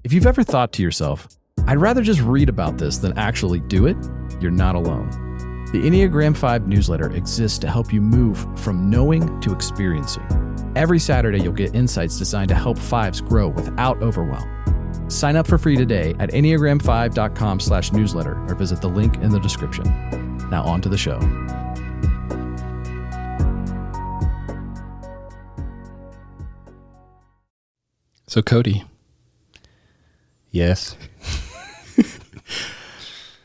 If you've ever thought to yourself, I'd rather just read about this than actually do it, you're not alone. The Enneagram 5 newsletter exists to help you move from knowing to experiencing. Every Saturday, you'll get insights designed to help fives grow without overwhelm. Sign up for free today at enneagram5.com/newsletter or visit the link in the description. Now on to the show. So Cody. Yes.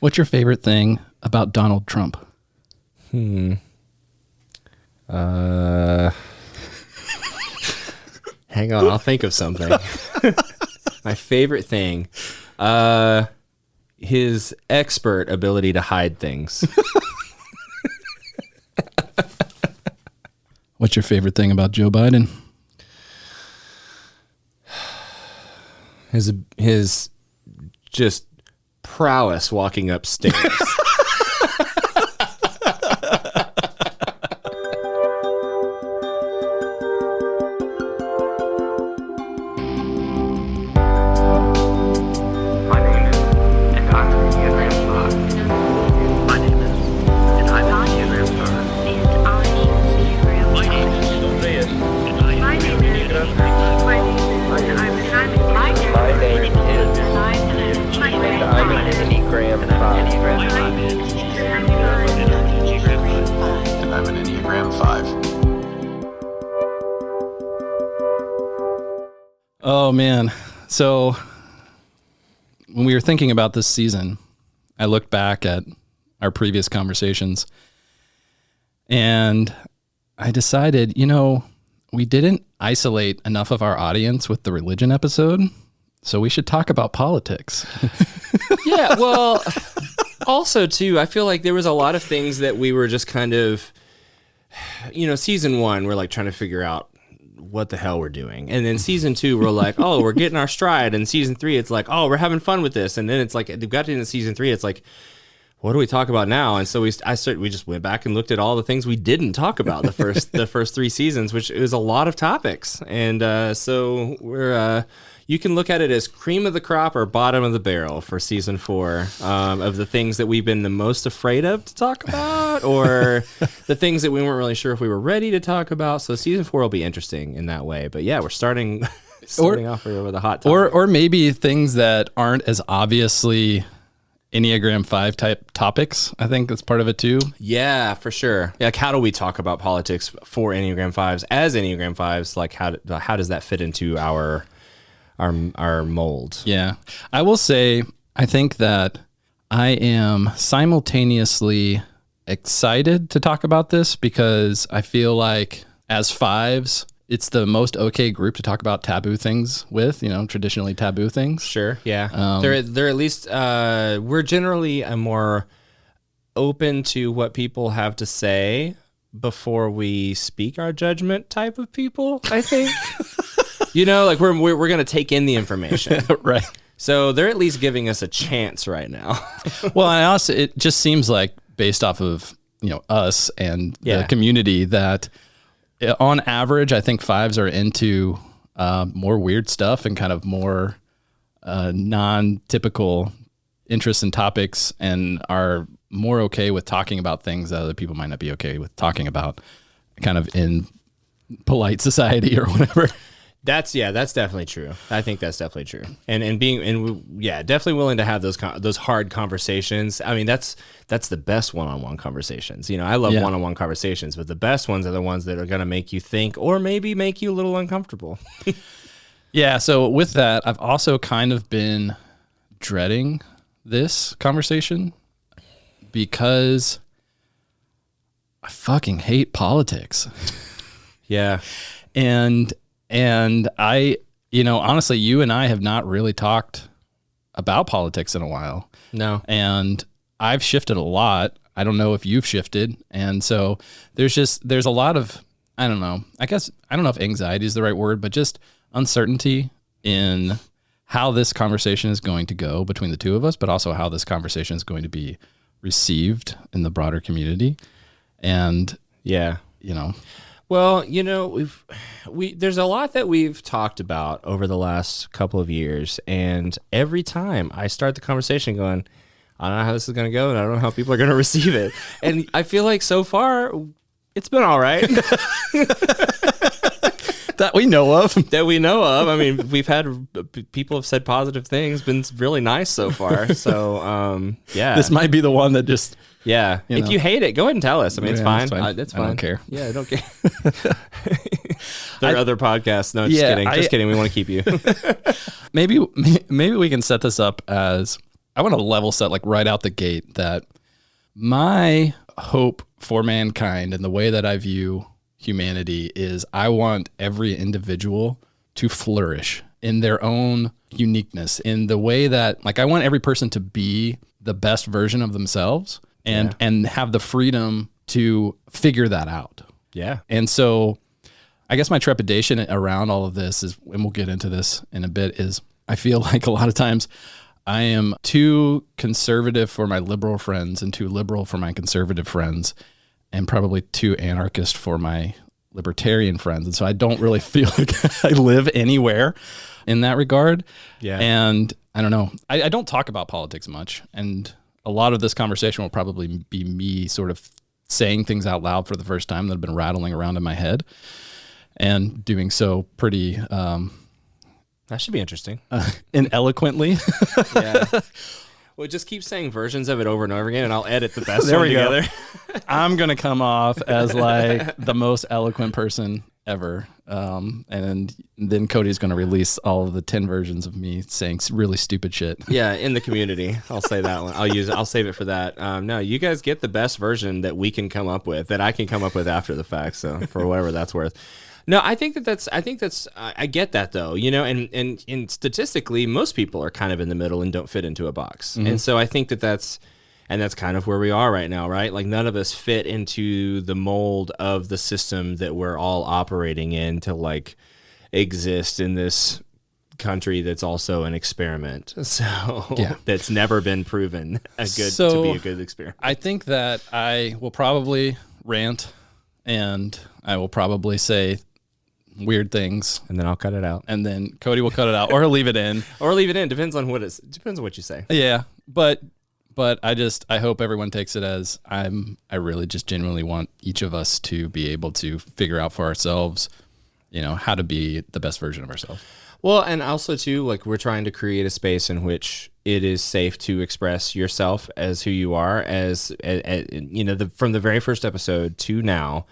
What's your favorite thing about Donald Trump? Hang on, I'll think of something. My favorite thing, his expert ability to hide things. What's your favorite thing about Joe Biden? His just prowess walking upstairs. Oh, man. So when we were thinking about this season, I looked back at our previous conversations and I decided, we didn't isolate enough of our audience with the religion episode, so we should talk about politics. Yeah, well, also, too, I feel like there was a lot of things that we were just kind of, season 1, we're like trying to figure out what the hell we're doing. And then season 2, we're like, oh, we're getting our stride. And season 3, it's like, oh, we're having fun with this. And then it's like, we got into season 3, it's like, what do we talk about now? And so we just went back and looked at all the things we didn't talk about the first 3 seasons, which is a lot of topics. And so we're you can look at it as cream of the crop or bottom of the barrel for season 4 of the things that we've been the most afraid of to talk about, or the things that we weren't really sure if we were ready to talk about. So season 4 will be interesting in that way. But yeah, we're starting off with a hot topic. Or maybe things that aren't as obviously Enneagram 5 type topics. I think that's part of it too. Yeah, for sure. Like, how do we talk about politics for Enneagram 5s as Enneagram 5s? Like, how does that fit into our mold? Yeah. I will say, I think that I am simultaneously excited to talk about this because I feel like as 5s, it's the most okay group to talk about taboo things with, traditionally taboo things. Sure. Yeah. They're at least, we're generally a more open to what people have to say before we speak our judgment type of people, I think. Like we're going to take in the information. Right. So they're at least giving us a chance right now. Well, and also it just seems like based off of, us and the community that on average, I think 5s are into more weird stuff and kind of more non-typical interests and topics, and are more okay with talking about things that other people might not be okay with talking about, kind of in polite society or whatever. That's definitely true. I think that's definitely true. And definitely willing to have those hard conversations. I mean, that's the best one-on-one conversations. I love one-on-one conversations, but the best ones are the ones that are going to make you think or maybe make you a little uncomfortable. Yeah. So with that, I've also kind of been dreading this conversation because I fucking hate politics. Yeah. And I, honestly, you and I have not really talked about politics in a while. No. And I've shifted a lot. I don't know if you've shifted. And so there's a lot of, I don't know, I guess, I don't know if anxiety is the right word, but just uncertainty in how this conversation is going to go between the two of us, but also how this conversation is going to be received in the broader community. And yeah, Well, there's a lot that we've talked about over the last couple of years, and every time I start the conversation going, I don't know how this is going to go, and I don't know how people are going to receive it. And I feel like so far, it's been all right. That we know of. That we know of. I mean, we've had people have said positive things, been really nice so far. So, yeah. This might be the one that just... Yeah. If you hate it, go ahead and tell us. I mean, it's fine. It's fine. I don't care. Yeah, I don't care. There are other podcasts. No, just kidding. Just kidding. We want to keep you. Maybe we can set this up as... I want to level set like right out the gate that my hope for mankind and the way that I view humanity is I want every individual to flourish in their own uniqueness, in the way that, like, I want every person to be the best version of themselves and have the freedom to figure that out. Yeah. And so I guess my trepidation around all of this is, and we'll get into this in a bit, is I feel like a lot of times I am too conservative for my liberal friends and too liberal for my conservative friends, and probably too anarchist for my libertarian friends. And so I don't really feel like I live anywhere in that regard. Yeah. And I don't know. I don't talk about politics much. And a lot of this conversation will probably be me sort of saying things out loud for the first time that have been rattling around in my head, and doing so pretty... that should be interesting. Ineloquently. Yeah. Well, just keep saying versions of it over and over again, and I'll edit the best one together. I'm going to come off as like the most eloquent person ever. And then Cody's going to release all of the 10 versions of me saying really stupid shit. Yeah, in the community. I'll say that one. I'll save it for that. No, you guys get the best version that we can come up with, that I can come up with after the fact. So for whatever that's worth. No, I get that though, and statistically, most people are kind of in the middle and don't fit into a box. Mm-hmm. And so I think that's kind of where we are right now, right? Like none of us fit into the mold of the system that we're all operating in to like exist in this country that's also an experiment. So that's never been proven to be a good experiment. I think that I will probably rant, and I will probably say weird things, and then I'll cut it out, and then Cody will cut it out, or he'll leave it in, depends on what you say. Yeah, but I hope everyone takes it as I really just genuinely want each of us to be able to figure out for ourselves, how to be the best version of ourselves. Well, and also too, like, we're trying to create a space in which it is safe to express yourself as who you are, as from the very first episode to now.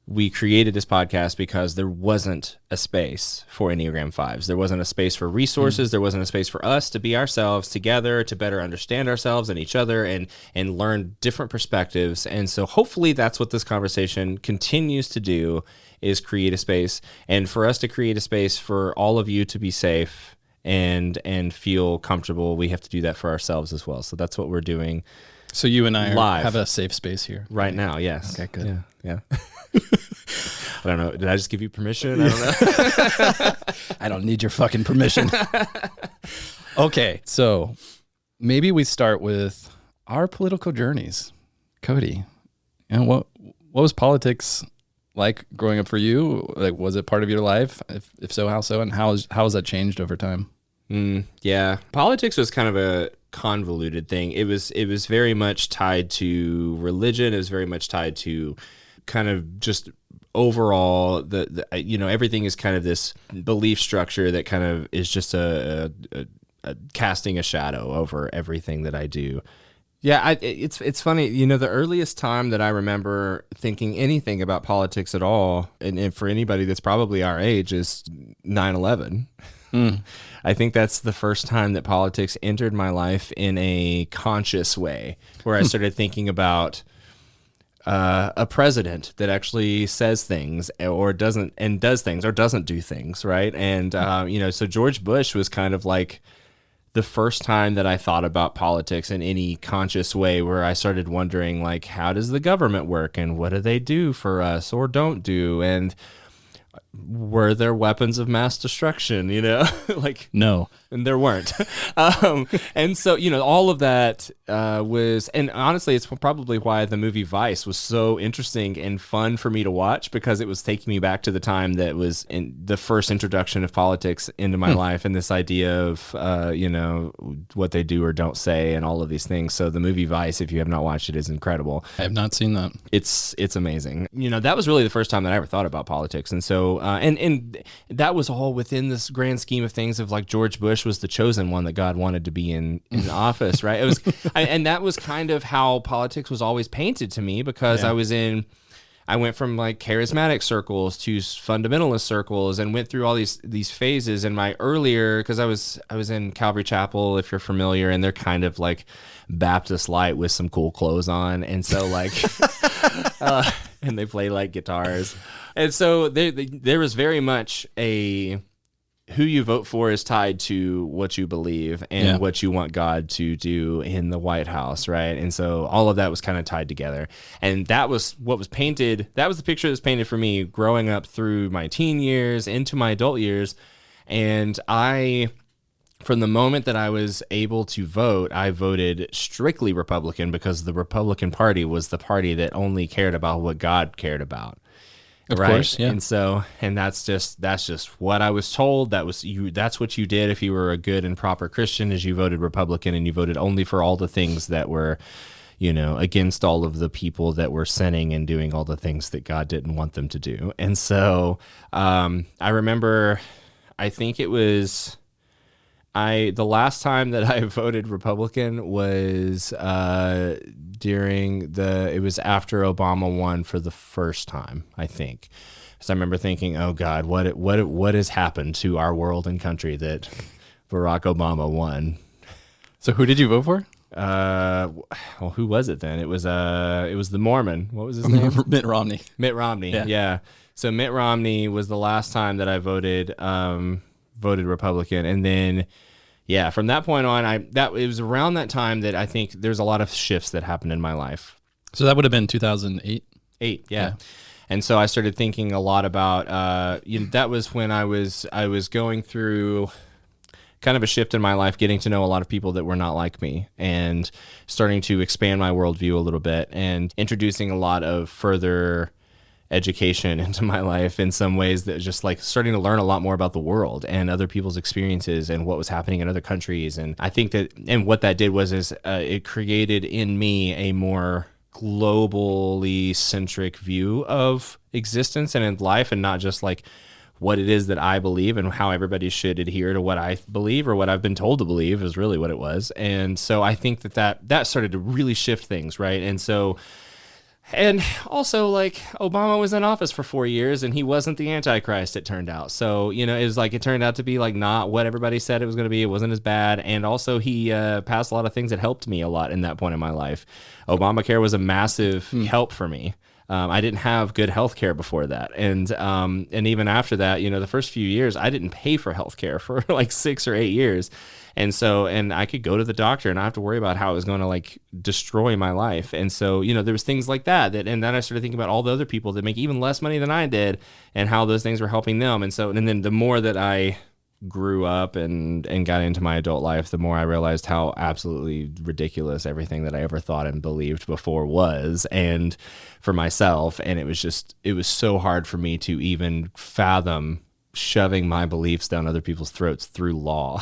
We created this podcast because there wasn't a space for Enneagram Fives. There wasn't a space for resources. There wasn't a space for us to be ourselves together, to better understand ourselves and each other, and learn different perspectives. And so hopefully that's what this conversation continues to do, is create a space. And for us to create a space for all of you to be safe and feel comfortable, we have to do that for ourselves as well. So that's what we're doing. So you and I have a safe space here right now. Yes. Okay, good. Yeah. I don't know. Did I just give you permission? I don't know. I don't need your fucking permission. Okay, so maybe we start with our political journeys. Cody, what was politics like growing up for you? Like, was it part of your life? If so, how so? And how has that changed over time? Yeah, politics was kind of a convoluted thing. It was very much tied to religion. It was very much tied to kind of just overall the everything is kind of this belief structure that kind of is just a casting a shadow over everything that I do. Yeah, it's funny, the earliest time that I remember thinking anything about politics at all, and for anybody that's probably our age, is 9/11. I think that's the first time that politics entered my life in a conscious way, where I started thinking about a president that actually says things or doesn't, and does things or doesn't do things, right? And so George Bush was kind of like the first time that I thought about politics in any conscious way, where I started wondering, like, how does the government work, and what do they do for us or don't do, and were there weapons of mass destruction? Like, no. and there weren't. And so, all of that was, and honestly, it's probably why the movie Vice was so interesting and fun for me to watch, because it was taking me back to the time that was in the first introduction of politics into my life, and this idea of, what they do or don't say and all of these things. So the movie Vice, if you have not watched it, is incredible. I have not seen that. It's amazing. That was really the first time that I ever thought about politics. And so, and that was all within this grand scheme of things of like George Bush was the chosen one that God wanted to be in office, right? It was, and that was kind of how politics was always painted to me, because I went from like charismatic circles to fundamentalist circles, and went through all these phases. In my earlier, because I was in Calvary Chapel, if you're familiar, and they're kind of like Baptist light with some cool clothes on, and so like, and they play like guitars, and so there was very much a who you vote for is tied to what you believe and what you want God to do in the White House, right? And so all of that was kind of tied together. And that was what was painted. That was the picture that was painted for me growing up through my teen years into my adult years. And from the moment that I was able to vote, I voted strictly Republican, because the Republican Party was the party that only cared about what God cared about. Of course, yeah. And so, and that's just what I was told. That's what you did if you were a good and proper Christian, is you voted Republican, and you voted only for all the things that were, against all of the people that were sinning and doing all the things that God didn't want them to do. And so, I remember, I think it was, the last time that I voted Republican was it was after Obama won for the first time, I think. So I remember thinking, oh God, what has happened to our world and country that Barack Obama won? So who did you vote for? Well, who was it then? It was the Mormon. What was his name? Mitt Romney. Mitt Romney. Yeah. So Mitt Romney was the last time that I voted Republican, and then from that point on, it was around that time that I think there's a lot of shifts that happened in my life. So that would have been 2008. Yeah. And so I started thinking a lot about that was when I was going through kind of a shift in my life, getting to know a lot of people that were not like me, and starting to expand my worldview a little bit, and introducing a lot of further education into my life in some ways, that just like starting to learn a lot more about the world and other people's experiences and what was happening in other countries. And I think that, and what that did was it created in me a more globally centric view of existence and in life, and not just like what it is that I believe and how everybody should adhere to what I believe or what I've been told to believe is really what it was. And so I think that started to really shift things, right? And so, and also, like, Obama was in office for 4 years, and he wasn't the Antichrist, it turned out. So, it was like, it turned out to be like not what everybody said it was going to be. It wasn't as bad. And also, he passed a lot of things that helped me a lot in that point in my life. Obamacare was a massive help for me. I didn't have good health care before that. And even after that, the first few years, I didn't pay for health care for like 6 or 8 years. And so, and I could go to the doctor and not have to worry about how it was going to like destroy my life. And so, there was things like that, and then I started thinking about all the other people that make even less money than I did, and how those things were helping them. And so, and then the more that I grew up and got into my adult life, the more I realized how absolutely ridiculous everything that I ever thought and believed before was, and for myself. And it was so hard for me to even fathom shoving my beliefs down other people's throats through law.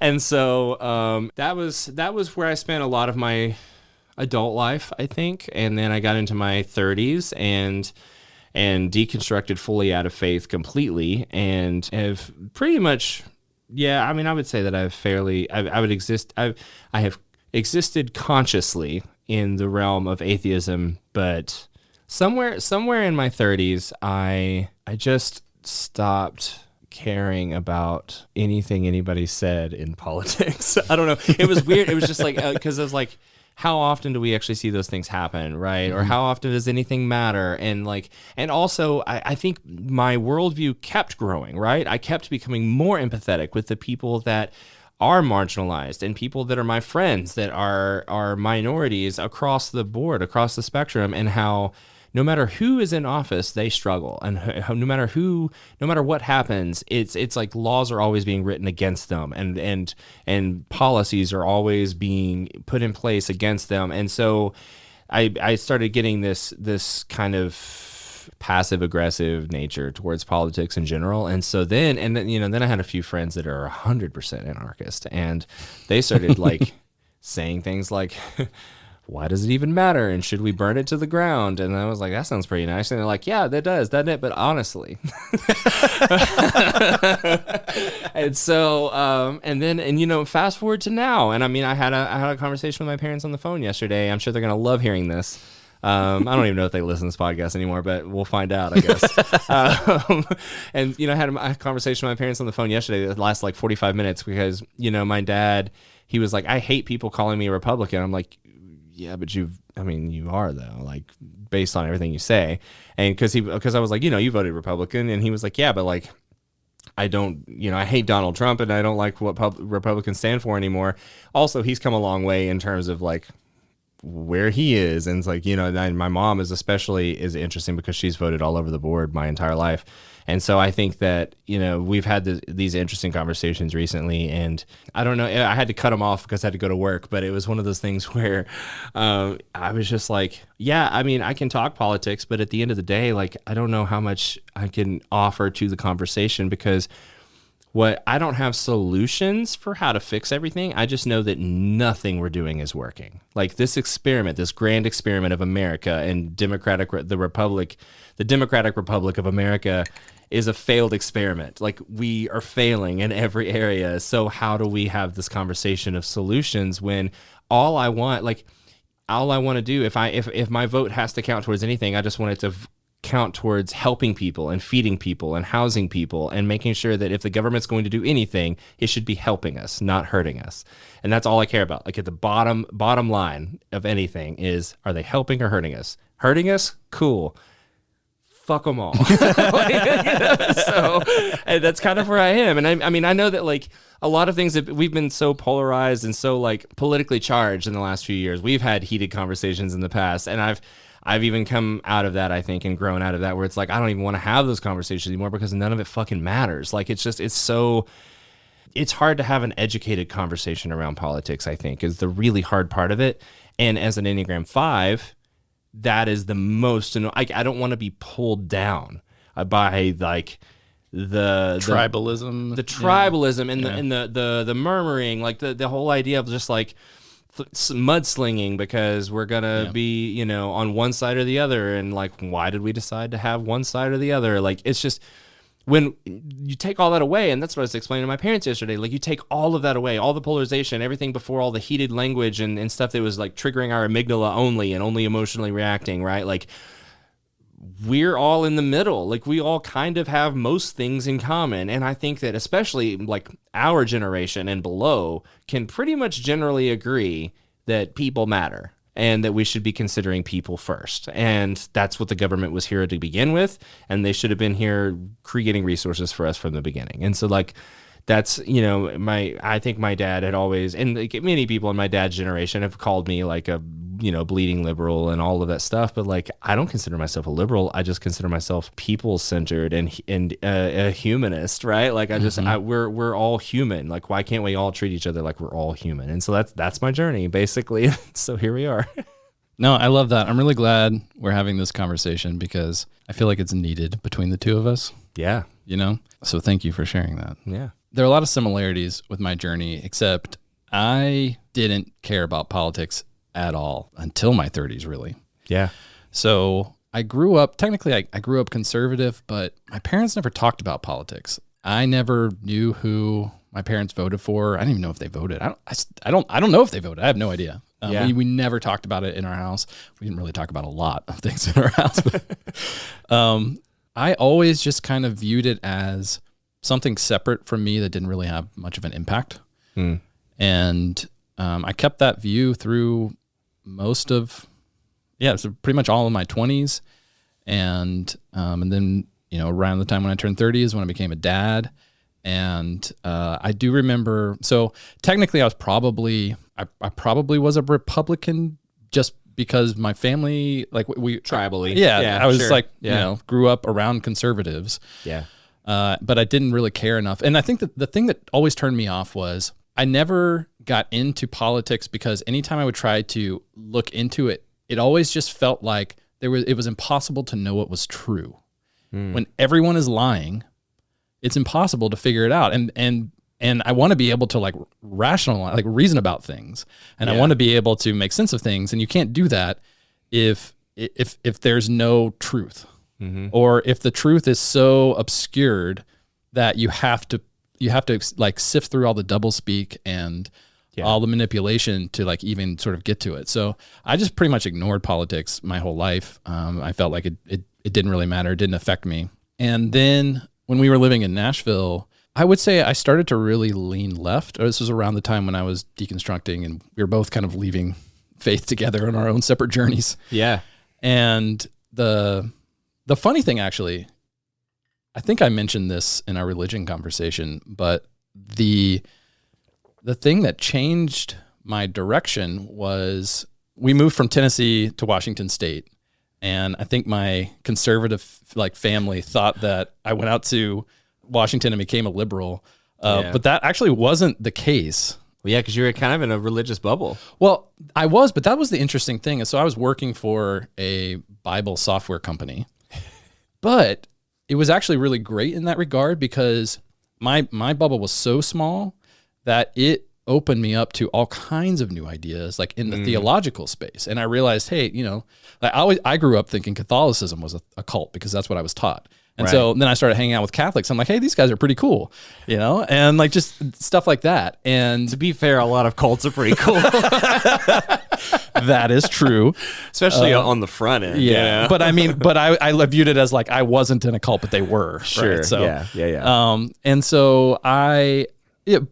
And so that was where I spent a lot of my adult life, I think. And then I got into my 30s and deconstructed fully out of faith completely, and have pretty much, I would say that I have existed consciously in the realm of atheism, but somewhere in my 30s, I just stopped caring about anything anybody said in politics. I don't know. It was weird. It was just like, because it was like, how often do we actually see those things happen, right? Mm-hmm. Or how often does anything matter? And also, I think my worldview kept growing, right? I kept becoming more empathetic with the people that are marginalized, and people that are my friends that are minorities across the board, across the spectrum, and how no matter who is in office, they struggle, and no matter what happens, it's like laws are always being written against them, and policies are always being put in place against them. And so I started getting this kind of passive aggressive nature towards politics in general. And so then I had a few friends that are 100% anarchist, and they started like saying things like, why does it even matter? And should we burn it to the ground? And I was like, that sounds pretty nice. And they're like, yeah, that does, doesn't it? But honestly. And so, fast forward to now. And I mean, I had a conversation with my parents on the phone yesterday. I'm sure they're going to love hearing this. I don't even know if they listen to this podcast anymore, but we'll find out, I guess. I had a conversation with my parents on the phone yesterday that lasted like 45 minutes because, my dad, he was like, I hate people calling me a Republican. I'm like, yeah, but you are though, like based on everything you say. And because I was like, you voted Republican, and he was like, yeah, but like, I don't, I hate Donald Trump, and I don't like what Republicans stand for anymore. Also, he's come a long way in terms of like where he is. And it's like, my mom is interesting because she's voted all over the board my entire life. And so I think that, we've had these interesting conversations recently, and I don't know, I had to cut them off because I had to go to work, but it was one of those things where I was just like, yeah, I mean, I can talk politics, but at the end of the day, like, I don't know how much I can offer to the conversation because I don't have solutions for how to fix everything. I just know that nothing we're doing is working. Like this grand experiment of America and the Democratic Republic of America is a failed experiment. Like we are failing in every area. So how do we have this conversation of solutions when all I want to do, if my vote has to count towards anything, I just want it to count towards helping people and feeding people and housing people and making sure that if the government's going to do anything, it should be helping us, not hurting us. And that's all I care about. Like at the bottom line of anything is, are they helping or hurting us? Hurting us? Cool. Fuck them all. So and that's kind of where I am. And I know that like a lot of things that we've been so polarized and so like politically charged in the last few years. We've had heated conversations in the past, and I've even come out of that, I think, and grown out of that, where it's like, I don't even want to have those conversations anymore because none of it fucking matters. Like, it's hard to have an educated conversation around politics, I think, is the really hard part of it. And as an Enneagram 5, that is the most, I don't want to be pulled down by like the tribalism, and the murmuring, like the whole idea of just like, mudslinging because we're gonna be on one side or the other, and like why did we decide to have one side or the other? Like it's just when you take all that away, and that's what I was explaining to my parents yesterday, like you take all of that away, all the polarization, everything before, all the heated language and stuff that was like triggering our amygdala only and only emotionally reacting, right? Like we're all in the middle. Like we all kind of have most things in common. And I think that especially like our generation and below can pretty much generally agree that people matter and that we should be considering people first. And that's what the government was here to begin with. And they should have been here creating resources for us from the beginning. And so like, that's, I think my dad had always, and like many people in my dad's generation have called me like a, bleeding liberal and all of that stuff. But like, I don't consider myself a liberal. I just consider myself people-centered and a humanist, right? Like I just, we're all human. Like, why can't we all treat each other like we're all human? And so that's my journey basically. So here we are. No, I love that. I'm really glad we're having this conversation because I feel like it's needed between the two of us. Yeah. So thank you for sharing that. Yeah. There are a lot of similarities with my journey, except I didn't care about politics at all until my 30s, really. Yeah. So I grew up, technically I grew up conservative, but my parents never talked about politics. I never knew who my parents voted for. I didn't even know if they voted. I don't know if they voted. I have no idea. We never talked about it in our house. We didn't really talk about a lot of things in our house. But, I always just kind of viewed it as something separate from me that didn't really have much of an impact. And I kept that view through so pretty much all of my 20s. And then, around the time when I turned 30 is when I became a dad. And I do remember, so technically I was probably was a Republican just because my family, like we Tribally. I was sure. like, grew up around conservatives. Yeah. But I didn't really care enough. And I think that the thing that always turned me off was I never got into politics because anytime I would try to look into it, it always just felt like it was impossible to know what was true. When everyone is lying, it's impossible to figure it out. And I want to be able to like rationalize, like reason about things. And I want to be able to make sense of things. And you can't do that if there's no truth. Or if the truth is so obscured that you have to like sift through all the doublespeak and all the manipulation to like even sort of get to it. So I just pretty much ignored politics my whole life. I felt like it didn't really matter. It didn't affect me. And then when we were living in Nashville, I would say I started to really lean left. This was around the time when I was deconstructing and we were both kind of leaving faith together on our own separate journeys. Yeah. And the funny thing, actually, I think I mentioned this in our religion conversation, but the thing that changed my direction was we moved from Tennessee to Washington State. And I think my conservative like family thought that I went out to Washington and became a liberal. But that actually wasn't the case. Well, yeah, because you were kind of in a religious bubble. Well, I was, but that was the interesting thing. And so I was working for a Bible software company. But it was actually really great in that regard because my bubble was so small that it opened me up to all kinds of new ideas, like in the theological space. And I realized, hey, I grew up thinking Catholicism was a cult because that's what I was taught. And so then I started hanging out with Catholics. I'm like, hey, these guys are pretty cool, and like just stuff like that. And to be fair, a lot of cults are pretty cool. That is true. Especially on the front end. Yeah. But I mean, I viewed it as like I wasn't in a cult, but they were. Sure. Right? So, Yeah. And so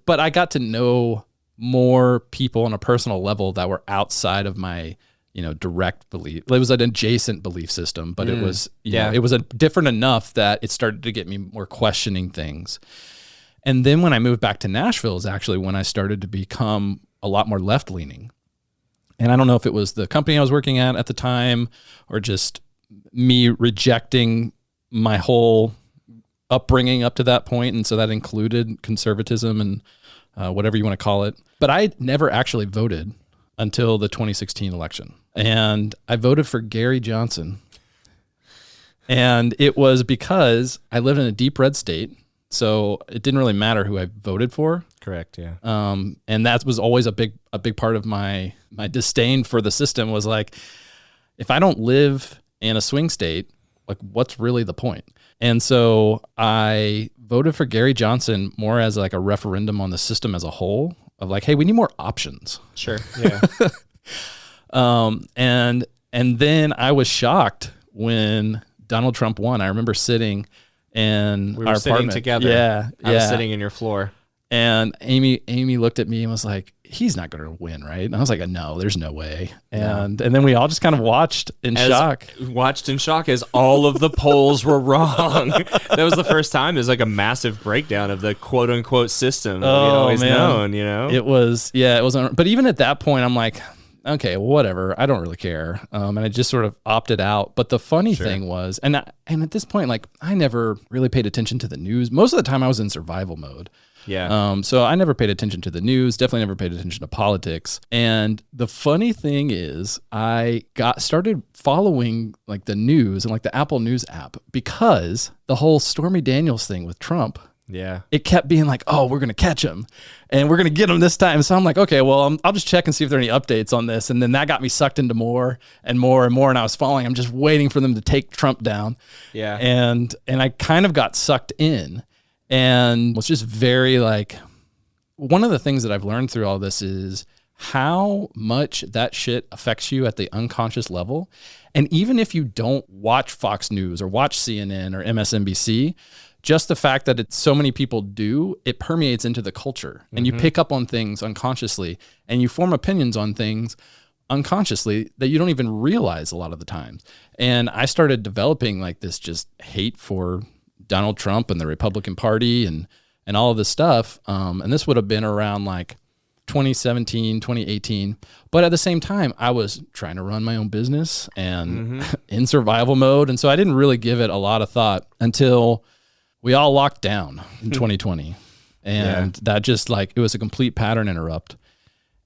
but I got to know more people on a personal level that were outside of my, direct belief. It was an adjacent belief system, but it was, it was different enough that it started to get me more questioning things. And then when I moved back to Nashville is actually when I started to become a lot more left leaning. And I don't know if it was the company I was working at the time or just me rejecting my whole upbringing up to that point. And so that included conservatism and whatever you want to call it. But I never actually voted until the 2016 election. And I voted for Gary Johnson. And it was because I lived in a deep red state. So it didn't really matter who I voted for. Correct, yeah. And that was always a big part of my disdain for the system was like, if I don't live in a swing state, like what's really the point? And so I voted for Gary Johnson more as like a referendum on the system as a whole of like, hey, we need more options. Sure. Yeah. And then I was shocked when Donald Trump won. I remember sitting in We were our sitting apartment together. Yeah. I was sitting in your floor. And Amy looked at me and was like, he's not going to win, right? And I was like, no, there's no way. And then we all just kind of watched in shock. Watched in shock as all of the polls were wrong. That was the first time there's like a massive breakdown of the quote unquote system that we'd always known, It was, it wasn't. But even at that point, I'm like, okay, whatever. I don't really care. And I just sort of opted out. But the funny thing was, and at this point, like I never really paid attention to the news. Most of the time I was in survival mode. Yeah. So I never paid attention to the news, definitely never paid attention to politics. And the funny thing is I started following like the news and like the Apple News app because the whole Stormy Daniels thing with Trump, it kept being like, oh, we're going to catch him and we're going to get him this time. So I'm like, okay, well, I'll just check and see if there are any updates on this. And then that got me sucked into more and more and more. And I was following, I'm just waiting for them to take Trump down. Yeah. And I kind of got sucked in. And was just very like, one of the things that I've learned through all this is how much that shit affects you at the unconscious level. And even if you don't watch Fox News or watch CNN or MSNBC, just the fact that so many people do, it permeates into the culture and you pick up on things unconsciously and you form opinions on things unconsciously that you don't even realize a lot of the times. And I started developing like this just hate for Donald Trump and the Republican Party and all of this stuff. And this would have been around like 2017, 2018. But at the same time, I was trying to run my own business and in survival mode. And so I didn't really give it a lot of thought until we all locked down in 2020. And that just like, it was a complete pattern interrupt.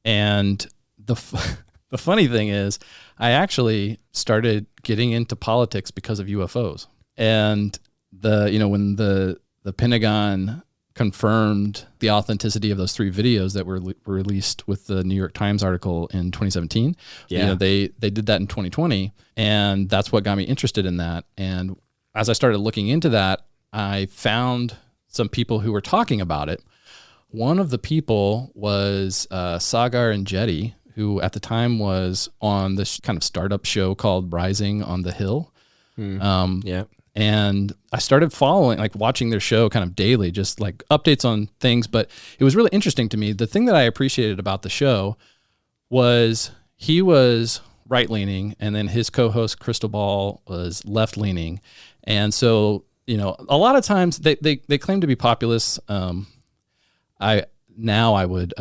And the funny thing is, I actually started getting into politics because of UFOs. And when the Pentagon confirmed the authenticity of those 3 videos that were released with the New York Times article in 2017. Yeah. They did that in 2020, and that's what got me interested in that. And as I started looking into that, I found some people who were talking about it. One of the people was Sagar and Jetty, who at the time was on this kind of startup show called Rising on the Hill. And I started watching their show kind of daily, just like updates on things. But it was really interesting to me. The thing that I appreciated about the show was he was right-leaning, and then his co-host Crystal Ball was left-leaning. And so, a lot of times they claim to be populists. I would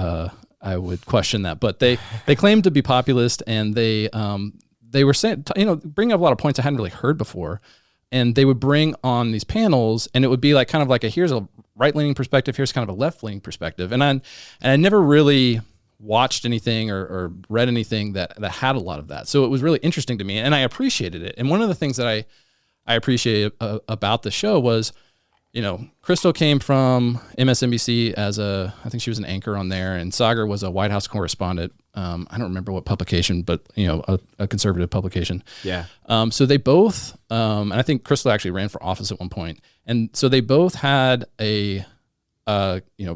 question that, but they claim to be populist, and they were saying, bringing up a lot of points I hadn't really heard before. And they would bring on these panels, and it would be like kind of like here's a right-leaning perspective, here's kind of a left-leaning perspective. And I never really watched anything or read anything that had a lot of that. So it was really interesting to me, and I appreciated it. And one of the things that I appreciated about the show was, Crystal came from MSNBC I think she was an anchor on there, and Sagar was a White House correspondent. I don't remember what publication, but a conservative publication. Yeah. So they both, and I think Crystal actually ran for office at one point, and so they both had a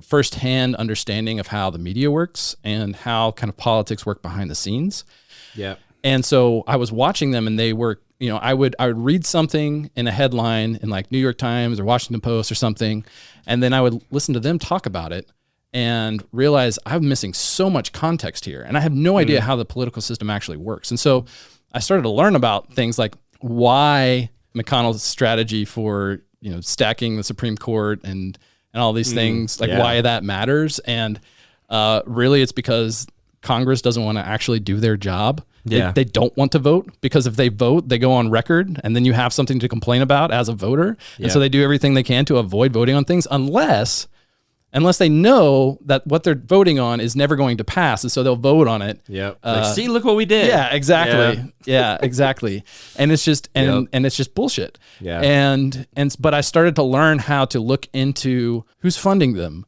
firsthand understanding of how the media works and how kind of politics work behind the scenes. Yeah. And so I was watching them, and they were, I would read something in a headline in like New York Times or Washington Post or something, and then I would listen to them talk about it and realize I'm missing so much context here, and I have no idea how the political system actually works. And so I started to learn about things like why McConnell's strategy for stacking the Supreme Court and all these things, like why that matters. And really, it's because Congress doesn't want to actually do their job. Yeah. They don't want to vote, because if they vote, they go on record, and then you have something to complain about as a voter. And so they do everything they can to avoid voting on things unless they know that what they're voting on is never going to pass. And so they'll vote on it. Yeah. See, look what we did. Yeah, exactly. Yeah, exactly. And it's just, and it's just bullshit. Yeah. But I started to learn how to look into who's funding them.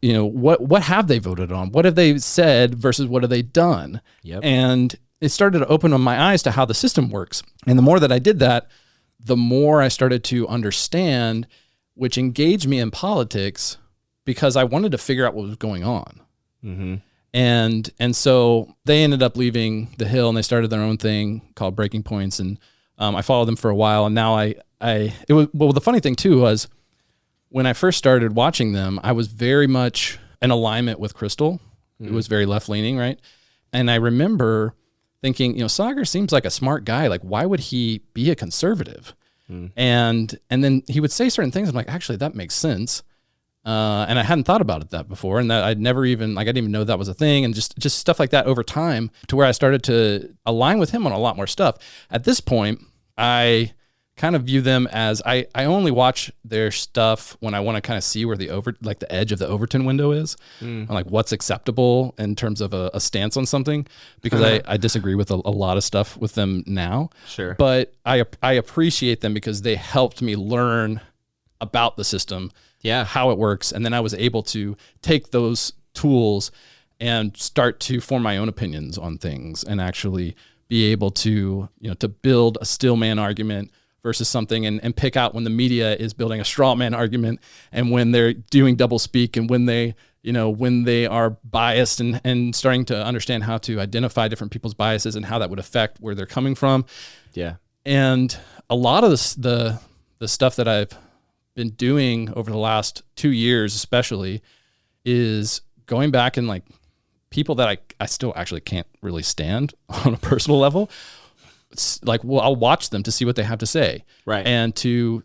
What have they voted on? What have they said versus what have they done? Yep. And it started to open up my eyes to how the system works. And the more that I did that, the more I started to understand, which engaged me in politics, because I wanted to figure out what was going on. Mm-hmm. And so they ended up leaving the Hill, and they started their own thing called Breaking Points. And I followed them for a while. And now the funny thing too was, when I first started watching them, I was very much in alignment with Crystal. It was very left-leaning, right? And I remember thinking, Sagar seems like a smart guy. Like, why would he be a conservative? And then he would say certain things. I'm like, actually, that makes sense. And I hadn't thought about that before, and that I didn't even know that was a thing, and just stuff like that over time, to where I started to align with him on a lot more stuff. At this point, I kind of view them as, I only watch their stuff when I want to kind of see where the edge of the Overton window is, and like what's acceptable in terms of a stance on something, because I disagree with a lot of stuff with them now. Sure. But I appreciate them because they helped me learn about the system, how it works, and then I was able to take those tools and start to form my own opinions on things, and actually be able to to build a still man argument versus something, and pick out when the media is building a straw man argument, and when they're doing double speak, and when they are biased, and starting to understand how to identify different people's biases and how that would affect where they're coming from. Yeah. And a lot of the stuff that I've been doing over the last 2 years, especially, is going back and like people that I still actually can't really stand on a personal level. It's like, well, I'll watch them to see what they have to say. Right. And to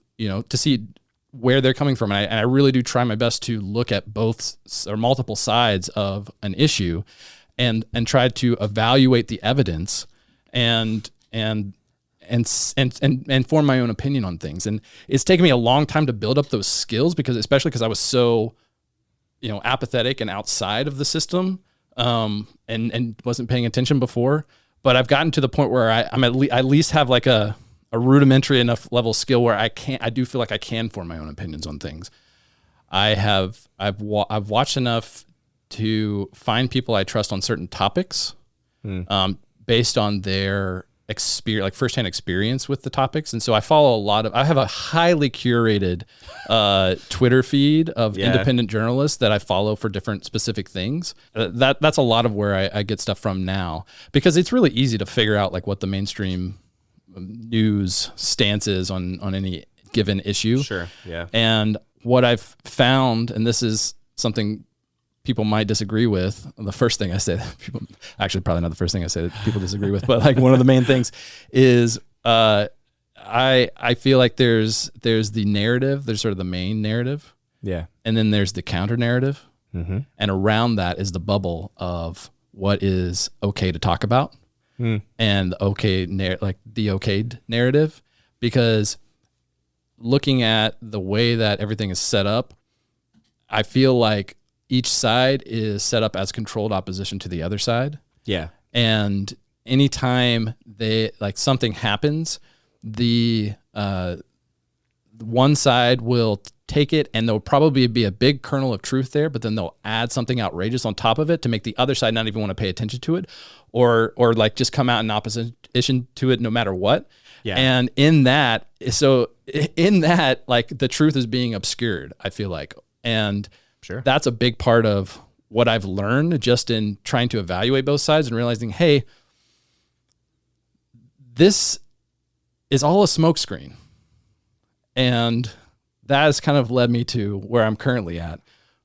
see where they're coming from. And I really do try my best to look at both or multiple sides of an issue and try to evaluate the evidence and form my own opinion on things. And it's taken me a long time to build up those skills especially because I was so, apathetic and outside of the system, and wasn't paying attention before. But I've gotten to the point where I at least have like a rudimentary enough level skill where I do feel like I can form my own opinions on things. I've watched enough to find people I trust on certain topics, based on their experience, like firsthand experience with the topics. And so I follow I have a highly curated Twitter feed of independent journalists that I follow for different specific things. That's a lot of where I get stuff from now, because it's really easy to figure out like what the mainstream news stance is on any given issue. Sure. Yeah. And what I've found, and this is something people might disagree with, the first thing I say, actually probably not the first thing I say that people disagree with, but like one of the main things is I feel like there's the narrative, there's sort of the main narrative. Yeah. And then there's the counter narrative. Mm-hmm. And around that is the bubble of what is okay to talk about. And the okayed narrative, because looking at the way that everything is set up, I feel like each side is set up as controlled opposition to the other side. Yeah. And anytime something happens, the one side will take it, and there'll probably be a big kernel of truth there, but then they'll add something outrageous on top of it to make the other side not even want to pay attention to it, or like just come out in opposition to it no matter what. Yeah. And in that, like the truth is being obscured, I feel like. And sure, that's a big part of what I've learned just in trying to evaluate both sides and realizing, hey, this is all a smokescreen. And that has kind of led me to where I'm currently at,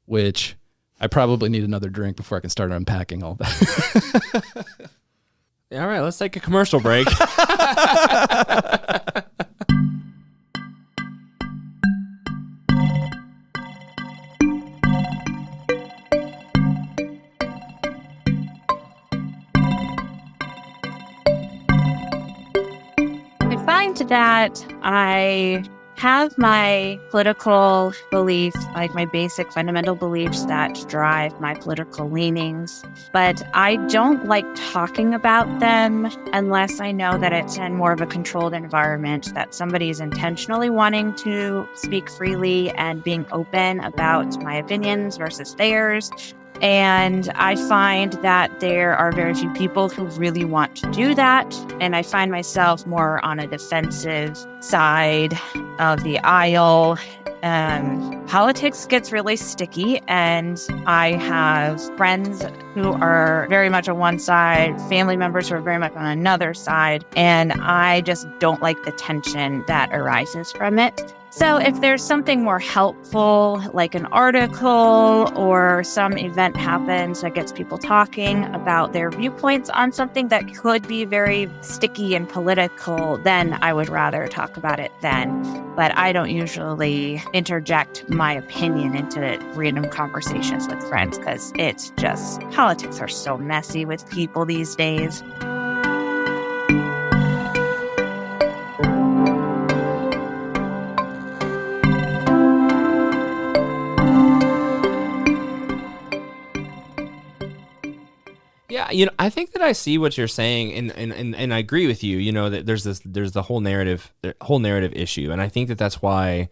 which I probably need another drink before I can start unpacking all that. All right, let's take a commercial break. I find that I have my political beliefs, like my basic fundamental beliefs that drive my political leanings, but I don't like talking about them unless I know that it's in more of a controlled environment, that somebody is intentionally wanting to speak freely and being open about my opinions versus theirs. And I find that there are very few people who really want to do that. And I find myself more on a defensive side of the aisle. Politics gets really sticky, and I have friends who are very much on one side, family members who are very much on another side, and I just don't like the tension that arises from it. So if there's something more helpful, like an article or some event happens that gets people talking about their viewpoints on something that could be very sticky and political, then I would rather talk about it then. But I don't usually interject my opinion into random conversations with friends, because it's just, politics are so messy with people these days. Yeah, I think that I see what you're saying, and I agree with you. That there's the whole narrative issue, and I think that that's why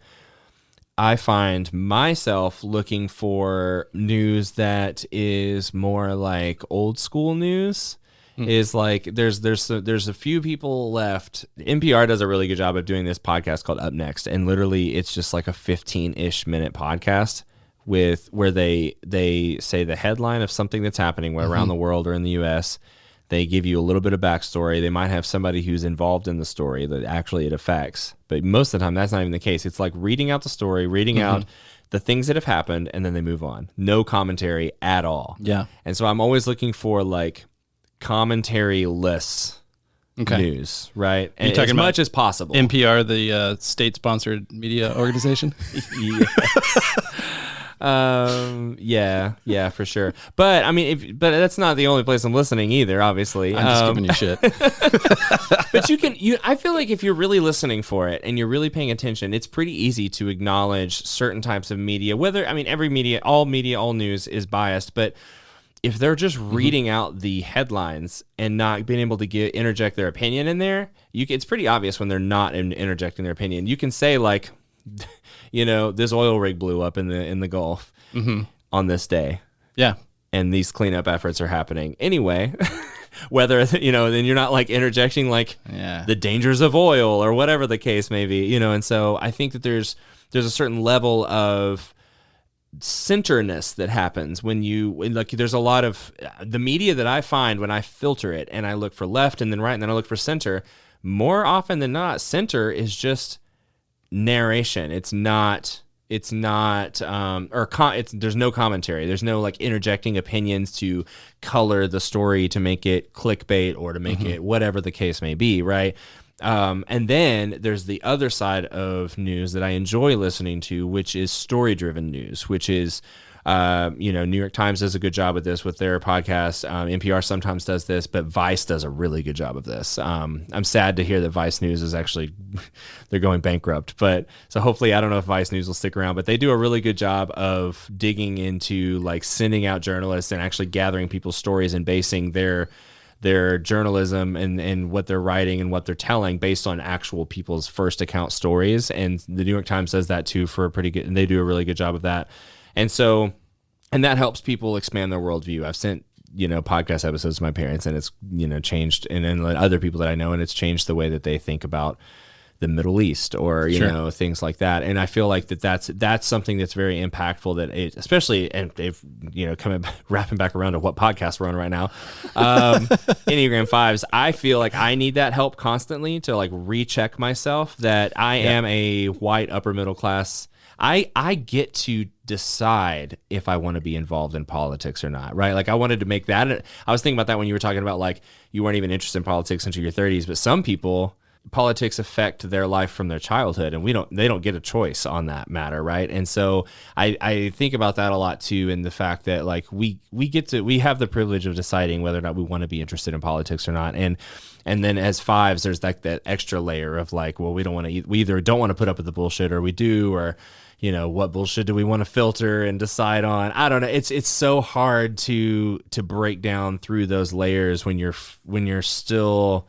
I find myself looking for news that is more like old school news. Is like there's a few people left. NPR does a really good job of doing this podcast called Up Next, and literally it's just like a 15-ish minute podcast where they say the headline of something that's happening around the world or in the U.S. They give you a little bit of backstory. They might have somebody who's involved in the story that actually it affects. But most of the time, that's not even the case. It's like reading out the story, reading out the things that have happened, and then they move on. No commentary at all. Yeah. And so I'm always looking for like commentary lists news, right? And talking as about much as possible. NPR, the state-sponsored media organization. Yeah, for sure. But I mean, but that's not the only place I'm listening either. Obviously, I'm just giving you shit. But I feel like if you're really listening for it and you're really paying attention, it's pretty easy to acknowledge certain types of media. Every media, all news is biased, but if they're just reading out the headlines and not being able to interject their opinion in there, it's pretty obvious when they're not interjecting their opinion. You can say like, this oil rig blew up in the Gulf on this day. Yeah. And these cleanup efforts are happening anyway. Whether, then you're not like interjecting like the dangers of oil or whatever the case may be, and so I think that there's a certain level of centerness that happens when there's a lot of the media that I find when I filter it and I look for left and then right and then I look for center. More often than not, center is just narration. There's no commentary. There's no like interjecting opinions to color the story to make it clickbait or to make it whatever the case may be, right? And then there's the other side of news that I enjoy listening to, which is story-driven news, which is, New York Times does a good job of this with their podcast. NPR sometimes does this, but Vice does a really good job of this. I'm sad to hear that Vice News is actually, they're going bankrupt, but so hopefully, I don't know if Vice News will stick around, but they do a really good job of digging into like sending out journalists and actually gathering people's stories and basing their journalism and what they're writing and what they're telling based on actual people's first account stories. And the New York Times does that too and they do a really good job of that. And so, and that helps people expand their worldview. I've sent, podcast episodes to my parents and it's, changed and other people that I know, and it's changed the way that they think about the Middle East or, things like that. And I feel like that's something that's very impactful especially, and they've, wrapping back around to what podcast we're on right now. Enneagram Fives. I feel like I need that help constantly to like recheck myself that I am a white upper middle class. I get to decide if I want to be involved in politics or not, right? Like I wanted to make that. I was thinking about that when you were talking about like you weren't even interested in politics until your 30s, but some people, politics affect their life from their childhood, and they don't get a choice on that matter, right? And so I think about that a lot too, in the fact that like we have the privilege of deciding whether or not we want to be interested in politics or not, and then as fives, there's like that extra layer of like, well, we either don't want to put up with the bullshit or we do, or what bullshit do we want to filter and decide on? I don't know. It's so hard to break down through those layers when you're still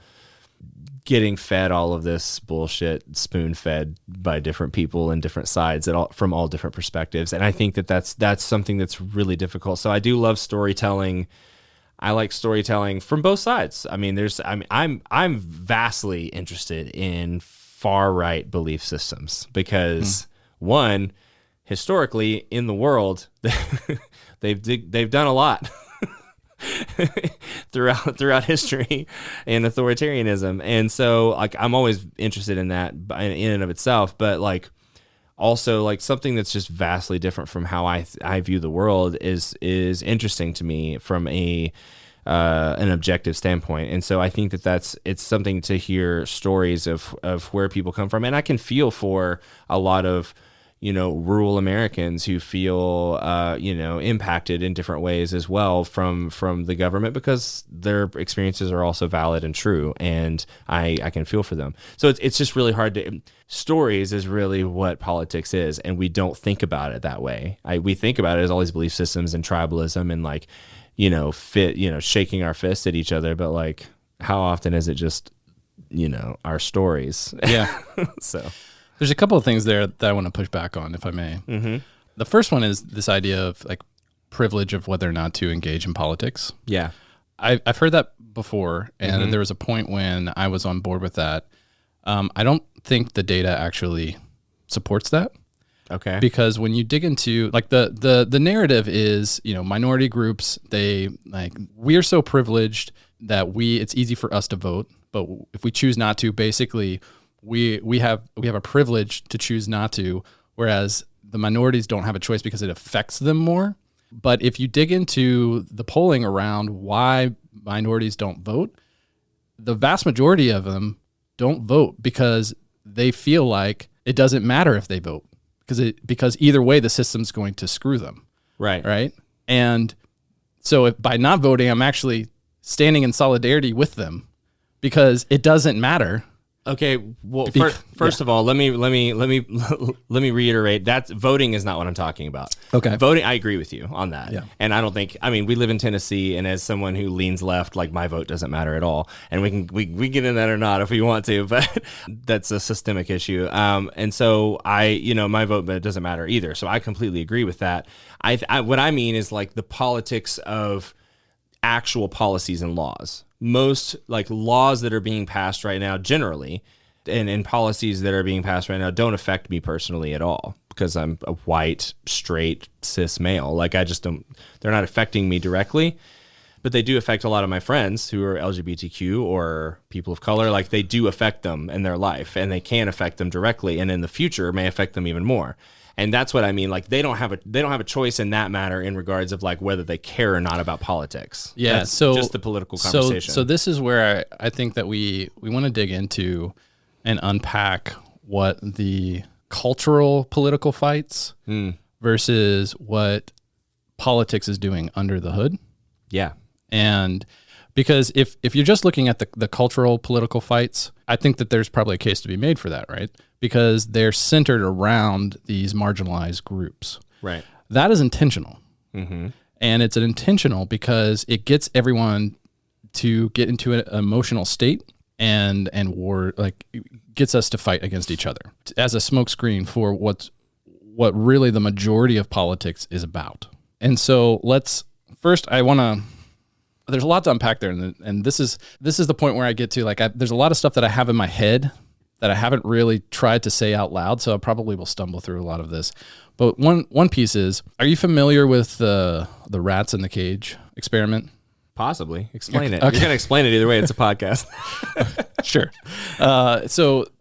getting fed all of this bullshit, spoon fed by different people and different sides from all different perspectives. And I think that's something that's really difficult. So I do love storytelling. I like storytelling from both sides. I mean, I'm vastly interested in far right belief systems because one, historically in the world, they've done a lot throughout history and authoritarianism, and so like I'm always interested in that in and of itself. But like also like something that's just vastly different from how I view the world is interesting to me from an objective standpoint. And so I think it's something to hear stories of where people come from, and I can feel for a lot of rural Americans who feel, impacted in different ways as well from the government, because their experiences are also valid and true. And I can feel for them. So it's just really hard stories is really what politics is. And we don't think about it that way. We think about it as all these belief systems and tribalism and like, shaking our fists at each other. But like, how often is it just, our stories? Yeah. So there's a couple of things there that I want to push back on, if I may. Mm-hmm. The first one is this idea of like privilege of whether or not to engage in politics. Yeah. I've heard that before, and there was a point when I was on board with that. I don't think the data actually supports that. Okay. Because when you dig into like the narrative is, minority groups, we are so privileged that it's easy for us to vote, but if we choose not to, basically we have a privilege to choose not to, whereas the minorities don't have a choice because it affects them more. But if you dig into the polling around why minorities don't vote, the vast majority of them don't vote because they feel like it doesn't matter if they vote because either way the system's going to screw them. Right. And so if by not voting, I'm actually standing in solidarity with them because it doesn't matter. Okay. Well, first of all, let me reiterate that voting is not what I'm talking about. Okay. Voting, I agree with you on that. Yeah. And I don't think, we live in Tennessee, and as someone who leans left, like my vote doesn't matter at all. And we get in that or not if we want to, but that's a systemic issue. And so my vote, but it doesn't matter either. So I completely agree with that. What I mean is like the politics of actual policies and laws. Most like laws that are being passed right now generally and policies that are being passed right now don't affect me personally at all because I'm a white, straight, cis male. Like I just don't, they're not affecting me directly, but they do affect a lot of my friends who are LGBTQ or people of color. Like they do affect them in their life and they can affect them directly and in the future may affect them even more. And that's what I mean. Like they don't have a choice in that matter in regards of like whether they care or not about politics. Yeah. That's so just the political conversation. So this is where I think that we want to dig into and unpack what the cultural political fights versus what politics is doing under the hood. Yeah. And because if you're just looking at the cultural political fights, I think that there's probably a case to be made for that, right? Because they're centered around these marginalized groups. Right. That is intentional. Mm-hmm. And it's intentional because it gets everyone to get into an emotional state and war, like gets us to fight against each other as a smokescreen for what really the majority of politics is about. And so there's a lot to unpack there, and this is the point where I get to there's a lot of stuff that I have in my head that I haven't really tried to say out loud, so I probably will stumble through a lot of this. But one piece is, are you familiar with the rats in the cage experiment? Possibly. Explain it. Okay. You're going to explain it either way. It's a podcast. Sure.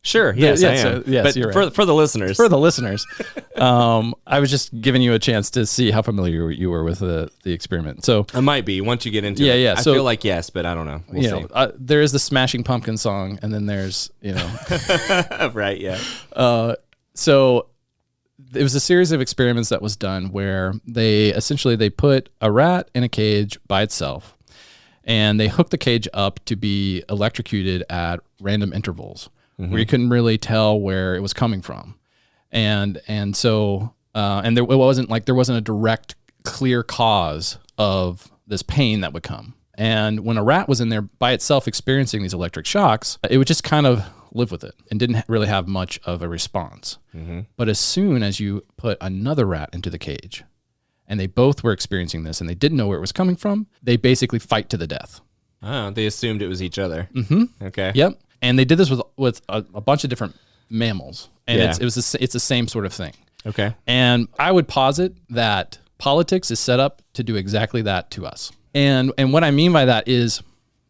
Sure. Yes, I am. So, yes, but you're right. for the listeners. For the listeners, I was just giving you a chance to see how familiar you were with the experiment. So I might be once you get into it. Yeah. I feel like yes, but I don't know. We'll see. There is the Smashing Pumpkin song, and then there's right. Yeah. So it was a series of experiments that was done where they put a rat in a cage by itself. And they hooked the cage up to be electrocuted at random intervals where you couldn't really tell where it was coming from. And there wasn't a direct, clear cause of this pain that would come. And when a rat was in there by itself experiencing these electric shocks, it would just kind of live with it and didn't really have much of a response. Mm-hmm. But as soon as you put another rat into the cage, and they both were experiencing this, and they didn't know where it was coming from, they basically fight to the death. Oh, they assumed it was each other. Mm-hmm. Okay. Yep. And they did this with a bunch of different mammals, and Yeah. it's the same sort of thing. Okay. And I would posit that politics is set up to do exactly that to us. And what I mean by that is,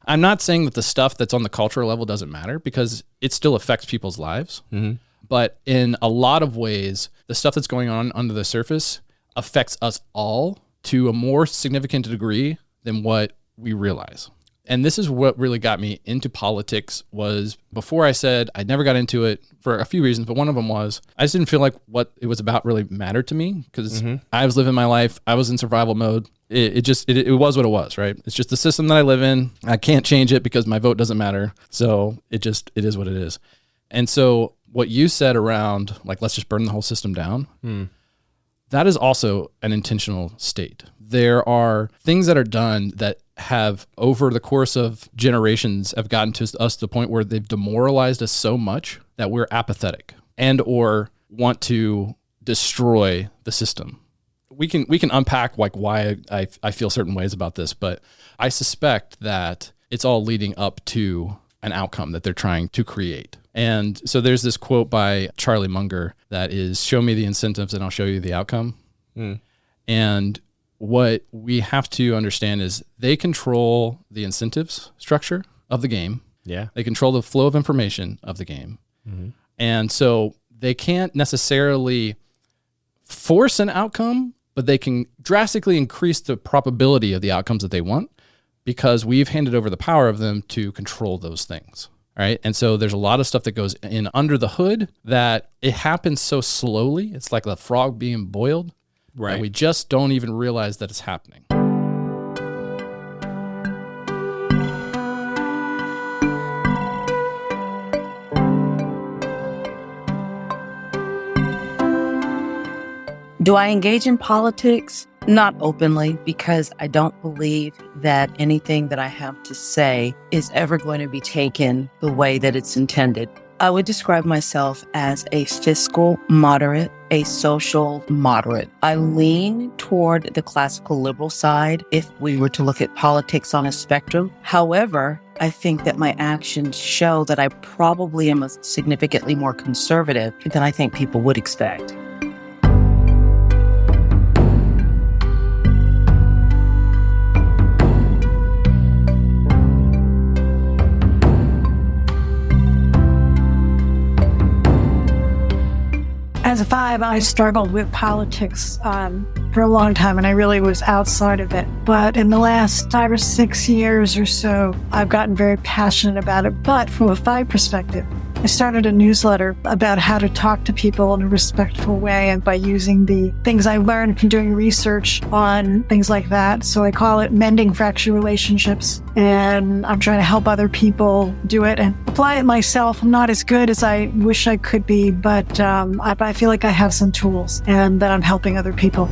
I'm not saying that the stuff that's on the cultural level doesn't matter, because it still affects people's lives. Mm-hmm. But in a lot of ways, the stuff that's going on under the surface affects us all to a more significant degree than what we realize. And this is what really got me into politics. Was before I said I never got into it for a few reasons, but one of them was I just didn't feel like what it was about really mattered to me, because I was living my life. I was in survival mode. It was what it was, right? It's just the system that I live in. I can't change it because my vote doesn't matter. So it is what it is. And so what you said around, like, let's just burn the whole system down, that is also an intentional state. There are things that are done that have, over the course of generations, have gotten to us to the point where they've demoralized us so much that we're apathetic and or want to destroy the system. We can unpack like why I feel certain ways about this, but I suspect that it's all leading up to an outcome that they're trying to create. And so there's this quote by Charlie Munger that is, show me the incentives and I'll show you the outcome. And what we have to understand is they control the incentives structure of the game. Yeah. They control the flow of information of the game. And so they can't necessarily force an outcome, but they can drastically increase the probability of the outcomes that they want because we've handed over the power of them to control those things. Right. And so there's a lot of stuff that goes in under the hood that it happens so slowly. It's like a frog being boiled. Right. And we just don't even realize that it's happening. Do I engage in politics? Not openly, because I don't believe that anything that I have to say is ever going to be taken the way that it's intended. I would describe myself as a fiscal moderate, a social moderate. I lean toward the classical liberal side if we were to look at politics on a spectrum. However, I think that my actions show that I probably am significantly more conservative than I think people would expect. As a 5, I struggled with politics for a long time, and I really was outside of it. But in the last 5 or 6 years or so, I've gotten very passionate about it. But from a 5 perspective, I started a newsletter about how to talk to people in a respectful way, and by using the things I learned from doing research on things like that. So I call it Mending Fractured Relationships, and I'm trying to help other people do it and apply it myself. I'm not as good as I wish I could be, but I feel like I have some tools and that I'm helping other people.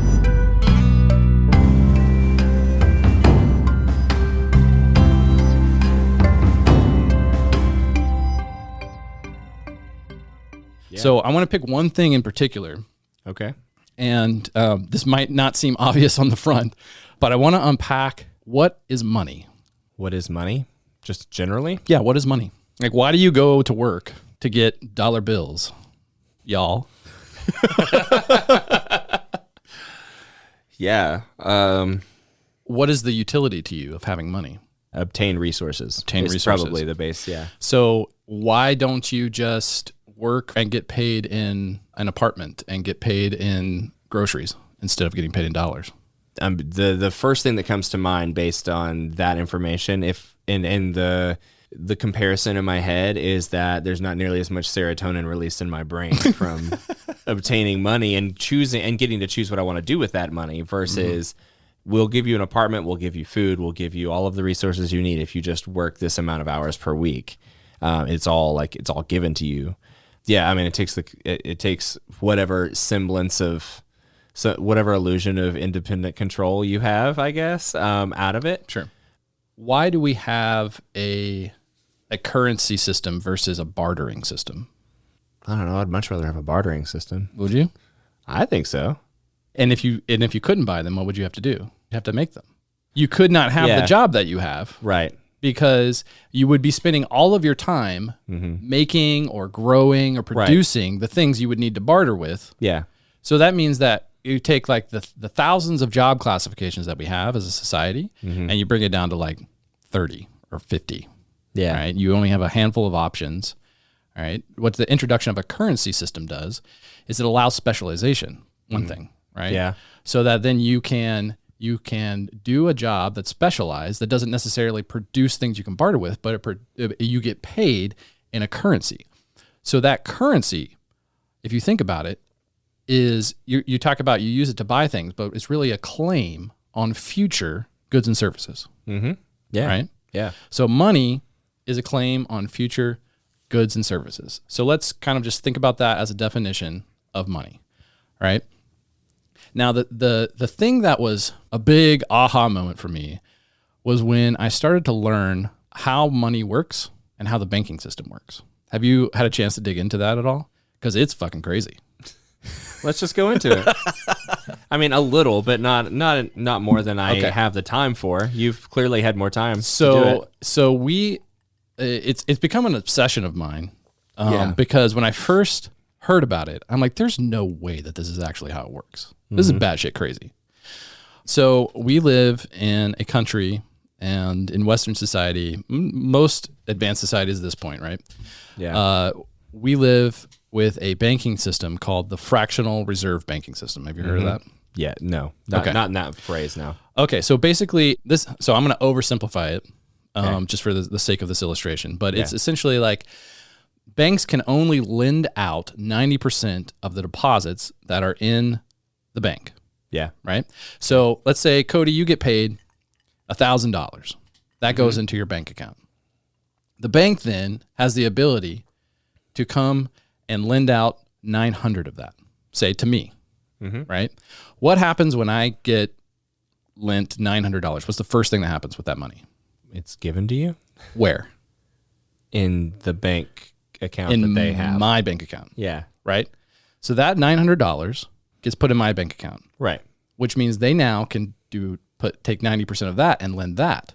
So I want to pick one thing in particular. Okay. And this might not seem obvious on the front, but I want to unpack, what is money? What is money? Just generally? Yeah, what is money? Like, why do you go to work to get dollar bills, y'all? Yeah. What is the utility to you of having money? Obtain resources. Obtain is resources. Probably the base, yeah. So why don't you just work and get paid in an apartment and get paid in groceries instead of getting paid in dollars? The first thing that comes to mind based on that information, if in the comparison in my head, is that there's not nearly as much serotonin released in my brain from obtaining money and choosing and getting to choose what I want to do with that money versus we'll give you an apartment, we'll give you food, we'll give you all of the resources you need if you just work this amount of hours per week. It's all given to you. Yeah, I mean, it takes whatever semblance of, whatever illusion of independent control you have, I guess, out of it. Sure. Why do we have a currency system versus a bartering system? I don't know. I'd much rather have a bartering system. Would you? I think so. And if you couldn't buy them, what would you have to do? You have to make them. You could not have the job that you have. Right. Because you would be spending all of your time making or growing or producing the things you would need to barter with. Yeah. So that means that you take like the thousands of job classifications that we have as a society and you bring it down to like 30 or 50. Yeah. Right. You only have a handful of options. All right. What the introduction of a currency system does is it allows specialization. One thing. Right. Yeah. So that then you can do a job that's specialized that doesn't necessarily produce things you can barter with, but you get paid in a currency. So that currency, if you think about it, is you talk about you use it to buy things, but it's really a claim on future goods and services. Mm-hmm. Yeah. Right? Yeah. So money is a claim on future goods and services. So let's kind of just think about that as a definition of money, right? Now, the thing that was a big aha moment for me was when I started to learn how money works and how the banking system works. Have you had a chance to dig into that at all? Because it's fucking crazy. Let's just go into it. I mean, a little, but not more than I have the time for. You've clearly had more time to do it. So it's become an obsession of mine because when I first heard about it, I'm like, there's no way that this is actually how it works. This is batshit crazy. So we live in a country and in Western society, most advanced societies at this point, right? Yeah. We live with a banking system called the fractional reserve banking system. Have you heard of that? Yeah, no. Not in that phrase, no. Okay, so basically so I'm going to oversimplify it just for the sake of this illustration, but it's essentially like banks can only lend out 90% of the deposits that are in the bank. Yeah. Right? So let's say, Cody, you get paid $1,000. That goes into your bank account. The bank then has the ability to come and lend out 900 of that, say to me, right? What happens when I get lent $900? What's the first thing that happens with that money? It's given to you? Where? In the bank account In that they have. my bank account, Yeah. right? So that $900 gets put in my bank account, Right. which means they now can take 90% of that and lend that,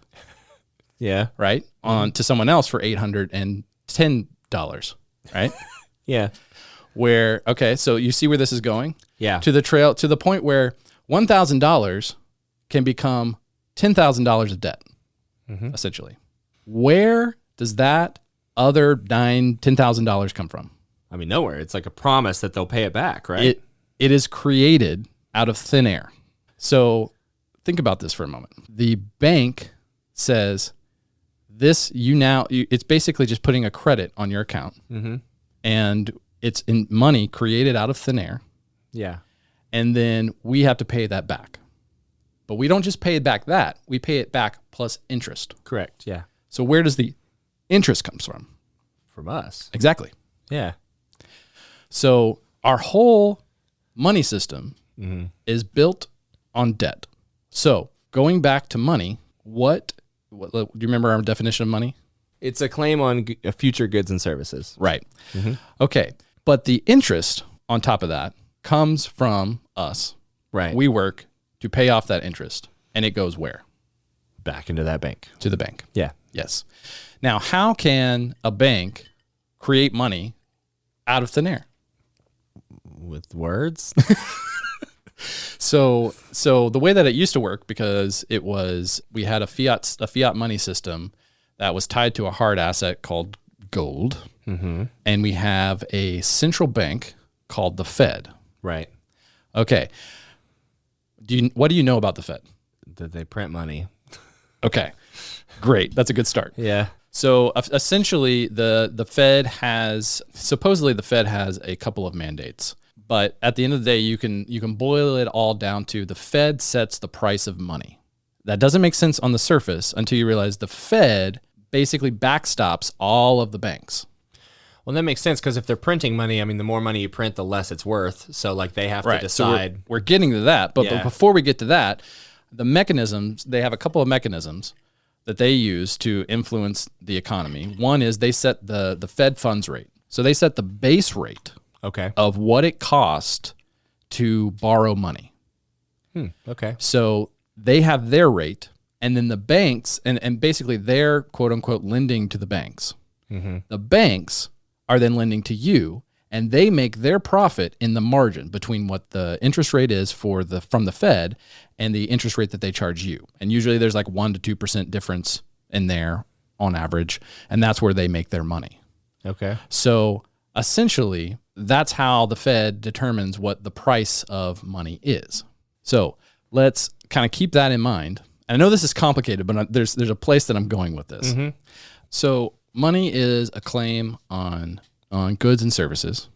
Yeah. right, on to someone else for $810, right? Yeah. Where, okay, so you see where this is going? Yeah. To the point where $1,000 can become $10,000 of debt, essentially. Where does that other $10,000 come from? I mean, nowhere. It's like a promise that they'll pay it back, right? It is created out of thin air. So think about this for a moment. The bank says it's basically just putting a credit on your account, and it's in money created out of thin air. Yeah. And then we have to pay that back. But we don't just pay it back we pay it back plus interest. Correct. Yeah. So where does the interest comes from? From us. Exactly. Yeah. So our whole money system is built on debt. So going back to money, what do you remember our definition of money? It's a claim on future goods and services. Right. Okay. But the interest on top of that comes from us. Right. We work to pay off that interest, and it goes where? Back into that bank. To the bank. Yeah. Yes. Now, how can a bank create money out of thin air? With words? So the way that it used to work, because we had a fiat money system that was tied to a hard asset called gold, and we have a central bank called the Fed. Right. Okay. What do you know about the Fed? That they print money. Okay, great. That's a good start. Yeah. So essentially, the Fed has a couple of mandates, but at the end of the day, you can boil it all down to the Fed sets the price of money. That doesn't make sense on the surface until you realize the Fed basically backstops all of the banks. Well, that makes sense because if they're printing money, I mean, the more money you print, the less it's worth. So, like, they have to decide. So we're getting to that, but before we get to that, they have a couple of mechanisms that they use to influence the economy. One is they set the Fed funds rate. So they set the base rate of what it costs to borrow money. Okay. So they have their rate, and then the banks, and basically they're quote unquote lending to the banks. The banks are then lending to you, and they make their profit in the margin between what the interest rate is from the Fed and the interest rate that they charge you. And usually there's like 1% to 2% difference in there on average, and that's where they make their money. Okay. So essentially, that's how the Fed determines what the price of money is. So let's kind of keep that in mind. And I know this is complicated, but there's a place that I'm going with this. So money is a claim on goods and services,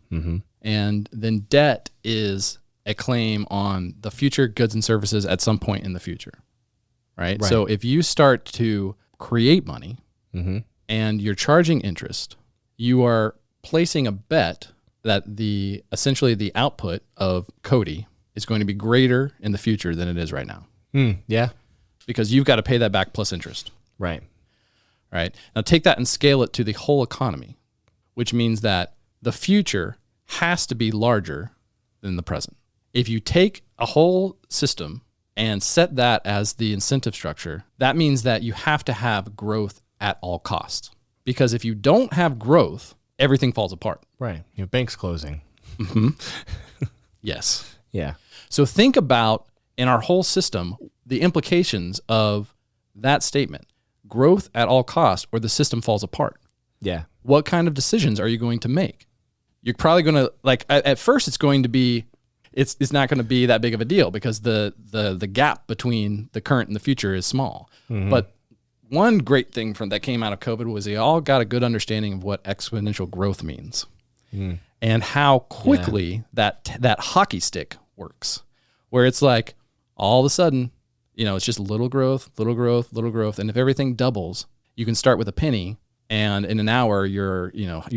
and then debt is a claim on the future goods and services at some point in the future, right? So if you start to create money and you're charging interest, you are placing a bet that essentially the output of Cody is going to be greater in the future than it is right now. Yeah. Because you've got to pay that back plus interest. Right. Right. Now take that and scale it to the whole economy, which means that the future has to be larger than the present. If you take a whole system and set that as the incentive structure, that means that you have to have growth at all costs. Because if you don't have growth, everything falls apart. Right. Your bank's closing. Yes. Yeah. So think about, in our whole system, the implications of that statement. Growth at all costs, or the system falls apart. Yeah. What kind of decisions are you going to make? You're probably going to, at first it's going to be, it's not going to be that big of a deal because the gap between the current and the future is small. But one great thing that came out of COVID was they all got a good understanding of what exponential growth means and how quickly that hockey stick works, where it's like all of a sudden, it's just little growth, little growth, little growth. And if everything doubles, you can start with a penny, and in an hour, you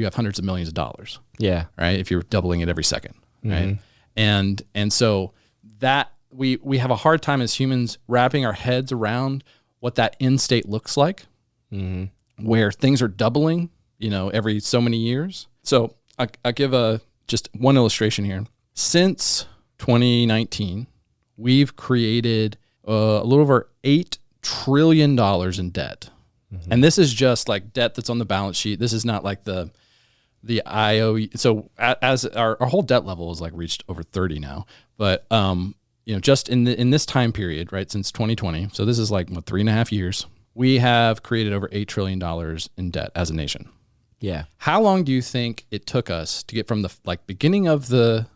have hundreds of millions of dollars. Yeah. Right. If you're doubling it every second. Right. And so that we have a hard time as humans wrapping our heads around what that end state looks like, where things are doubling, every so many years. So I'll give just one illustration here. Since 2019, we've created a little over $8 trillion in debt. And this is just like debt that's on the balance sheet. This is not like the IOU. So as our whole debt level is like reached over 30 now, but just in this time period, right, since 2020. So this is like 3.5 years. We have created over $8 trillion in debt as a nation. Yeah. How long do you think it took us to get from the beginning of the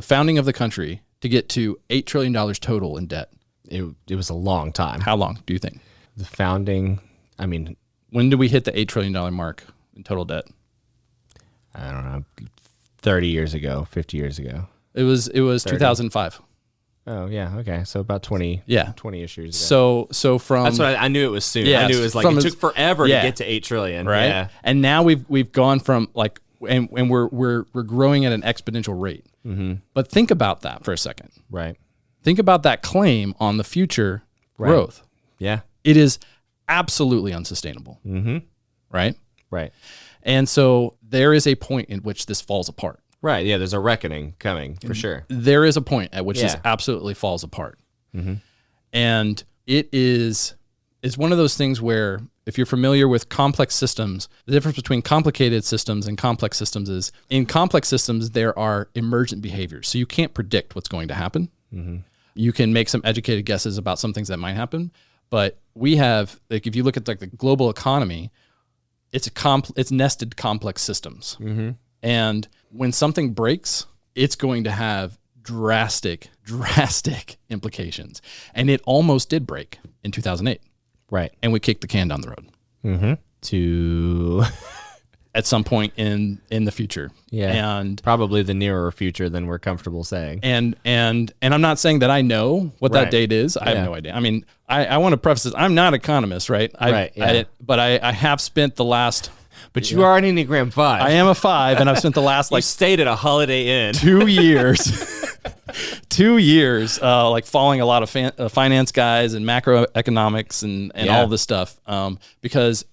founding of the country to get to $8 trillion total in debt? It was a long time. How long do you think? The founding, when did we hit the $8 trillion mark in total debt? I don't know, 30 years ago, 50 years ago. It was 2005. Oh yeah, okay. So about 20 20-ish years ago. So from That's what I knew it was soon. Yeah, I knew it was like it took forever to get to 8 trillion. Right. Yeah. And now we've gone from and we're growing at an exponential rate. But think about that for a second. Right. Think about that claim on the future growth. Yeah. It is absolutely unsustainable. Right? Right. And so there is a point in which this falls apart. Right. Yeah. There's a reckoning coming for sure. There is a point at which this absolutely falls apart. And it's one of those things where if you're familiar with complex systems, the difference between complicated systems and complex systems is in complex systems, there are emergent behaviors. So you can't predict what's going to happen. You can make some educated guesses about some things that might happen. But we have, if you look at the global economy, it's nested complex systems. And when something breaks, it's going to have drastic implications. And it almost did break in 2008. Right. And we kicked the can down the road. To at some point in the future. Yeah. And probably the nearer future than we're comfortable saying. And I'm not saying that I know what that date is. I have no idea. I mean, I want to preface this. I'm not an economist, right? But I have spent the last... But you are an Enneagram 5. I am a 5, and I've spent the last you stayed at a Holiday Inn. 2 years. 2 years, following a lot of finance guys and macroeconomics and all this stuff, because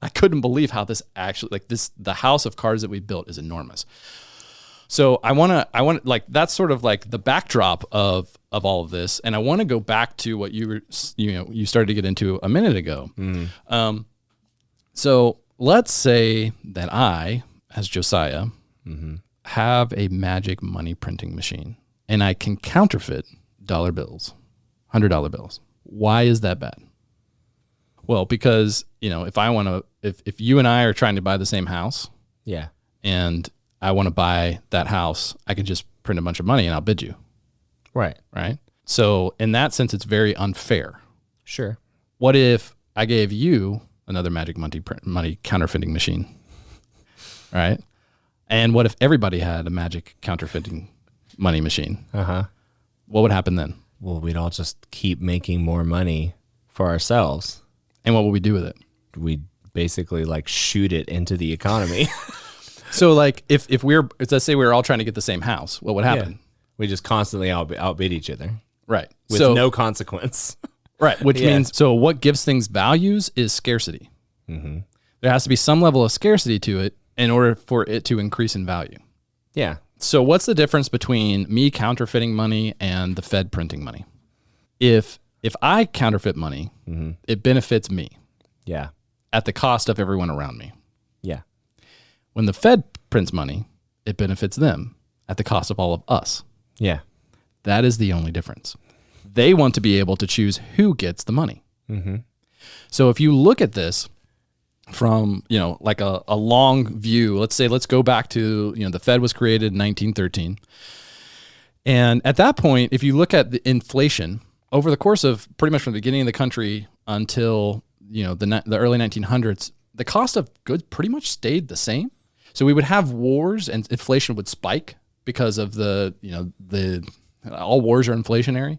I couldn't believe how this actually, the house of cards that we built is enormous. So I want that's sort of like the backdrop of all of this, and I want to go back to what you started to get into a minute ago. So let's say that I, as Josiah, have a magic money printing machine, and I can counterfeit dollar bills, $100 bills. Why is that bad? Well, because if you and I are trying to buy the same house, and I want to buy that house, I can just print a bunch of money and I'll bid you. Right. So in that sense, it's very unfair. Sure. What if I gave you another magic money counterfeiting machine? Right. And what if everybody had a magic counterfeiting money machine? What would happen then? Well, we'd all just keep making more money for ourselves. And what would we do with it? We'd basically shoot it into the economy. So if let's say we were all trying to get the same house, what would happen? Yeah. We just constantly outbid each other. Right. With no consequence. Right. Which means, so what gives things values is scarcity. There has to be some level of scarcity to it in order for it to increase in value. Yeah. So what's the difference between me counterfeiting money and the Fed printing money? If I counterfeit money, it benefits me. Yeah. At the cost of everyone around me. Yeah. When the Fed prints money, it benefits them at the cost of all of us. Yeah. That is the only difference. They want to be able to choose who gets the money. So if you look at this from, a long view, let's go back to, the Fed was created in 1913. And at that point, if you look at the inflation over the course of pretty much from the beginning of the country until, the early 1900s, the cost of goods pretty much stayed the same. So we would have wars and inflation would spike because of all wars are inflationary,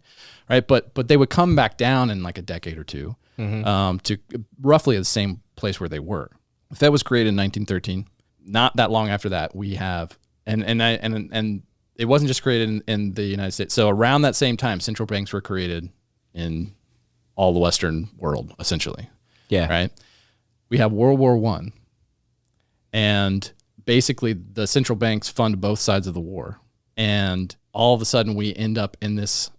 right? But they would come back down in like a decade or two to roughly the same place where they were. The Fed was created in 1913. Not that long after that, we have, and it wasn't just created in the United States. So around that same time, central banks were created in all the Western world, essentially. Yeah. Right. We have World War I, and basically the central banks fund both sides of the war. And all of a sudden we end up in this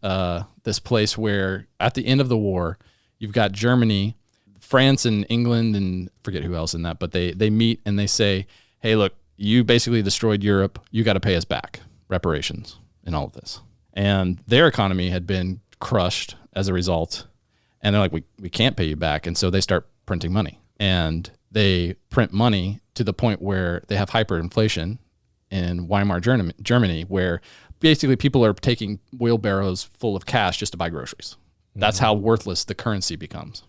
place where at the end of the war, you've got Germany, France and England, and forget who else in that, but they meet and they say, hey, look, you basically destroyed Europe. You got to pay us back reparations in all of this. And their economy had been crushed as a result. And they're like, we can't pay you back. And so they start printing money, and they print money to the point where they have hyperinflation in Weimar, Germany, where basically people are taking wheelbarrows full of cash just to buy groceries. That's how worthless the currency becomes.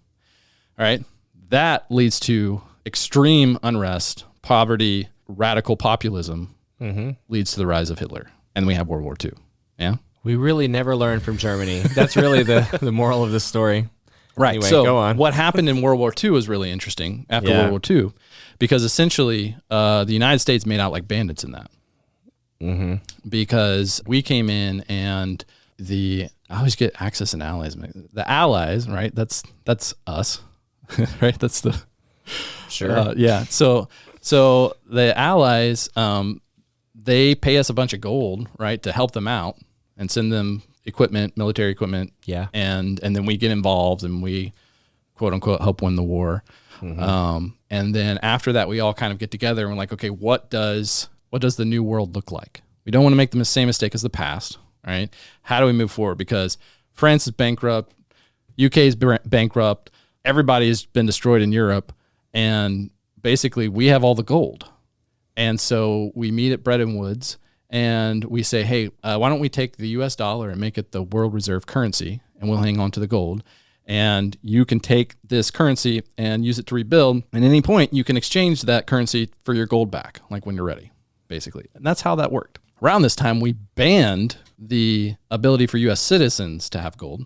All right. That leads to extreme unrest, poverty, radical populism, leads to the rise of Hitler. And we have World War II. Yeah. We really never learned from Germany. That's really the moral of the story. Right. Anyway, so go on. What happened in World War II was really interesting after World War II, because essentially the United States made out like bandits in that. Because we came in and I always get Axis and Allies. The Allies, right? That's us, right? That's the Sure. yeah. So the Allies, they pay us a bunch of gold, right, to help them out and send them equipment, military equipment. Yeah. And then we get involved and we, quote unquote, help win the war. And then after that, we all kind of get together and we're like, okay, what does the new world look like? We don't want to make the same mistake as the past, right? How do we move forward? Because France is bankrupt, UK is bankrupt, everybody has been destroyed in Europe, and basically we have all the gold. And so we meet at Bretton Woods and we say, hey, why don't we take the US dollar and make it the world reserve currency, and we'll hang on to the gold. And you can take this currency and use it to rebuild. And at any point, you can exchange that currency for your gold back, like when you're ready, basically. And that's how that worked. Around this time, we banned the ability for U.S. citizens to have gold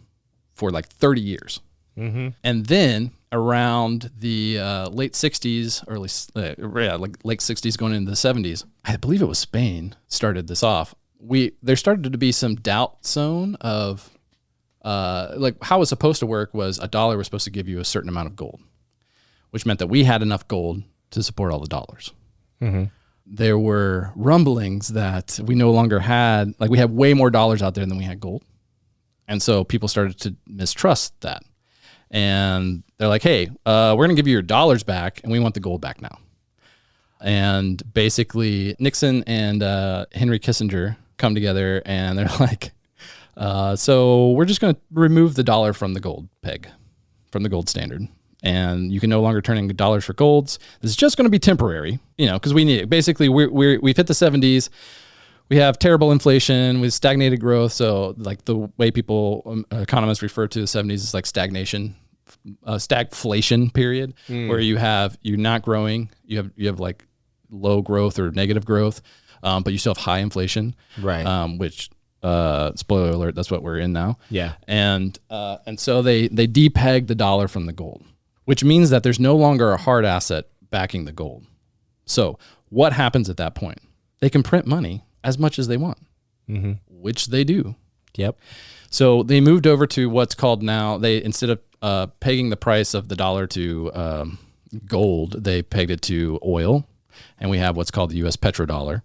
for like 30 years. And then around the late 60s, late 60s going into the 70s, I believe it was Spain started this off. There started to be some doubt zone of like how it was supposed to work was a dollar was supposed to give you a certain amount of gold, which meant that we had enough gold to support all the dollars. There were rumblings that we no longer had, like we had way more dollars out there than we had gold. And so people started to mistrust that. And they're like, hey, we're going to give you your dollars back and we want the gold back now. And basically Nixon and Henry Kissinger come together and they're like, so we're just going to remove the dollar from the gold peg, from the gold standard. And you can no longer turn in dollars for golds. This is just going to be temporary, because we need it. Basically, we've hit the 70s. We have terrible inflation with stagnated growth. So like the way economists refer to the 70s is like stagnation, stagflation period, where you're not growing. You have like low growth or negative growth, but you still have high inflation. Right. Which, spoiler alert, that's what we're in now. Yeah. And so they depeg the dollar from the gold, which means that there's no longer a hard asset backing the gold. So what happens at that point? They can print money as much as they want, which they do. Yep. So they moved over to what's called now, instead of pegging the price of the dollar to gold, they pegged it to oil. And we have what's called the US petrodollar,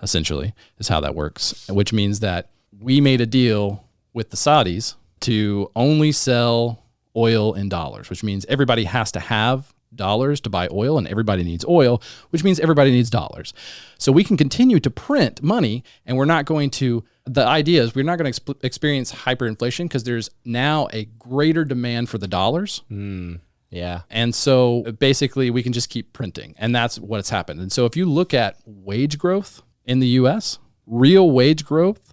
essentially, is how that works, which means that we made a deal with the Saudis to only sell oil in dollars, which means everybody has to have dollars to buy oil, and everybody needs oil, which means everybody needs dollars. So we can continue to print money, and the idea is we're not going to experience hyperinflation because there's now a greater demand for the dollars. Yeah. And so basically we can just keep printing, and that's what's happened. And so if you look at wage growth in the US, real wage growth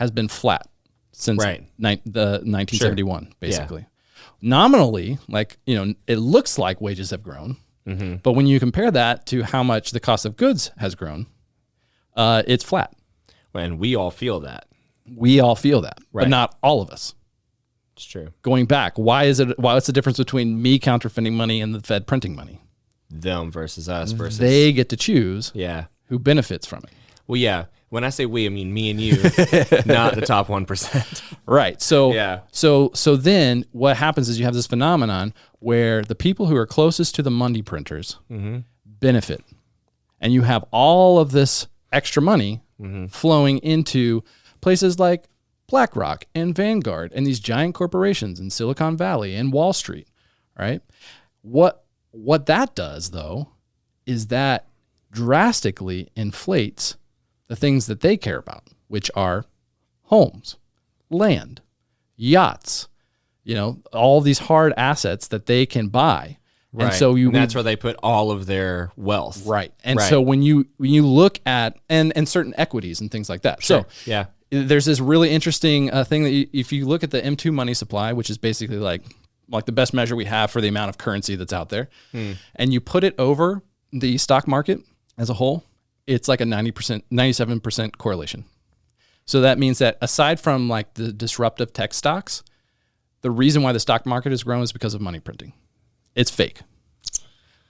has been flat since Right. the 1971, basically. Nominally, like, it looks like wages have grown, but when you compare that to how much the cost of goods has grown, it's flat. And we all feel that. We all feel that, Right. but not all of us. It's true. Going back, what's the difference between me counterfeiting money and the Fed printing money? Them versus us versus... They get to choose Yeah. who benefits from it. Well, yeah. When I say we, I mean me and you, not the top 1%. Right. So, Yeah. so then what happens is you have this phenomenon where the people who are closest to the money printers benefit. And you have all of this extra money flowing into places like BlackRock and Vanguard and these giant corporations in Silicon Valley and Wall Street, right? What that does, though, is that drastically inflates the things that they care about, which are homes, land, yachts, all these hard assets that they can buy. Right. And so that's where they put all of their wealth. right. And Right. so when you look at and certain equities and things like that. Sure. So Yeah. there's this really interesting thing that if you look at the M2 money supply, which is basically like the best measure we have for the amount of currency that's out there, and you put it over the stock market as a whole, it's like a 97% correlation. So that means that aside from like the disruptive tech stocks, the reason why the stock market has grown is because of money printing. It's fake,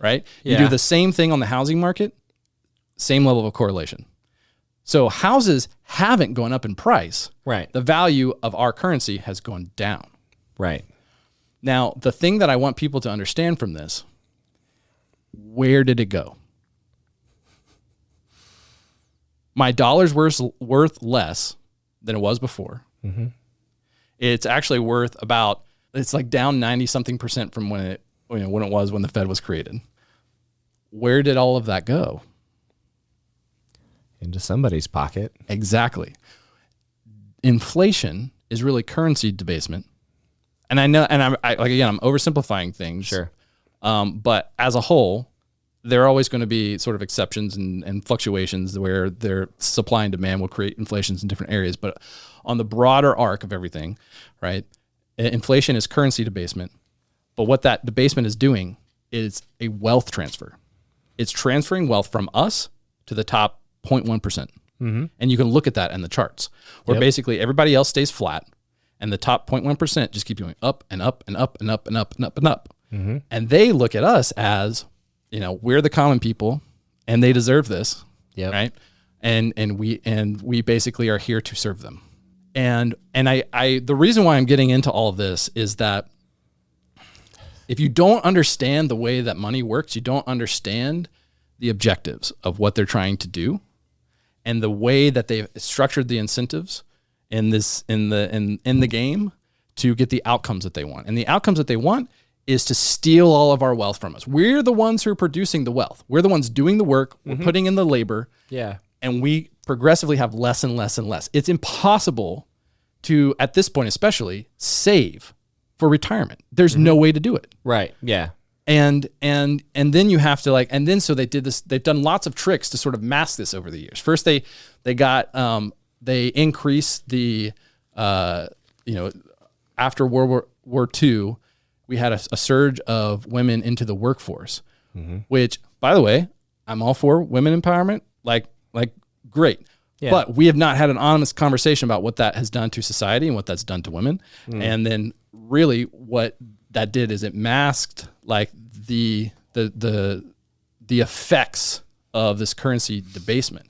right? You do Yeah. the same thing on the housing market, same level of correlation. So houses haven't gone up in price. Right. The value of our currency has gone down. Right. Now, the thing that I want people to understand from this, where did it go? My dollar's worth less than it was before. It's actually worth it's like down 90-something% from when it was when the Fed was created. Where did all of that go? Into somebody's pocket. Exactly. Inflation is really currency debasement. And I know, and I'm oversimplifying things. Sure. But as a whole, there are always going to be sort of exceptions and fluctuations where their supply and demand will create inflations in different areas. But on the broader arc of everything, right, inflation is currency debasement. But what that debasement is doing is a wealth transfer. It's transferring wealth from us to the top 0.1%. And you can look at that in the charts where basically everybody else stays flat and the top 0.1% just keep going up and up and up and up and up and up and up. And they look at us as, we're the common people and they deserve this. Right. And we basically are here to serve them. And the reason why I'm getting into all of this is that if you don't understand the way that money works, you don't understand the objectives of what they're trying to do and the way that they've structured the incentives in the game to get the outcomes that they want. And the outcomes that they want is to steal all of our wealth from us. We're the ones who are producing the wealth. We're the ones doing the work. We're putting in the labor. Yeah. And we progressively have less and less and less. It's impossible to, at this point especially, save for retirement. There's no way to do it. Right. Yeah. And then you have to so they did this, they've done lots of tricks to sort of mask this over the years. First they increased the after World War II, we had a surge of women into the workforce, which, by the way, I'm all for women empowerment, like great. Yeah. But we have not had an honest conversation about what that has done to society and what that's done to women. And then really what that did is it masked like the effects of this currency debasement,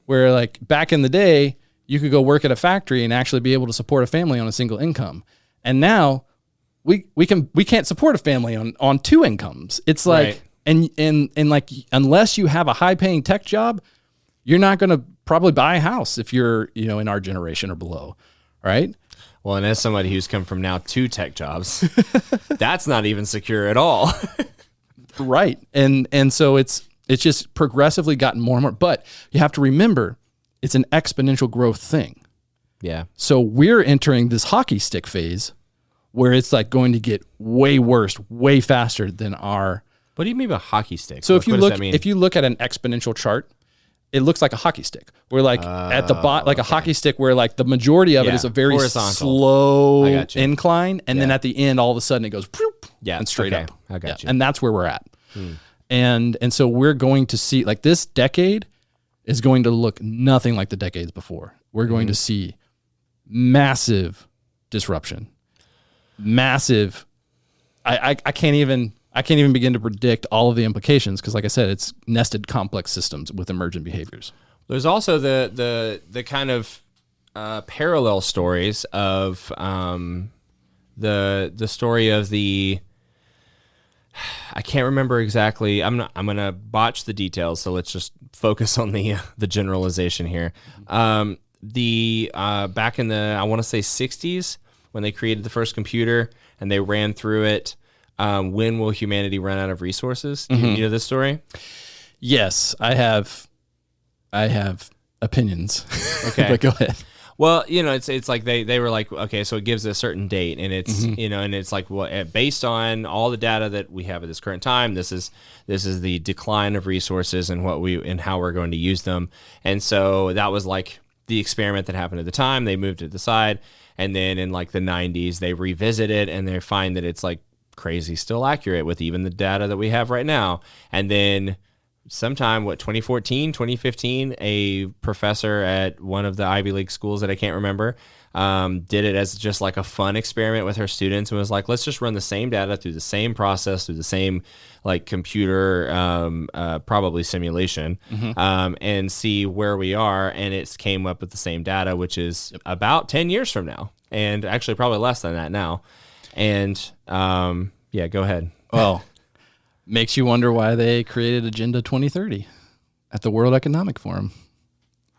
where like back in the day, you could go work at a factory and actually be able to support a family on a single income. And now we can't support a family on two incomes. It's like, Right. and like, unless you have a high paying tech job, you're not going to probably buy a house if you're, in our generation or below. Right. Well, and as somebody who's come from now 2 tech jobs, that's not even secure at all. Right. And so it's just progressively gotten more and more, but you have to remember it's an exponential growth thing. Yeah. So we're entering this hockey stick phase where it's like going to get way worse, way faster than our. What do you mean by hockey stick? So What does that mean? if you look at an exponential chart, it looks like a hockey stick. We're like at the bottom, like a hockey stick where like the majority of it is a very horizontal. slow I got you. incline. And then at the end, all of a sudden it goes and straight up. I got you. And that's where we're at. And so we're going to see, like, this decade is going to look nothing like the decades before. We're going to see massive disruption, massive. I can't even begin to predict all of the implications because, like I said, it's nested complex systems with emergent behaviors. There's also the kind of parallel stories of the story of the. I can't remember exactly. I'm gonna botch the details, so let's just focus on the generalization here. Back in the, I want to say 60s, when they created the first computer and they ran through it. When will humanity run out of resources? Do you know this story? Yes, I have opinions. Okay, but go ahead. Well, it's like they were like, okay, so it gives a certain date, and it's and it's like, well, based on all the data that we have at this current time, this is the decline of resources and how we're going to use them, and so that was like the experiment that happened at the time. They moved it to the side, and then in like the 90s, they revisit it, and they find that it's like crazy still accurate with even the data that we have right now, and then. Sometime, 2014, 2015, a professor at one of the Ivy League schools that I can't remember did it as just like a fun experiment with her students and was like, let's just run the same data through the same process, through the same like computer, probably simulation, and see where we are. And it came up with the same data, which is about 10 years from now, and actually probably less than that now. And yeah, go ahead. Well. Makes you wonder why they created Agenda 2030 at the World Economic Forum.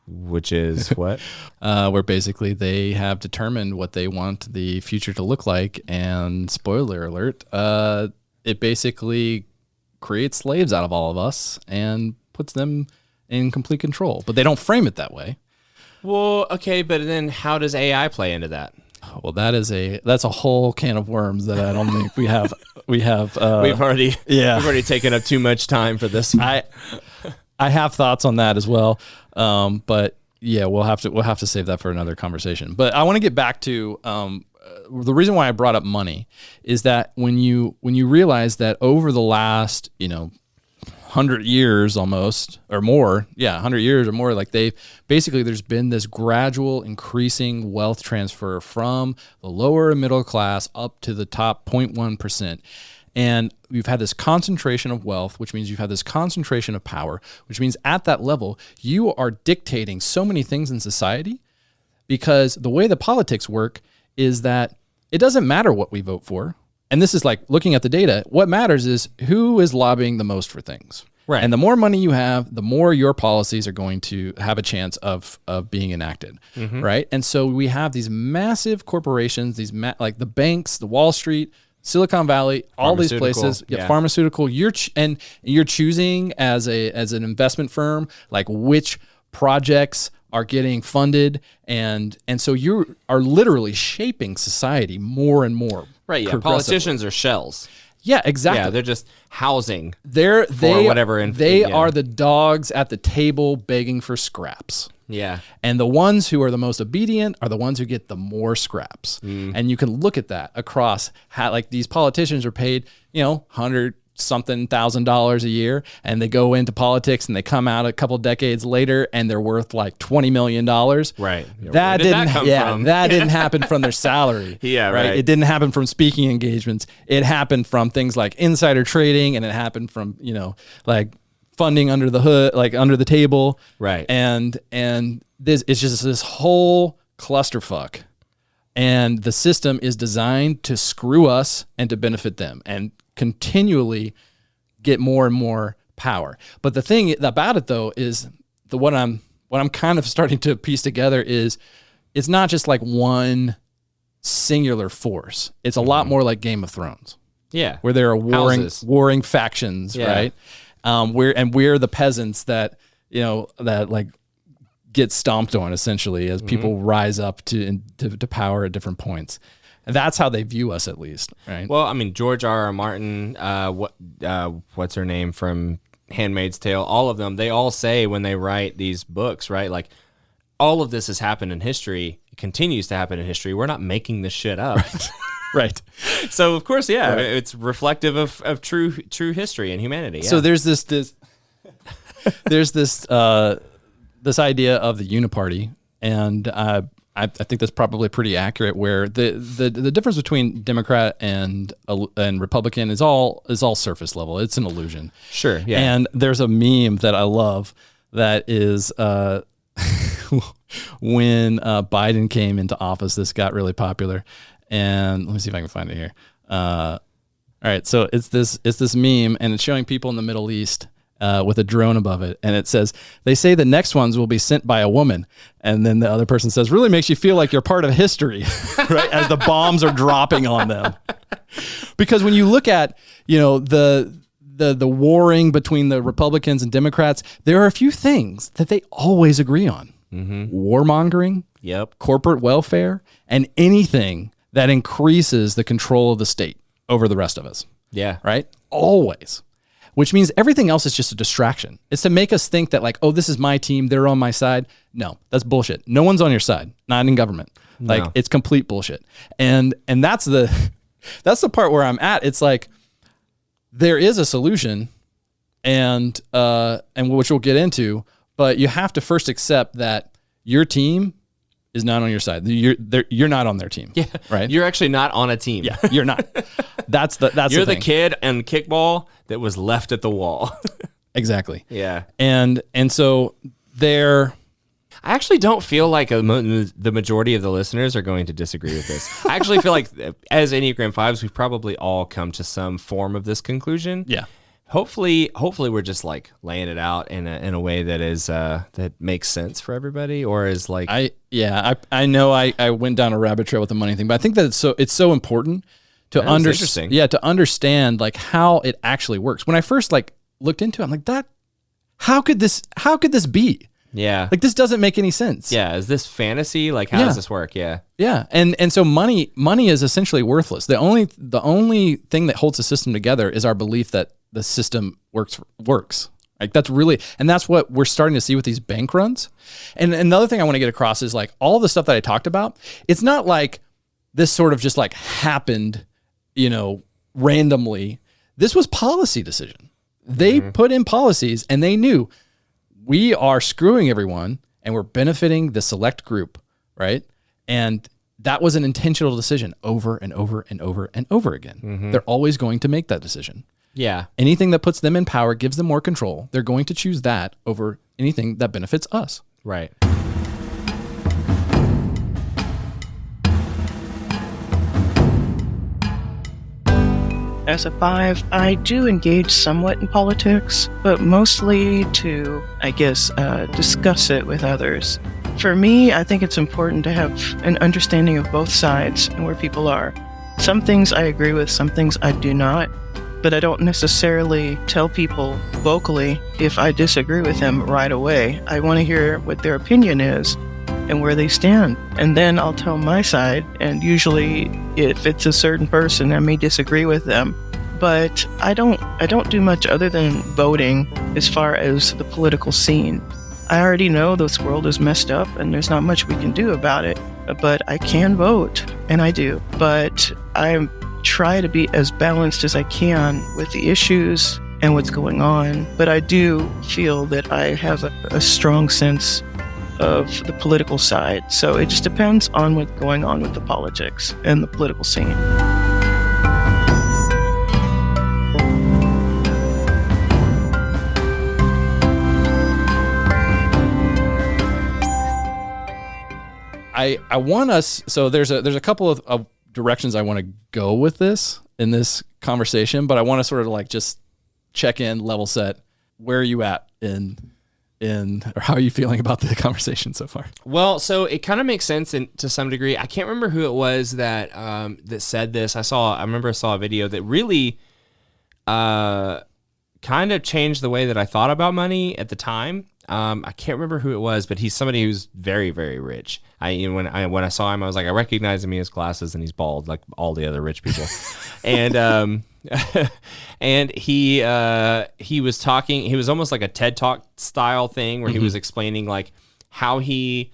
Which is what? Where basically they have determined what they want the future to look like. And spoiler alert, it basically creates slaves out of all of us and puts them in complete control. But they don't frame it that way. Well, okay, but then how does AI play into that? Well, that's a whole can of worms that I don't think we have. We've already taken up too much time for this. I have thoughts on that as well, but yeah, we'll have to save that for another conversation. But I want to get back to the reason why I brought up money is that when you realize that over the last 100 years almost or more, 100 years or more, like there's been this gradual increasing wealth transfer from the lower and middle class up to the top 0.1%. And you've had this concentration of wealth, which means you've had this concentration of power, which means at that level, you are dictating so many things in society because the way the politics work is that it doesn't matter what we vote for. And this is like looking at the data. What matters is who is lobbying the most for things. Right. And the more money you have, the more your policies are going to have a chance of being enacted. Right. And so we have these massive corporations, like the banks, the Wall Street, Silicon Valley, all these places, pharmaceutical. You're choosing as an investment firm, like which projects are getting funded. And so you are literally shaping society more and more. Right, yeah. Politicians are shells. Yeah, exactly. Yeah, they're just housing. They are the dogs at the table begging for scraps. Yeah. And the ones who are the most obedient are the ones who get the more scraps. And you can look at that across how, like, these politicians are paid, $100,000 a year, and they go into politics and they come out a couple decades later and they're worth like $20 million. Right. That didn't happen from their salary. Yeah, right. It didn't happen from speaking engagements. It happened from things like insider trading, and it happened from, like funding under the hood, like under the table. Right. And this is just this whole clusterfuck. And the system is designed to screw us and to benefit them and continually get more and more power. But the thing about it, though, is what I'm kind of starting to piece together is it's not just like one singular force. It's a lot more like Game of Thrones. Yeah, where there are warring factions, right? We're the peasants that like get stomped on essentially as people rise up to power at different points. And that's how they view us, at least, right? Well, I mean, George R.R. Martin, what's her name from Handmaid's Tale, all of them, they all say when they write these books, right? Like, all of this has happened in history. It continues to happen in history. We're not making this shit up. Right. So, of course, it's reflective of true history and humanity. Yeah. So there's this there's this idea of the uniparty, and I think that's probably pretty accurate. Where the difference between Democrat and Republican is all surface level. It's an illusion. Sure. Yeah. And there's a meme that I love that is when Biden came into office. This got really popular, and let me see if I can find it here. All right, so it's this meme, and it's showing people in the Middle East with a drone above it, and it says, "They say the next ones will be sent by a woman," and then the other person says, "Really makes you feel like you're part of history," right? As the bombs are dropping on them, because when you look at the warring between the Republicans and Democrats, there are a few things that they always agree on: warmongering, corporate welfare, and anything that increases the control of the state over the rest of us. Yeah. Right? Always. Which means everything else is just a distraction. It's to make us think that like, oh, this is my team, they're on my side. No, that's bullshit. No one's on your side, not in government. Like, it's complete bullshit. And that's the part where I'm at. It's like, there is a solution, and which we'll get into, but you have to first accept that your team is not on your side. You're not on their team. Yeah. Right. You're actually not on a team. Yeah. You're not. You're the kid in kickball that was left at the wall. Exactly. Yeah. And so I actually don't feel like the majority of the listeners are going to disagree with this. I actually feel like as Enneagram Fives, we've probably all come to some form of this conclusion. Yeah. Hopefully we're just like laying it out in a way that is that makes sense for everybody, or is like I know I went down a rabbit trail with the money thing, but I think that it's so important to understand. Yeah, to understand like how it actually works. When I first like looked into it, I'm like, how could this be? Yeah. Like, this doesn't make any sense. Yeah. Is this fantasy? Like, how does this work? Yeah. Yeah. And so money is essentially worthless. The only thing that holds the system together is our belief that the system works. Like, that's what we're starting to see with these bank runs. And another thing I want to get across is like all the stuff that I talked about, it's not like this sort of just like happened, randomly. This was policy decision. They put in policies, and they knew we are screwing everyone and we're benefiting the select group, right? And that was an intentional decision over and over and over and over again. They're always going to make that decision. Yeah. Anything that puts them in power, gives them more control, they're going to choose that over anything that benefits us. Right. As a 5, I do engage somewhat in politics, but mostly to, I guess, discuss it with others. For me, I think it's important to have an understanding of both sides and where people are. Some things I agree with, some things I do not, but I don't necessarily tell people vocally if I disagree with them right away. I want to hear what their opinion is and where they stand. And then I'll tell my side, and usually if it's a certain person, I may disagree with them. But I don't do much other than voting as far as the political scene. I already know this world is messed up and there's not much we can do about it, but I can vote, and I do. But I try to be as balanced as I can with the issues and what's going on. But I do feel that I have a strong sense of the political side. So it just depends on what's going on with the politics and the political scene. I want us, so there's a couple of directions I want to go with this in this conversation, but I want to sort of like just check in, level set. Where are you at in or how are you feeling about the conversation so far? Well, so it kind of makes sense to some degree. I can't remember who it was that that said this. I remember I saw a video that really kind of changed the way that I thought about money at the time. I can't remember who it was, but he's somebody who's very, very rich. When I saw him, I was like, I recognize him. He has glasses and he's bald, like all the other rich people. And And he was talking. He was almost like a TED Talk style thing where he was explaining like how he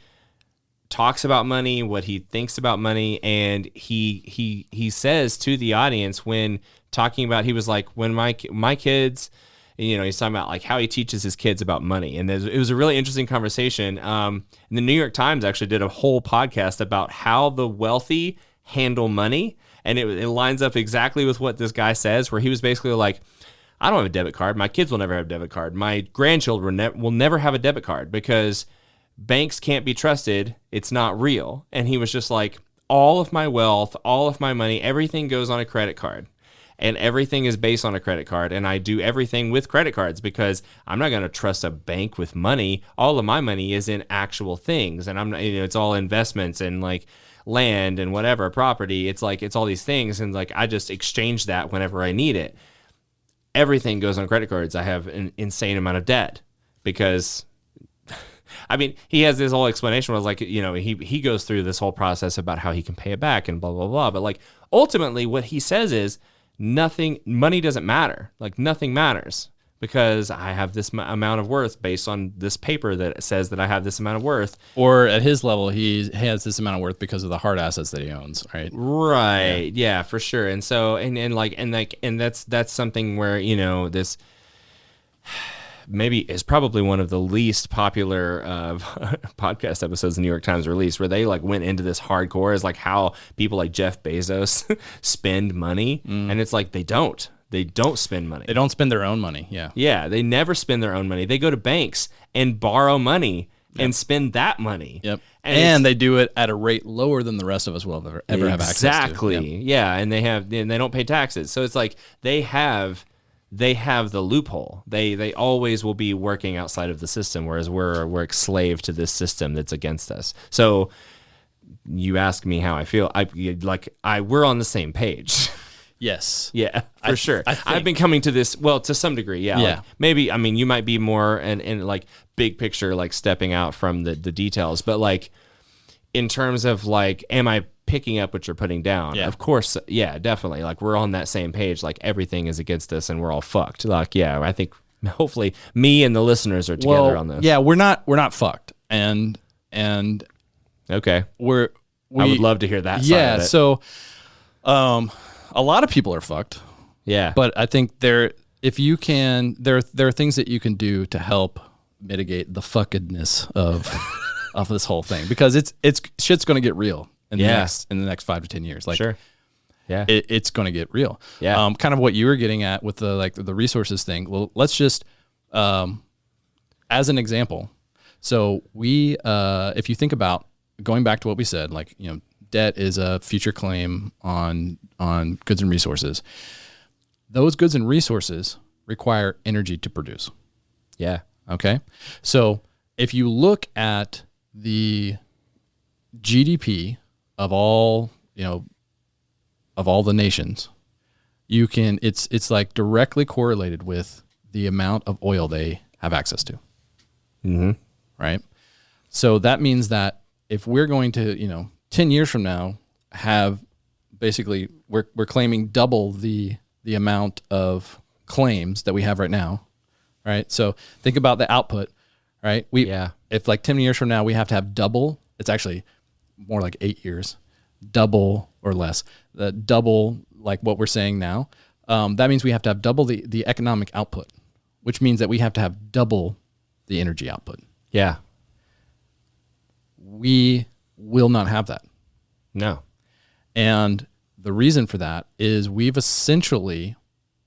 talks about money, what he thinks about money, and he says to the audience when talking about, he was like, when my kids, you know, he's talking about like how he teaches his kids about money, and it was a really interesting conversation. And the New York Times actually did a whole podcast about how the wealthy handle money, and it lines up exactly with what this guy says, where he was basically like, I don't have a debit card. My kids will never have a debit card. My grandchildren will never have a debit card because banks can't be trusted. It's not real. And he was just like, all of my wealth, all of my money, everything goes on a credit card. And everything is based on a credit card. And I do everything with credit cards because I'm not going to trust a bank with money. All of my money is in actual things. And I'm not, you know, it's all investments and like land and whatever, property. It's like, it's all these things. And like, I just exchange that whenever I need it. Everything goes on credit cards. I have an insane amount of debt because, I mean, he has this whole explanation where it's like, you know, he goes through this whole process about how he can pay it back and blah, blah, blah. But like, ultimately what he says is money doesn't matter. Like nothing matters because I have this amount of worth based on this paper that says that I have this amount of worth. Or at his level, he has this amount of worth because of the hard assets that he owns, right? Right. Yeah, for sure. And so, and that's something where, you know, this maybe is probably one of the least popular podcast episodes the New York Times released, where they like went into this hardcore as like how people like Jeff Bezos spend money. And it's like, they don't spend money. They don't spend their own money. Yeah. Yeah. They never spend their own money. They go to banks and borrow money and spend that money. Yep. And they do it at a rate lower than the rest of us will ever have access to. Exactly. Yep. Yeah. And they don't pay taxes. So it's like they have the loophole. They always will be working outside of the system, whereas we're slave to this system that's against us. So you ask me how I feel. We're on the same page. Yes. Yeah, for sure. I've been coming to this, well, to some degree, yeah. Yeah. Like maybe, I mean, you might be more in like big picture, like stepping out from the details, but like in terms of like, am I picking up what you're putting down? Yeah. Of course, yeah, definitely. Like we're on that same page. Like everything is against us and we're all fucked. Like, yeah, I think hopefully me and the listeners are together on this. Yeah, we're not fucked. And okay. I would love to hear that side of it. So a lot of people are fucked. Yeah. But I think there are things that you can do to help mitigate the fuckedness of this whole thing, because it's shit's going to get real in the next 5 to 10 years. Like, sure. Yeah. It's going to get real. Yeah. Kind of what you were getting at with the resources thing. Well, let's just, as an example. So we, if you think about going back to what we said, like, you know, debt is a future claim on goods and resources. Those goods and resources require energy to produce. Yeah. Okay. So if you look at the GDP of all the nations, you can, it's like directly correlated with the amount of oil they have access to. Mm-hmm. Right. So that means that if we're going to, 10 years from now have basically, we're claiming double the amount of claims that we have right now. Right. So think about the output, right? If like 10 years from now, we have to have double, it's actually more like 8 years, double or less, double like what we're saying now. That means we have to have double the economic output, which means that we have to have double the energy output. Yeah. We will not have that. No. And the reason for that is we've essentially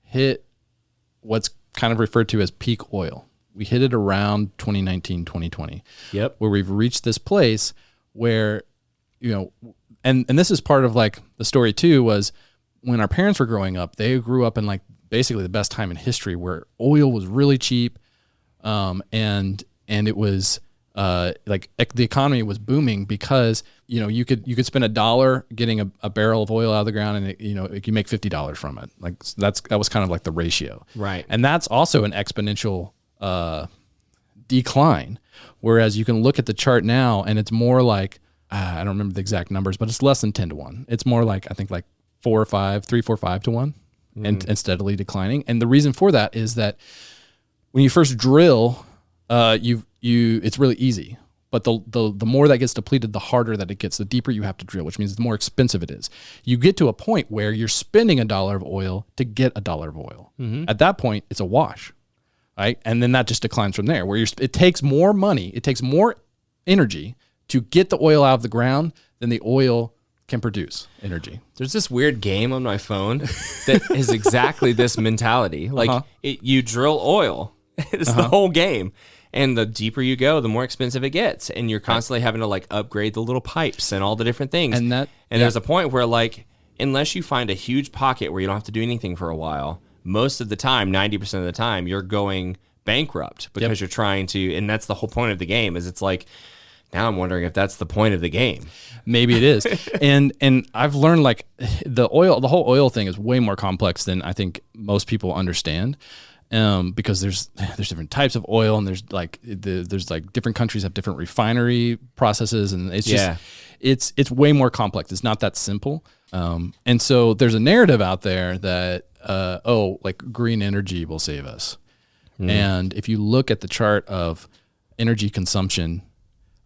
hit what's kind of referred to as peak oil. We hit it around 2019, 2020. Yep. Where we've reached this place where, and this is part of like the story too, was when our parents were growing up, they grew up in like basically the best time in history where oil was really cheap. And it was, like the economy was booming because, you could spend $1 getting a barrel of oil out of the ground and it could make $50 from it. Like that was kind of like the ratio. Right. And that's also an exponential, decline. Whereas you can look at the chart now and it's more like, I don't remember the exact numbers, but it's less than 10 to 1. It's more like, I think like 3, 4, 5 to 1. and steadily declining. And the reason for that is that when you first drill, it's really easy. But the more that gets depleted, the harder that it gets, the deeper you have to drill, which means the more expensive it is. You get to a point where you're spending $1 of oil to get $1 of oil. At that point, it's a wash, right? And then that just declines from there, where it takes more money, it takes more energy to get the oil out of the ground than the oil can produce energy. There's this weird game on my phone that is exactly this mentality. Like you drill oil. It's the whole game. And the deeper you go, the more expensive it gets. And you're constantly having to like upgrade the little pipes and all the different things. And there's a point where like, unless you find a huge pocket where you don't have to do anything for a while, most of the time, 90% of the time, you're going bankrupt because you're trying to, and that's the whole point of the game is it's like, now I'm wondering if that's the point of the game. Maybe it is. and I've learned like the whole oil thing is way more complex than I think most people understand. Because there's different types of oil, and there's like different countries have different refinery processes, and it's just it's way more complex. It's not that simple. And so there's a narrative out there that like green energy will save us. And if you look at the chart of energy consumption,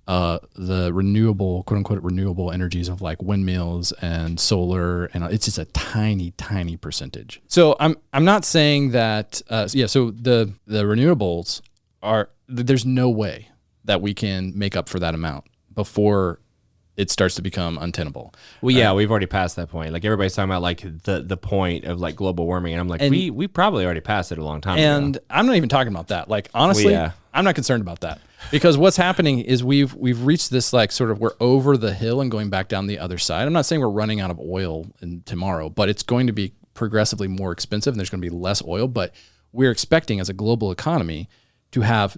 the renewable, quote unquote, renewable energies of like windmills and solar, and it's just a tiny, tiny percentage. So I'm not saying that, so the renewables there's no way that we can make up for that amount before it starts to become untenable. Well, yeah, we've already passed that point. Like everybody's talking about like the point of like global warming, and I'm like, we probably already passed it a long time ago. And I'm not even talking about that. Like honestly, I'm not concerned about that. Because what's happening is we've reached this like sort of we're over the hill and going back down the other side. I'm not saying we're running out of oil tomorrow, but it's going to be progressively more expensive and there's going to be less oil. But we're expecting as a global economy to have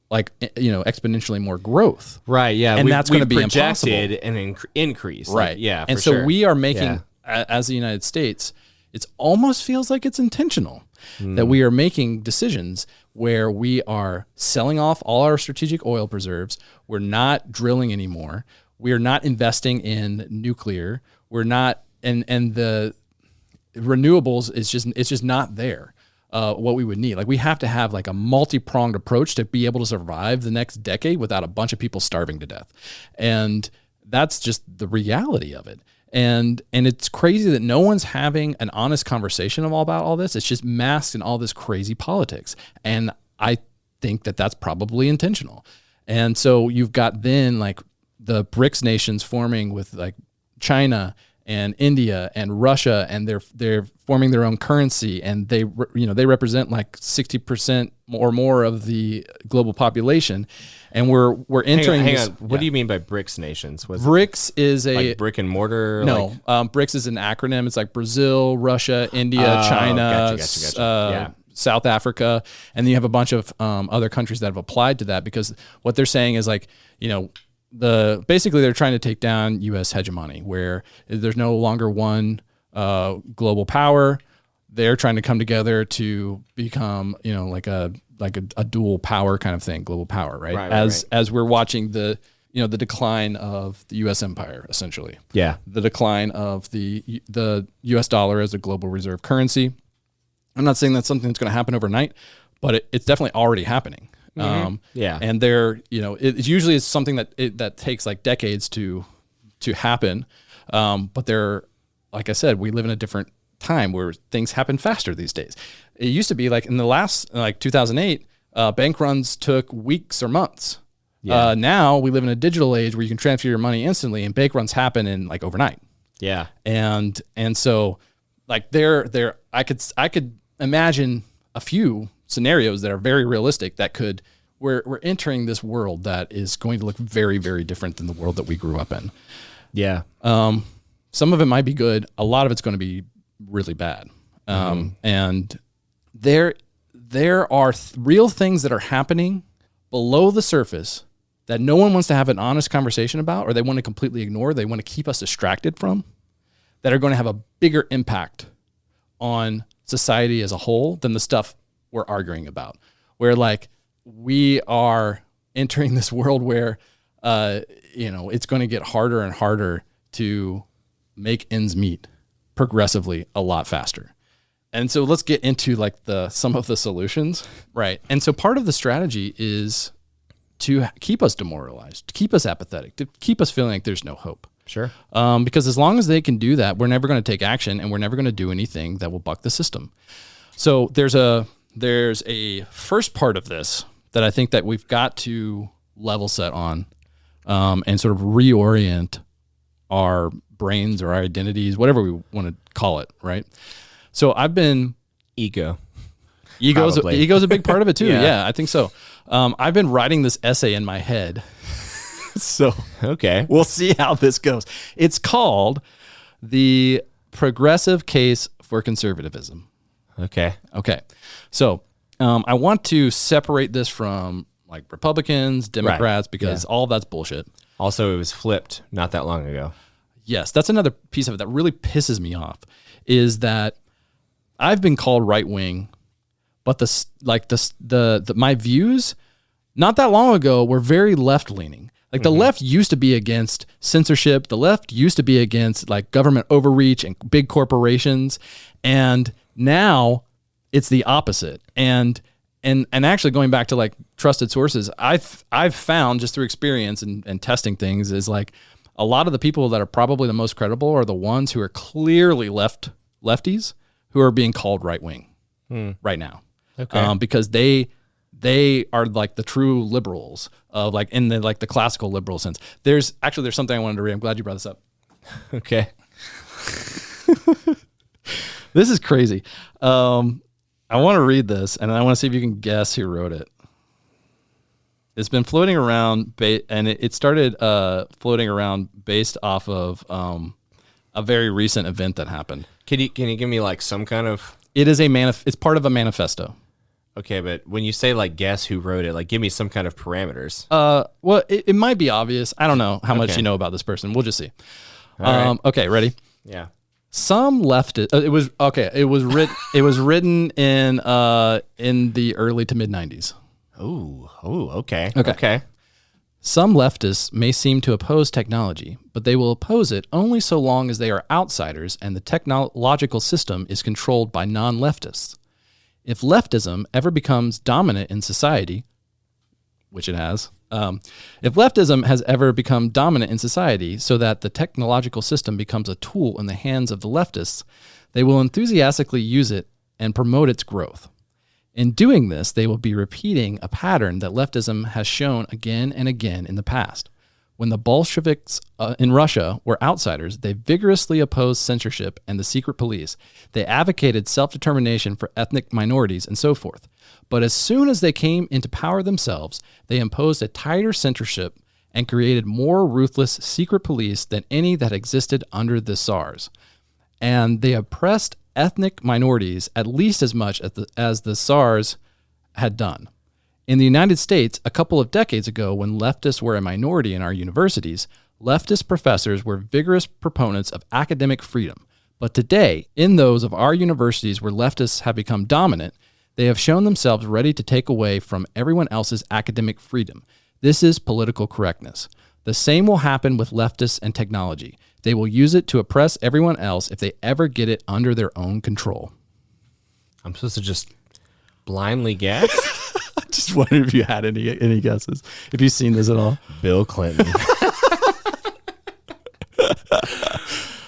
like, exponentially more growth. Right. Yeah. And that's going to be projected impossible. an increase. Right. Like, yeah. And so we are making, as the United States, it almost feels like it's intentional that we are making decisions where we are selling off all our strategic oil preserves. We're not drilling anymore. We are not investing in nuclear. We're not, and the renewables it's just not there. What we would need. Like we have to have like a multi-pronged approach to be able to survive the next decade without a bunch of people starving to death. And that's just the reality of it. And it's crazy that no one's having an honest conversation about all this. It's just masked in all this crazy politics. And I think that that's probably intentional. And so you've got then like the BRICS nations forming with like China and India and Russia, and they're forming their own currency, and they represent like 60% or more of the global population, and we're entering. Hang on. What do you mean by BRICS nations? BRICS is a like brick and mortar. No, BRICS is an acronym. It's like Brazil, Russia, India, China, Gotcha. South Africa, and then you have a bunch of other countries that have applied to that because what they're saying is like basically they're trying to take down U.S. hegemony, where there's no longer one global power. They're trying to come together to become, like a dual power kind of thing, global power, right? As we're watching the decline of the U.S. empire, essentially. Yeah. The decline of the U.S. dollar as a global reserve currency. I'm not saying that's something that's going to happen overnight, but it's definitely already happening. Mm-hmm. And it usually is something that takes like decades to happen. But like I said, we live in a different time where things happen faster these days. It used to be like in the last, like 2008, bank runs took weeks or months. Yeah. Now we live in a digital age where you can transfer your money instantly, and bank runs happen in like overnight. Yeah. And so like I could imagine a few scenarios that are very realistic that we're entering this world that is going to look very, very different than the world that we grew up in. Yeah. Some of it might be good. A lot of it's going to be really bad. And there are real things that are happening below the surface that no one wants to have an honest conversation about, or they want to completely ignore. They want to keep us distracted from, that are going to have a bigger impact on society as a whole than the stuff we're arguing about. Where like we are entering this world where, it's going to get harder and harder to make ends meet progressively a lot faster. And so let's get into like some of the solutions. Right. And so part of the strategy is to keep us demoralized, to keep us apathetic, to keep us feeling like there's no hope. Sure. Because as long as they can do that, we're never going to take action, and we're never going to do anything that will buck the system. So there's a first part of this that I think that we've got to level set on, and sort of reorient our brains or our identities, whatever we want to call it. Right. So Ego's a big part of it too. Yeah. Yeah, I think so. I've been writing this essay in my head. So okay. we'll see how this goes. It's called The Progressive Case for Conservatism. Okay. So I want to separate this from like Republicans, Democrats, because all of that's bullshit. Also, it was flipped not that long ago. Yes, that's another piece of it that really pisses me off, is that I've been called right wing, but my views not that long ago were very left leaning. Like the left used to be against censorship. The left used to be against like government overreach and big corporations. And now it's the opposite. And actually going back to like trusted sources, I've found just through experience and testing things is like a lot of the people that are probably the most credible are the ones who are clearly lefties who are being called right wing right now. Okay. Because they are like the true liberals of like in the classical liberal sense. There's something I wanted to read. I'm glad you brought this up. Okay. This is crazy. I want to read this and I want to see if you can guess who wrote it. It's been floating around and it started floating around based off of a very recent event that happened. Can you give me like some kind of? It is it's part of a manifesto. Okay, but when you say like guess who wrote it, like give me some kind of parameters. Well, it might be obvious. I don't know how much you know about this person. We'll just see. Right. Okay, ready? Yeah. Some leftist. It was written in the early to mid 90s. Oh, okay. Some leftists may seem to oppose technology, but they will oppose it only so long as they are outsiders and the technological system is controlled by non-leftists. If leftism ever becomes dominant in society, which it has, if leftism has ever become dominant in society so that the technological system becomes a tool in the hands of the leftists, they will enthusiastically use it and promote its growth. In doing this, they will be repeating a pattern that leftism has shown again and again in the past. When the Bolsheviks in Russia were outsiders, they vigorously opposed censorship and the secret police. They advocated self-determination for ethnic minorities and so forth. But as soon as they came into power themselves, they imposed a tighter censorship and created more ruthless secret police than any that existed under the Tsars. And they oppressed ethnic minorities at least as much as the Tsars had done. In the United States, a couple of decades ago, when leftists were a minority in our universities, leftist professors were vigorous proponents of academic freedom. But today, in those of our universities where leftists have become dominant, they have shown themselves ready to take away from everyone else's academic freedom. This is political correctness. The same will happen with leftists and technology. They will use it to oppress everyone else if they ever get it under their own control. I'm supposed to just blindly guess? I just wondered if you had any guesses, if you've seen this at all. Bill Clinton.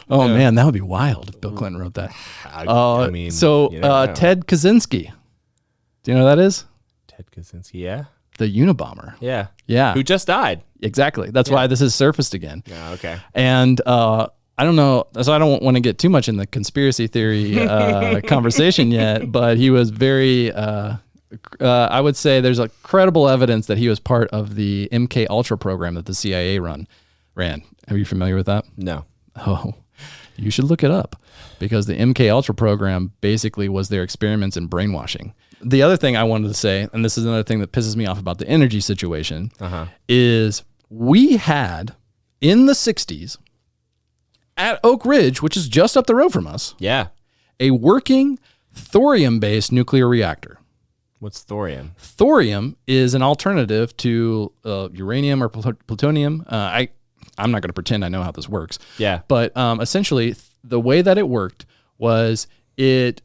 Oh, man, that would be wild if Bill Clinton wrote that. I mean, Ted Kaczynski. Do you know who that is? Ted Kaczynski, yeah. The Unabomber. Yeah. Yeah. Who just died. Exactly. That's why this has surfaced again. Yeah, okay. And I don't know, so I don't want to get too much in the conspiracy theory conversation yet, but he was very, I would say there's a credible evidence that he was part of the MK Ultra program that the CIA ran. Are you familiar with that? No. Oh, you should look it up because the MK Ultra program basically was their experiments in brainwashing. The other thing I wanted to say, and this is another thing that pisses me off about the energy situation, is we had in the 60s at Oak Ridge, which is just up the road from us, a working thorium-based nuclear reactor. What's thorium? Thorium is an alternative to uranium or plutonium. I'm not going to pretend I know how this works. Yeah. But essentially, the way that it worked was it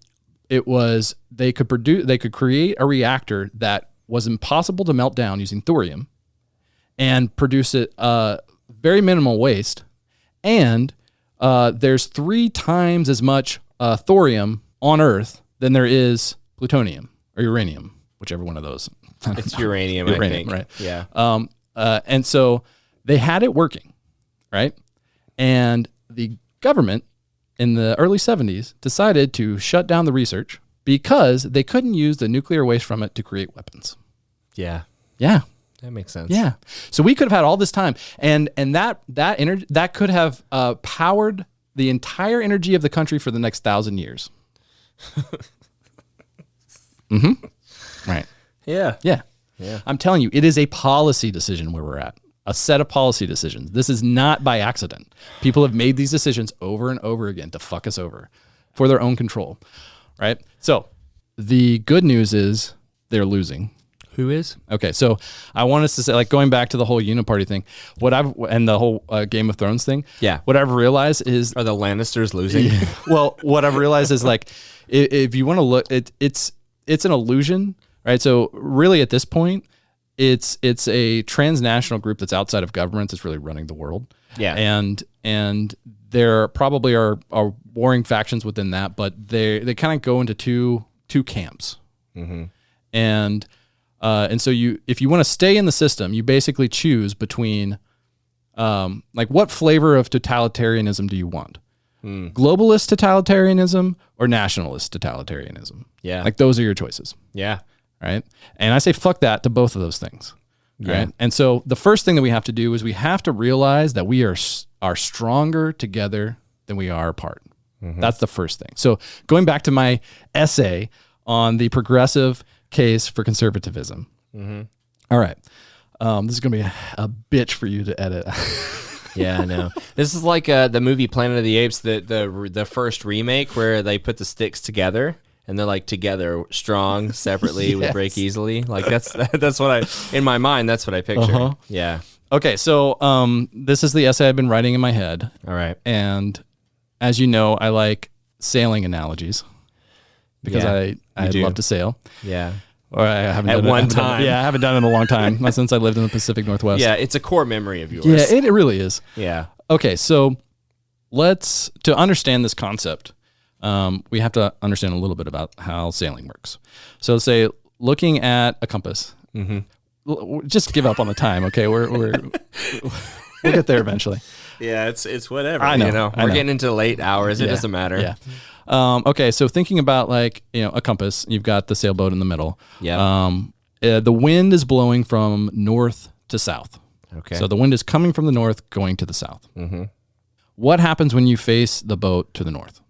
they could create a reactor that was impossible to melt down using thorium and produce it very minimal waste. And there's 3 times as much thorium on Earth than there is plutonium or uranium, whichever one of those. It's uranium, I think. Right? Yeah. And so they had it working, right? And the government in the early 70s decided to shut down the research because they couldn't use the nuclear waste from it to create weapons. Yeah. Yeah. That makes sense. Yeah. So we could have had all this time, and that energy that could have powered the entire energy of the country for the next 1,000 years. Right. Yeah. Yeah. Yeah. I'm telling you, it is a policy decision where we're at. A set of policy decisions. This is not by accident. People have made these decisions over and over again to fuck us over for their own control. Right? So the good news is they're losing. Who is? Okay, so I want us to say, like, going back to the whole Uniparty thing, and the whole Game of Thrones thing. Yeah. What I've realized is, Are the Lannisters losing? well, what I've realized is, like, if you want to look, it's an illusion, right? So really, at this point, it's a transnational group that's outside of government that's really running the world. Yeah. And there probably are warring factions within that, but they kind of go into two camps. Mm-hmm. And so if you want to stay in the system, you basically choose between, like, what flavor of totalitarianism do you want? Globalist totalitarianism or nationalist totalitarianism? Yeah. Like, those are your choices. Yeah. Right. And I say, fuck that to both of those things. Yeah. Right. And so the first thing that we have to do is we have to realize that we are stronger together than we are apart. Mm-hmm. That's the first thing. So going back to my essay on the progressive case for conservatism. Mm-hmm. All right. This is going to be a bitch for you to edit. Yeah, I know. This is like the movie Planet of the Apes, the first remake where they put the sticks together and they're like together, strong, separately, would break easily. Like that's what in my mind, that's what I picture. Uh-huh. Yeah. Okay. So this is the essay I've been writing in my head. All right. And as you know, I like sailing analogies because I love to sail. Yeah. Or I haven't At done one it, time. Yeah, I haven't done it in a long time. Not since I lived in the Pacific Northwest. Yeah, it's a core memory of yours. Yeah, it really is. Yeah. Okay, so to understand this concept, we have to understand a little bit about how sailing works. So say, looking at a compass, just give up on the time, okay? We'll get there eventually. Yeah, it's whatever. I know. You know, we're getting into late hours. It doesn't matter. Yeah. Okay, so thinking about, like, a compass, you've got the sailboat in the middle. Yeah. The wind is blowing from north to south. Okay. So the wind is coming from the north, going to the south. Mm-hmm. What happens when you face the boat to the north?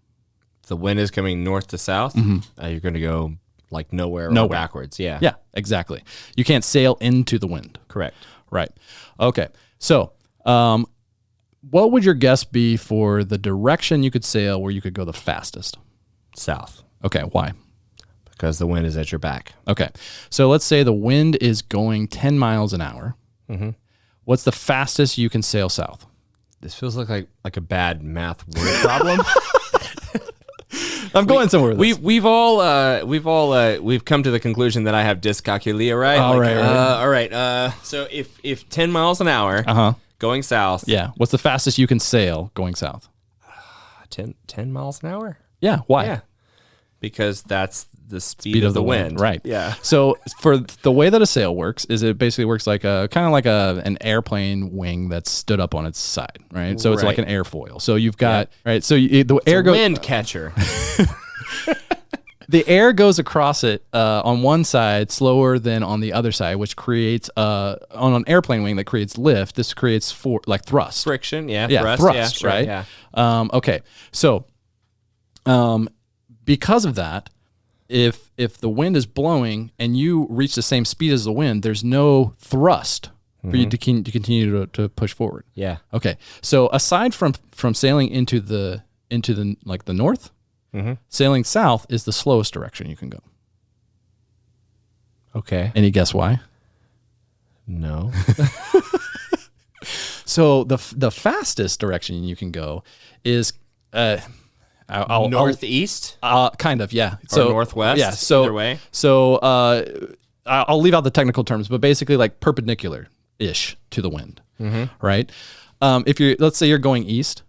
The wind is coming north to south. You're going to go like nowhere or backwards. Yeah. Yeah, exactly. You can't sail into the wind. Correct. Right. Okay. So, what would your guess be for the direction you could sail where you could go the fastest? South. Okay. Why? Because the wind is at your back. Okay. So let's say the wind is going 10 miles an hour. Mm-hmm. What's the fastest you can sail south? This feels like a bad math word problem. I'm going somewhere with this. We've come to the conclusion that I have dyscalculia, right? All right. All right. So if 10 miles an hour going south. Yeah. What's the fastest you can sail going south? 10 miles an hour? Yeah. Why? Yeah. Because that's the speed of the wind. Right. Yeah. So for the way that a sail works is it basically works like an airplane wing that's stood up on its side, right? So it's like an airfoil. So you've got, right. So the air goes wind catcher. The air goes across it on one side slower than on the other side, which creates on an airplane wing that creates lift. This creates thrust, friction. Yeah. Thrust. Yeah, right. Yeah. Okay. So, because of that, if the wind is blowing and you reach the same speed as the wind, there's no thrust for you to continue to push forward. Yeah. Okay. So aside from sailing into the like the north, sailing south is the slowest direction you can go. Okay. Any guess why? No. So the fastest direction you can go is, I Northeast? Kind of, yeah. Or northwest? Yeah. So either way. So I'll leave out the technical terms, but basically like perpendicular-ish to the wind, right? Let's say you're going east,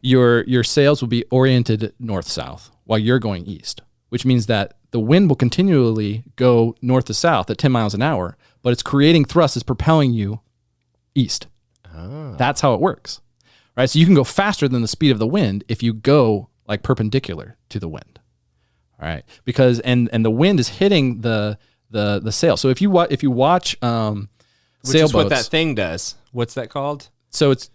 your sails will be oriented north-south while you're going east, which means that the wind will continually go north to south at 10 miles an hour, but it's creating thrust that's propelling you east. Oh. That's how it works, right? So you can go faster than the speed of the wind if you go like perpendicular to the wind, all right? Because and the wind is hitting the sail. So if you watch Which sailboats, is what that thing does. What's that called? So it's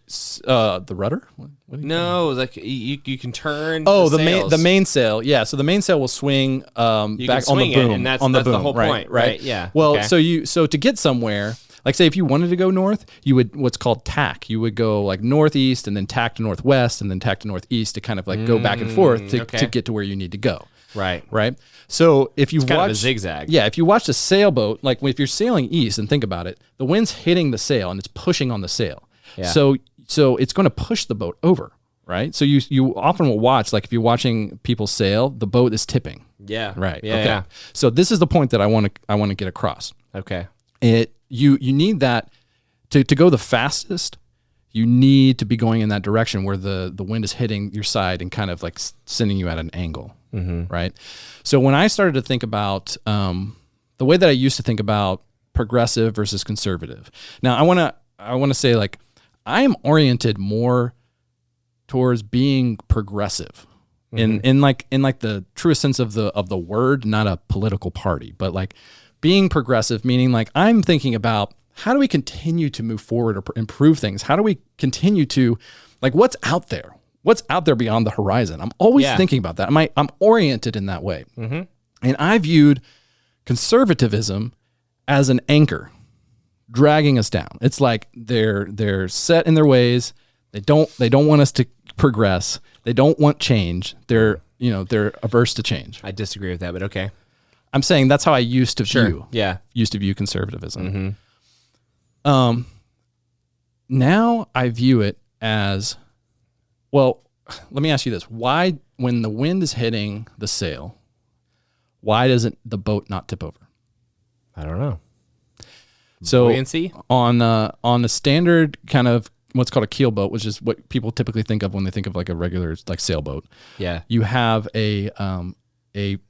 the rudder. What do you No, like you can turn. the main sail. Yeah, so the main sail will swing back on the boom. And that's the whole point, right? Yeah. Well, okay. so to get somewhere, like say if you wanted to go north, you would what's called tack. You would go like northeast and then tack to northwest and then tack to northeast to kind of like go back and forth to get to where you need to go. Right. Right. So if you watch kind of a zigzag. Yeah, if you watch the sailboat, like if you're sailing east and think about it, the wind's hitting the sail and it's pushing on the sail. Yeah. So it's going to push the boat over, right? So you often will watch, like if you're watching people sail, the boat is tipping. Yeah. Right. Yeah. Okay. Yeah. So this is the point that I want to get across. Okay. You need that to go the fastest. You need to be going in that direction where the wind is hitting your side and kind of like sending you at an angle, right? So when I started to think about the way that I used to think about progressive versus conservative. Now I want to say like I am oriented more towards being progressive in like the truest sense of the word, not a political party, but like being progressive, meaning like I'm thinking about how do we continue to move forward or improve things? How do we continue to like what's out there? What's out there beyond the horizon? I'm always thinking about that. I'm oriented in that way. And I viewed conservatism as an anchor dragging us down. It's like they're set in their ways. They don't want us to progress. They don't want change. They're averse to change. I disagree with that, but okay. I'm saying that's how I used to view. Yeah. Used to view conservatism. Now I view it as, well, let me ask you this. Why, when the wind is hitting the sail, why doesn't the boat not tip over? I don't know. So buoyancy? on a standard kind of what's called a keel boat, which is what people typically think of when they think of like a regular like sailboat. Yeah. You have a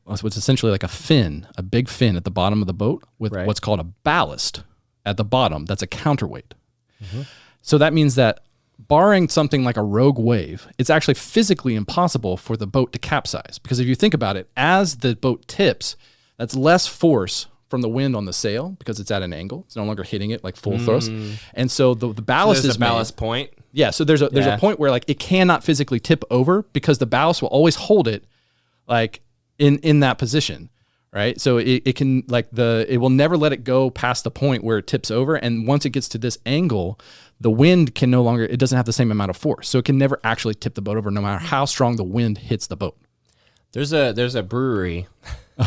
what's essentially like a big fin at the bottom of the boat with what's called a ballast at the bottom. That's a counterweight. So that means that barring something like a rogue wave, it's actually physically impossible for the boat to capsize. Because if you think about it, as the boat tips, that's less force from the wind on the sail because it's at an angle. It's no longer hitting it like full thrust. And so the ballast is a ballast point. Yeah. So there's a point where like it cannot physically tip over because the ballast will always hold it like in that position. Right. So it can like it will never let it go past the point where it tips over. And once it gets to this angle, the wind can no longer, it doesn't have the same amount of force. So it can never actually tip the boat over no matter how strong the wind hits the boat. There's a brewery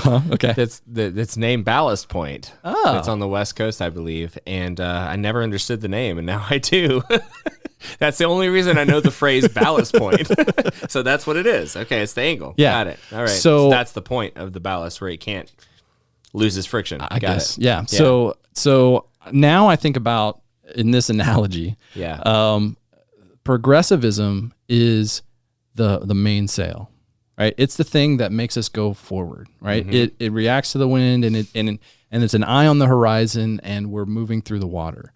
okay. that's named Ballast Point. Oh. It's on the West Coast, I believe. And I never understood the name, and now I do. That's the only reason I know the phrase ballast point. So that's what it is. Okay, it's the angle. Yeah. Got it. All right. So that's the point of the ballast where it can't lose its friction. I guess. Yeah. So now I think about in this analogy, progressivism is the mainsail. Right, it's the thing that makes us go forward. Right, it reacts to the wind, and it's an eye on the horizon, and we're moving through the water.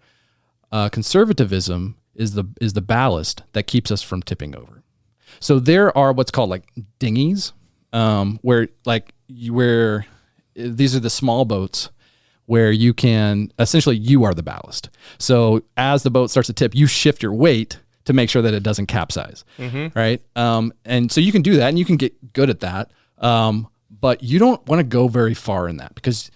Conservatism is the ballast that keeps us from tipping over. So there are what's called like dinghies, where these are the small boats where you can essentially you are the ballast. So as the boat starts to tip, you shift your weight to make sure that it doesn't capsize, right? And so you can do that, and you can get good at that, but you don't want to go very far in that because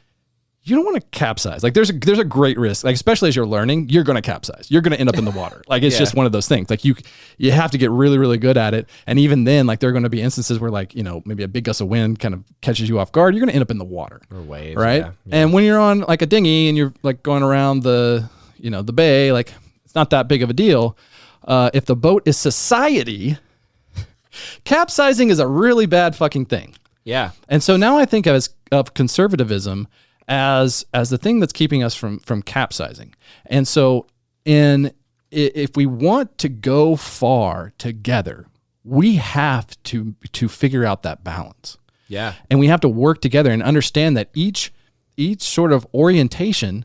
you don't want to capsize. Like there's a great risk, like especially as you're learning, you're going to capsize. You're going to end up in the water. Like it's just one of those things. Like you have to get really, really good at it. And even then, like there are going to be instances where like, maybe a big gust of wind kind of catches you off guard. You're going to end up in the water. Or waves, right? Yeah. And when you're on like a dinghy and you're like going around the bay, like it's not that big of a deal. If the boat is society, Capsizing is a really bad fucking thing. Yeah. And so now I think of conservatism as the thing that's keeping us from capsizing. And so if we want to go far together, we have to figure out that balance. Yeah. And we have to work together and understand that each sort of orientation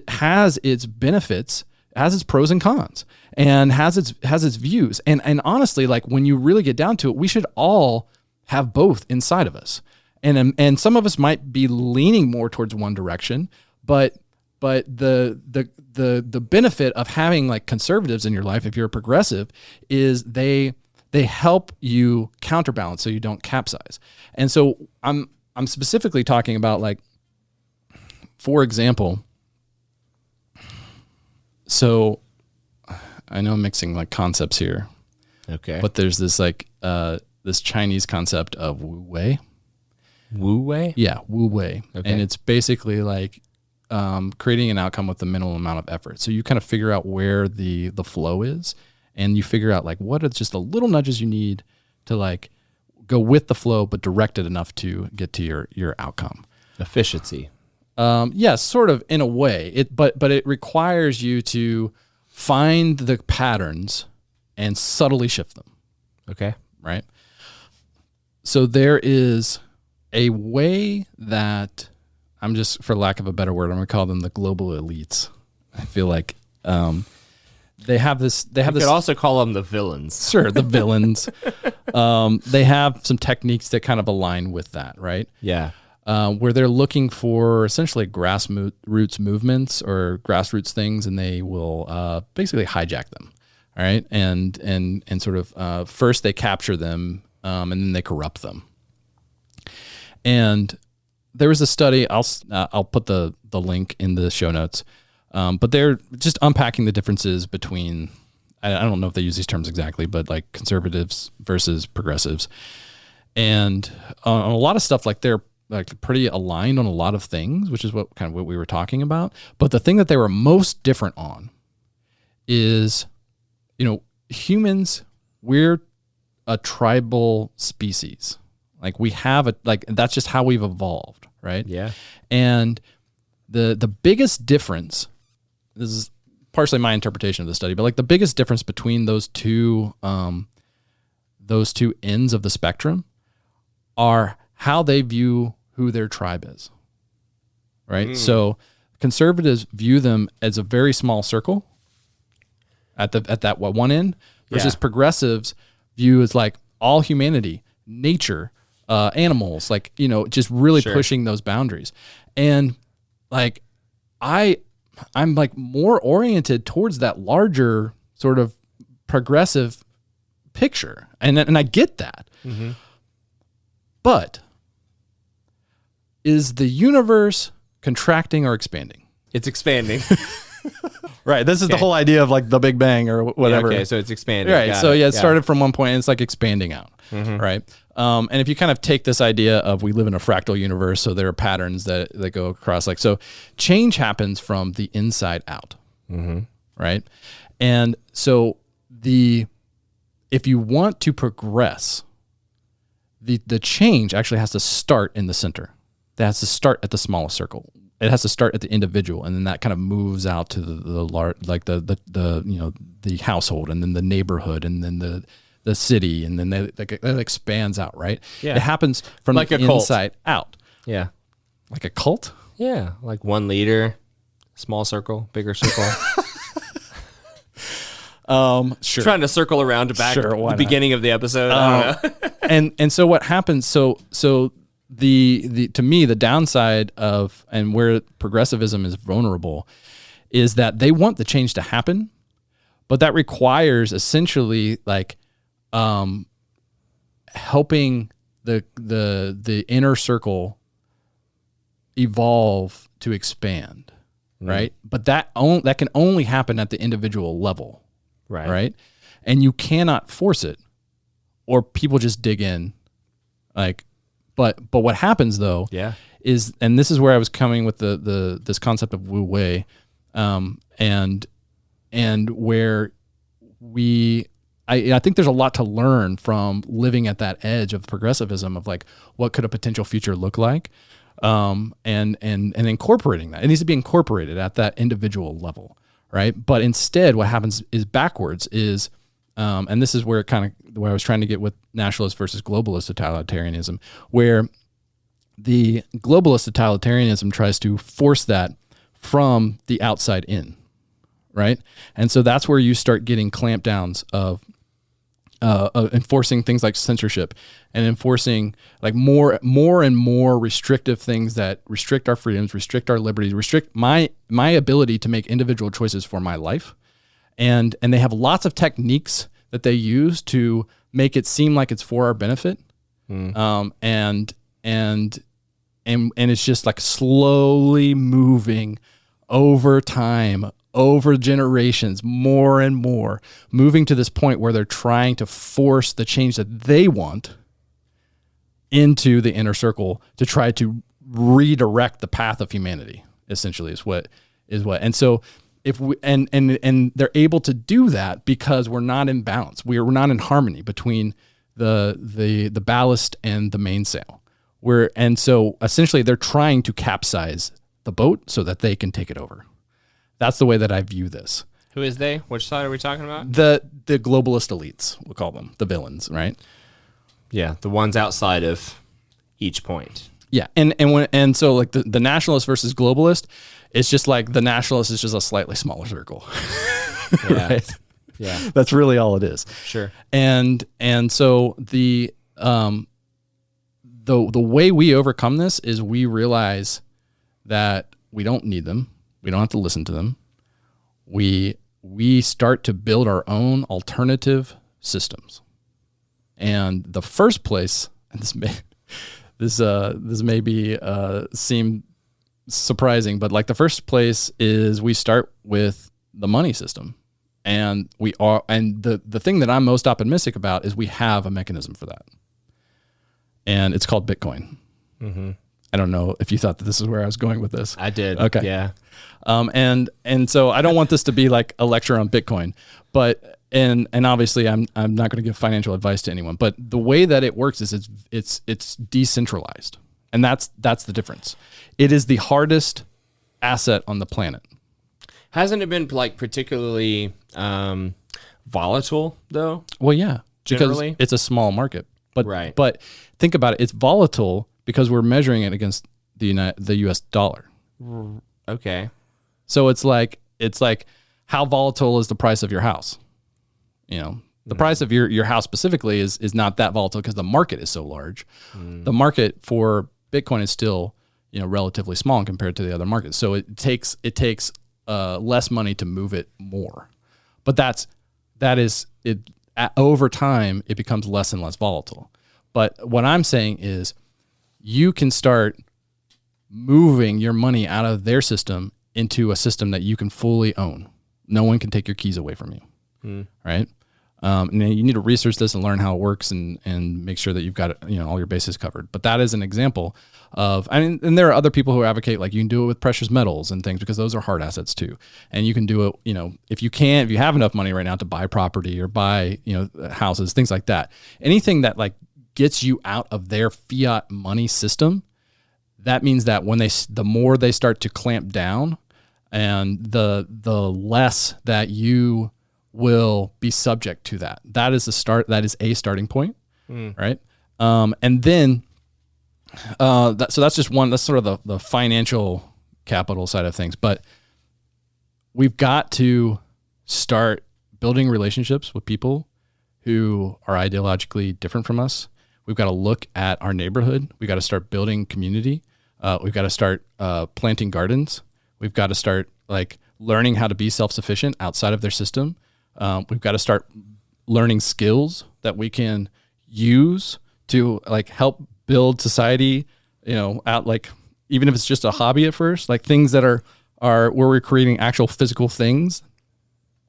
has its benefits, has its pros and cons, and has its views. And honestly, like when you really get down to it, we should all have both inside of us. And some of us might be leaning more towards one direction, but the benefit of having like conservatives in your life, if you're a progressive, is they help you counterbalance so you don't capsize. And so I'm specifically talking about, like, for example, so I know I'm mixing like concepts here. Okay. But there's this like this Chinese concept of Wu Wei. Wu Wei? Yeah, Wu Wei. Okay. And it's basically like creating an outcome with the minimal amount of effort. So you kind of figure out where the flow is, and you figure out like what are just the little nudges you need to like go with the flow, but direct it enough to get to your outcome. Efficiency. Yes, sort of in a way. But it requires you to find the patterns and subtly shift them. Okay. Right? So there is a way that I'm just, for lack of a better word, I'm going to call them the global elites. I feel like they have this. You could also call them the villains. Sure, the villains. They have some techniques that kind of align with that, right? Yeah. Where they're looking for essentially grassroots movements or grassroots things, and they will basically hijack them. All right, and sort of first they capture them, and then they corrupt them. And there was a study. I'll put the link in the show notes. But they're just unpacking the differences between, I don't know if they use these terms exactly, but like conservatives versus progressives. And on a lot of stuff, like they're like pretty aligned on a lot of things, which is what we were talking about. But the thing that they were most different on is, humans, we're a tribal species. Like we have that's just how we've evolved, right? Yeah. And the biggest difference, this is partially my interpretation of the study, but like the biggest difference between those two ends of the spectrum are how they view who their tribe is, right? So conservatives view them as a very small circle at that one end, versus progressives view as like all humanity, nature, animals, like, just really pushing those boundaries. And like, I'm like more oriented towards that larger sort of progressive picture. And I get that. Mm-hmm. But is the universe contracting or expanding? It's expanding. Right. This is the whole idea of like the Big Bang or whatever. Yeah, okay, so it's expanding. Right. So it started from one point and it's like expanding out. Mm-hmm. Right. And if you kind of take this idea of we live in a fractal universe, so there are patterns that go across, like, so change happens from the inside out. Mm-hmm. Right. And so if you want to progress, the change actually has to start in the center. That has to start at the smallest circle. It has to start at the individual, and then that kind of moves out to the large, like the household, and then the neighborhood, and then the city, and then that expands out, right? Yeah. It happens from like the inside out. Yeah. Like a cult? Yeah. Like one leader, small circle, bigger circle. Sure. Trying to circle around to back the beginning of the episode. I don't know. and so what happens, so the to me, the downside of, and where progressivism is vulnerable, is that they want the change to happen, but that requires essentially like helping the inner circle evolve to expand, right? But that can only happen at the individual level, right? And you cannot force it, or people just dig in, like. But what happens though, is, and this is where I was coming with this concept of Wu Wei, and where we I think there's a lot to learn from living at that edge of progressivism of like, what could a potential future look like? And incorporating that. It needs to be incorporated at that individual level, right? But instead, what happens is backwards is, and this is where where I was trying to get with nationalist versus globalist totalitarianism, where the globalist totalitarianism tries to force that from the outside in, right? And so that's where you start getting clampdowns of enforcing things like censorship and enforcing like more and more restrictive things that restrict our freedoms, restrict our liberties, restrict my ability to make individual choices for my life. And they have lots of techniques that they use to make it seem like it's for our benefit. And it's just like slowly moving over time, over generations, more and more, moving to this point where they're trying to force the change that they want into the inner circle to try to redirect the path of humanity, essentially is what. And so if we, and they're able to do that because we're not in balance. We're not in harmony between the ballast and the mainsail. And so essentially they're trying to capsize the boat so that they can take it over. That's the way that I view this. Who is they? Which side are we talking about? The globalist elites, we'll call them, the villains, right? Yeah, the ones outside of each point. Yeah, and so like the nationalist versus globalist, it's just like the nationalist is just a slightly smaller circle. Yeah. Right? Yeah. That's really all it is. Sure. And so the way we overcome this is we realize that we don't need them. We don't have to listen to them. We start to build our own alternative systems. And the first place, and this may be seem surprising, but like the first place is we start with the money system. And the thing that I'm most optimistic about is we have a mechanism for that. And it's called Bitcoin. Mm-hmm. I don't know if you thought that this is where I was going with this. I did. Okay. Yeah. And so I don't want this to be like a lecture on Bitcoin, but and obviously I'm not going to give financial advice to anyone, but the way that it works is it's decentralized. And that's the difference. It is the hardest asset on the planet. Hasn't it been like particularly volatile though? Well, yeah, Generally? because it's a small market. But Right. But think about it. It's volatile because we're measuring it against the US dollar. Okay. So it's like how volatile is the price of your house? You know, the price of your house specifically is not that volatile because the market is so large. The market for Bitcoin is still, relatively small compared to the other markets. So it takes less money to move it more. But that is over time it becomes less and less volatile. But what I'm saying is you can start moving your money out of their system into a system that you can fully own. No one can take your keys away from you, right? And you need to research this and learn how it works and make sure that you've got all your bases covered. But that is an example of, and there are other people who advocate like you can do it with precious metals and things because those are hard assets too. And you can do it, if you have enough money right now to buy property or buy houses, things like that. Anything that like gets you out of their fiat money system, that means that when the more they start to clamp down, and the less that you will be subject to that. That is a starting point, right? And then, so that's just one. That's sort of the financial capital side of things. But we've got to start building relationships with people who are ideologically different from us. We've got to look at our neighborhood. We've got to start building community. We've got to start planting gardens. We've got to start like learning how to be self-sufficient outside of their system. We've got to start learning skills that we can use to like help build society, out like, even if it's just a hobby at first, like things that are where we're creating actual physical things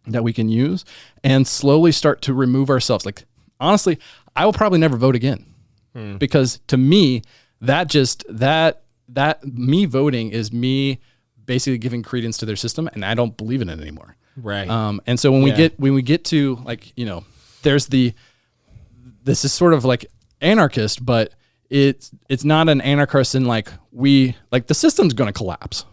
that we can use and slowly start to remove ourselves. Like, honestly, I will probably never vote again because to me, that me voting is me basically giving credence to their system, and I don't believe in it anymore. Right. And so when we get to like, there's this is sort of like anarchist, but it's not an anarchist in like the system's going to collapse.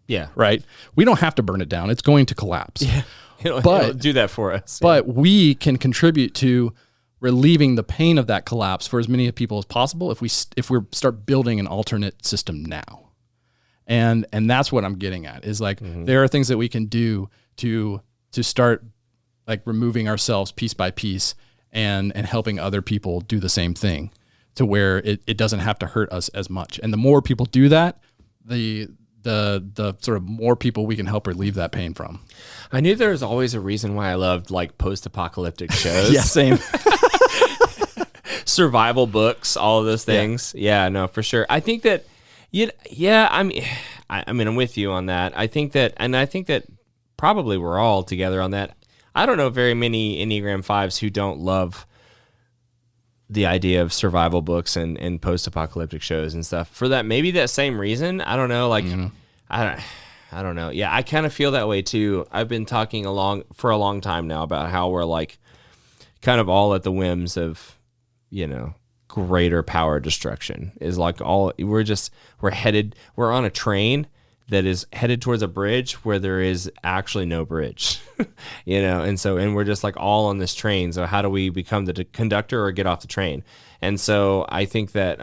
Yeah. Right. We don't have to burn it down. It's going to collapse. Yeah. It'll do that for us. But we can contribute to relieving the pain of that collapse for as many people as possible if we start building an alternate system now. And that's what I'm getting at is like there are things that we can do to start like removing ourselves piece by piece and helping other people do the same thing to where it doesn't have to hurt us as much. And the more people do that, the sort of more people we can help relieve that pain from. I knew there was always a reason why I loved like post-apocalyptic shows. Yeah, same. Survival books, all of those things. Yeah, no, for sure. I think that, I mean, I'm with you on that. I think that probably we're all together on that. I don't know very many Enneagram Fives who don't love the idea of survival books and post-apocalyptic shows and stuff for that, maybe that same reason. I don't know. Like, I don't know. Yeah. I kind of feel that way too. I've been talking for a long time now about how we're like kind of all at the whims of, greater power destruction is like we're on a train that is headed towards a bridge where there is actually no bridge, and we're just like all on this train. So how do we become the conductor or get off the train? And so I think that,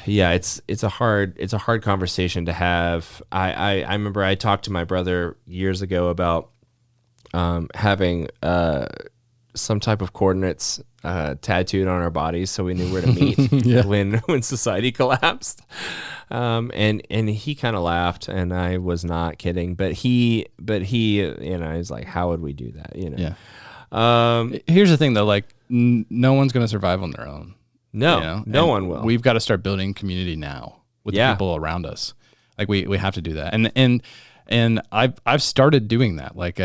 it's a hard conversation to have. I remember I talked to my brother years ago about, having, some type of coordinates tattooed on our bodies so we knew where to meet when society collapsed. And he kind of laughed, and I was not kidding, but he he's like, how would we do that? Yeah. Here's the thing though, like no one's going to survive on their own. No, no one will. We've got to start building community now with the people around us. Like we have to do that. And I've started doing that. Like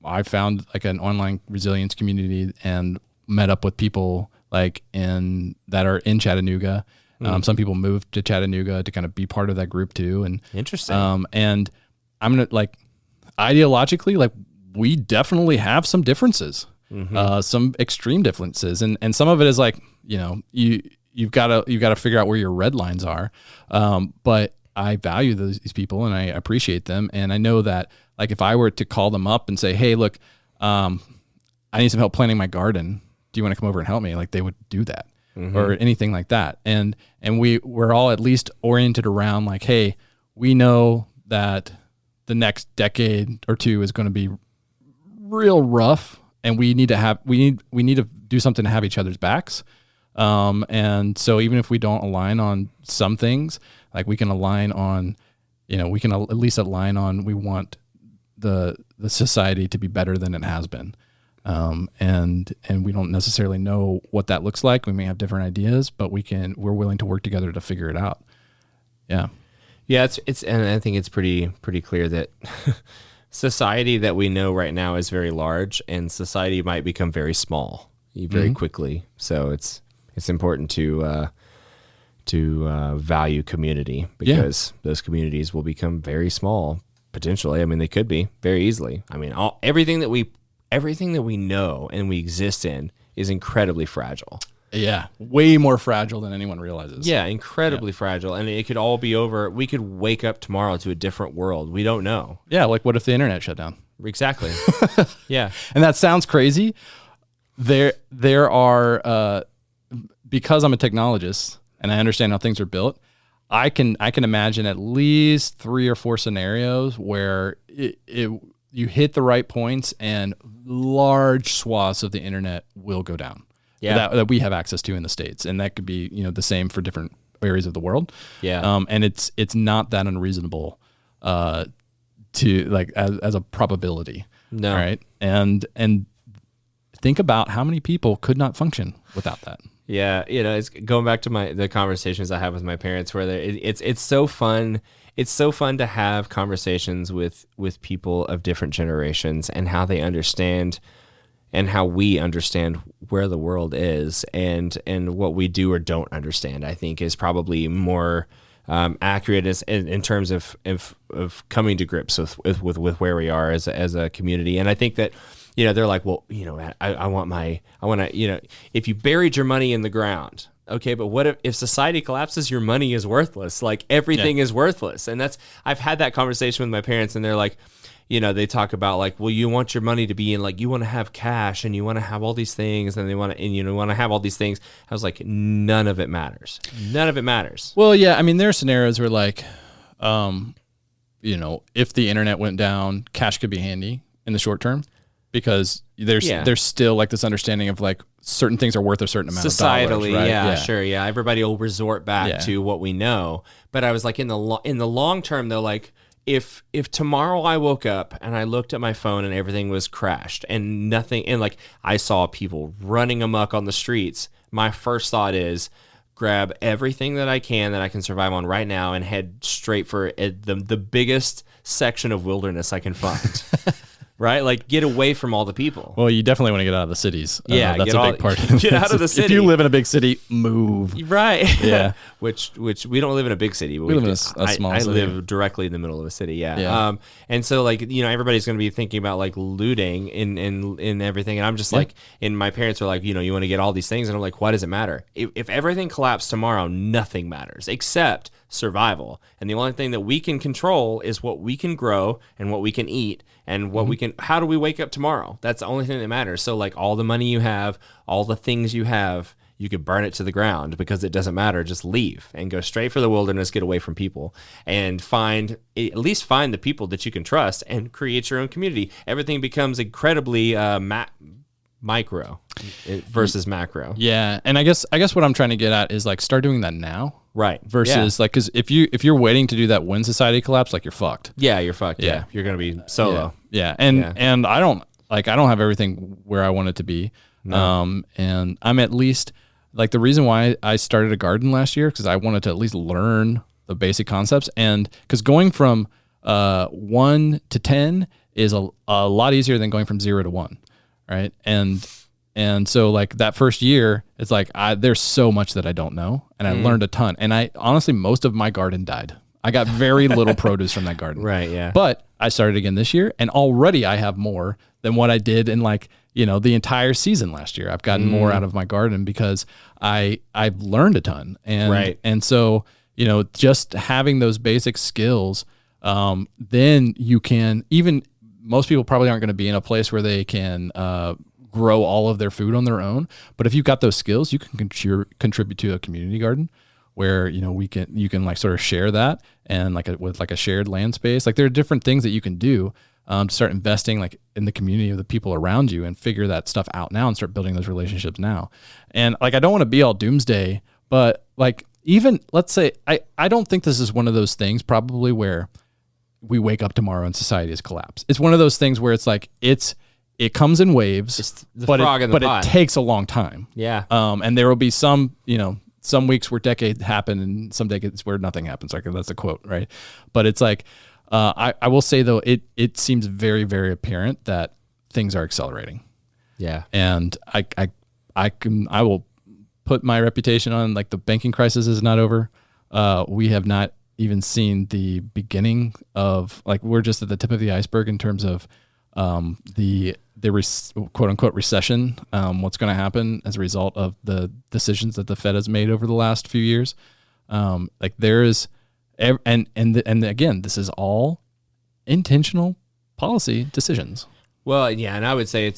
I found like an online resilience community and met up with people like that are in Chattanooga. Some people moved to Chattanooga to kind of be part of that group too. And interesting. And I'm going to like ideologically, like we definitely have some differences, some extreme differences. And some of it is like, you've got to figure out where your red lines are. But I value these people and I appreciate them. And I know that like if I were to call them up and say, hey, look, I need some help planting my garden. Do you want to come over and help me? Like they would do that or anything like that. And we're all at least oriented around like, hey, we know that the next decade or two is going to be real rough and we need to do something to have each other's backs. And so even if we don't align on some things, like we can align on, we can at least align on, we want the society to be better than it has been. And we don't necessarily know what that looks like. We may have different ideas, but we're willing to work together to figure it out. Yeah. Yeah. And I think it's pretty clear that society that we know right now is very large and society might become very small very quickly. So it's important to value community because those communities will become very small potentially. I mean, they could be very easily. I mean, everything that we know and we exist in is incredibly fragile. Yeah, way more fragile than anyone realizes. Yeah, incredibly fragile, and it could all be over. We could wake up tomorrow to a different world. We don't know. Yeah, like what if the internet shut down? Exactly. Yeah, and that sounds crazy. There are because I'm a technologist and I understand how things are built. I can imagine at least 3 or 4 scenarios where you hit the right points and large swaths of the internet will go down. Yeah, that we have access to in the States, and that could be the same for different areas of the world. Yeah, and it's not that unreasonable to like as a probability. No, right? And think about how many people could not function without that. Yeah, it's going back to the conversations I have with my parents, where it's so fun. It's so fun to have conversations with people of different generations and how they understand and how we understand where the world is and what we do or don't understand. I think is probably more accurate in terms of coming to grips with where we are as a community. And I think that they're like, well, I want to, if you buried your money in the ground, okay, but what if society collapses, your money is worthless. Like everything is worthless. And I've had that conversation with my parents, and they're like, they talk about like, well, you want your money to be in, like, you want to have cash and you want to have all these things, and want to have all these things. I was like, none of it matters. None of it matters. Well, yeah. I mean, there are scenarios where like, if the internet went down, cash could be handy in the short term, because there's still like this understanding of like certain things are worth a certain amount societally, of dollars, right? Sure, everybody will resort back to what we know. But I was like, in the long term though, like if tomorrow I woke up and I looked at my phone and everything was crashed and nothing, and like I saw people running amok on the streets, my first thought is grab everything that I can survive on right now and head straight for the biggest section of wilderness I can find. Right? Like, get away from all the people. Well, you definitely want to get out of the cities. Yeah, that's a big part. Get out of the city. If you live in a big city, move. Right. Yeah. which we don't live in a big city, but we live in a small city. I live directly in the middle of a city. Yeah. And so like, everybody's going to be thinking about like looting in everything. And I'm just like, and my parents are like, you want to get all these things. And I'm like, why does it matter? If everything collapsed tomorrow, nothing matters except survival. And the only thing that we can control is what we can grow and what we can eat and what we can, how do we wake up tomorrow? That's the only thing that matters. So like all the money you have, all the things you have, you could burn it to the ground because it doesn't matter. Just leave and go straight for the wilderness, get away from people, and at least find the people that you can trust and create your own community. Everything becomes incredibly micro versus macro. Yeah. And I guess what I'm trying to get at is like start doing that now. Right. Versus like, because if you're waiting to do that when society collapses, like you're fucked. Yeah, you're fucked. Yeah. You're going to be solo. Yeah. And I don't have everything where I want it to be. No. And I'm at least like, the reason why I started a garden last year, because I wanted to at least learn the basic concepts. And because going from 1 to 10 is a lot easier than going from 0 to 1. Right. And so like that first year, it's like there's so much that I don't know, and I learned a ton. And I honestly, most of my garden died. I got very little produce from that garden. Right. Yeah. But I started again this year, and already I have more than what I did in like, the entire season last year. I've gotten more out of my garden because I've learned a ton. And and so, just having those basic skills, then you can, even most people probably aren't going to be in a place where they can grow all of their food on their own. But if you've got those skills, you can contribute to a community garden where, you can like sort of share that, and like with like a shared land space. Like there are different things that you can do to start investing like in the community of the people around you, and figure that stuff out now and start building those relationships now. And like, I don't want to be all doomsday, but like, even let's say, I don't think this is one of those things probably where we wake up tomorrow and society has collapsed. It's one of those things where it's like, it comes in waves, it's the frog in the pot. It takes a long time. Yeah. And there will be some weeks where decades happen and some decades where nothing happens. Like that's a quote, right? But it's like, I will say though, it seems very, very apparent that things are accelerating. Yeah. And I will put my reputation on, like, the banking crisis is not over. We have not even seen the beginning of, like, we're just at the tip of the iceberg in terms of the quote unquote recession, what's going to happen as a result of the decisions that the Fed has made over the last few years. Like there is, and again, this is all intentional policy decisions. Well, yeah, and I would say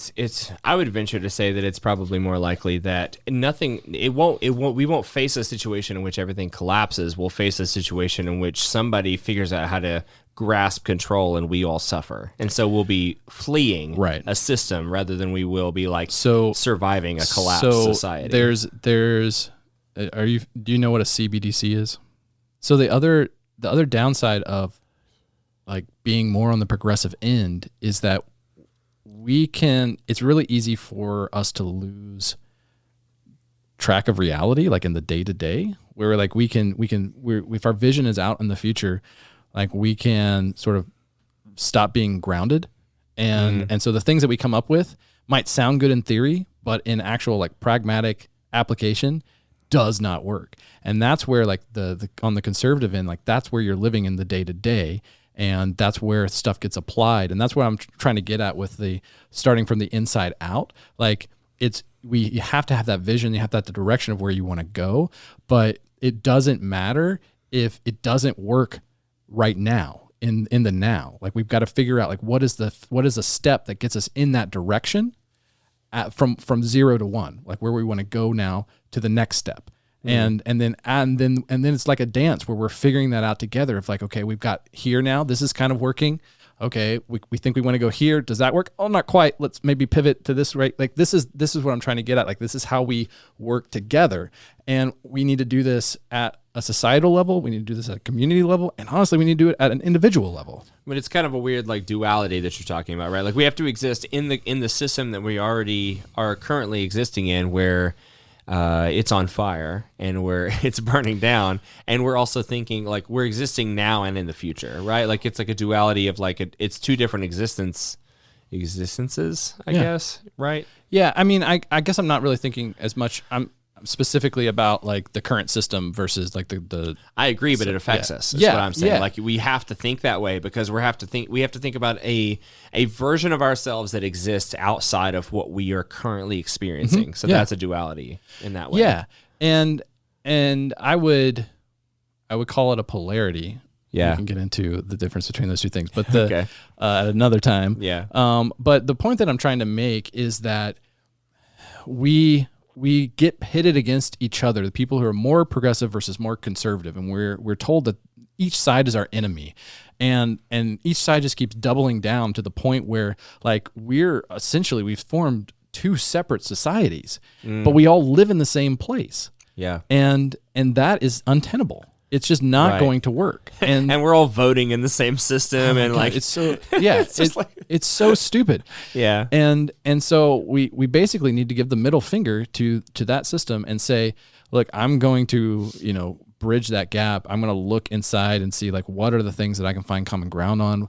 I would venture to say that it's probably more likely that we won't face a situation in which everything collapses. We'll face a situation in which somebody figures out how to grasp control and we all suffer. And so we'll be fleeing a system rather than we will be like surviving a collapsed society. Do you know what a CBDC is? So the other downside of like being more on the progressive end is that it's really easy for us to lose track of reality, like in the day to day, where like if our vision is out in the future, like we can sort of stop being grounded. And so the things that we come up with might sound good in theory, but in actual like pragmatic application does not work. And that's where like the on the conservative end, like that's where you're living in the day to day. And that's where stuff gets applied. And that's what I'm trying to get at with the starting from the inside out. Like you have to have that vision. You have to have the direction of where you want to go, but it doesn't matter if it doesn't work right now in the now. Like we've got to figure out like, what is the step that gets us in that direction from 0 to 1, like where we want to go now to the next step. And then it's like a dance where we're figuring that out together of like, okay, we've got here now, this is kind of working. Okay, we think we want to go here. Does that work? Oh, not quite. Let's maybe pivot to this, right? Like this is what I'm trying to get at. Like this is how we work together. And we need to do this at a societal level. We need to do this at a community level. And honestly, we need to do it at an individual level. But it's kind of a weird like duality that you're talking about, right? Like we have to exist in the system that we already are currently existing in, where it's on fire and where it's burning down, and we're also thinking like we're existing now and in the future, right? Like it's like a duality of like it's two different existences, I guess, right? Yeah, I mean, I guess I'm not really thinking as much. I'm specifically about like the current system versus like the I agree, but it affects us. That's what I'm saying. Like we have to think that way because we have to think about a version of ourselves that exists outside of what we are currently experiencing. So that's a duality in that way. Yeah. And I would call it a polarity. Yeah. We can get into the difference between those two things, but at another time. Yeah. But the point that I'm trying to make is that we get pitted against each other, the people who are more progressive versus more conservative, and we're told that each side is our enemy, and each side just keeps doubling down to the point where like we've formed two separate societies, but we all live in the same place. Yeah, and that is untenable. It's just not going to work. And and we're all voting in the same system, and God, like it's so it's so stupid. Yeah. And so we basically need to give the middle finger to that system and say, look, I'm going to, bridge that gap. I'm going to look inside and see like what are the things that I can find common ground on.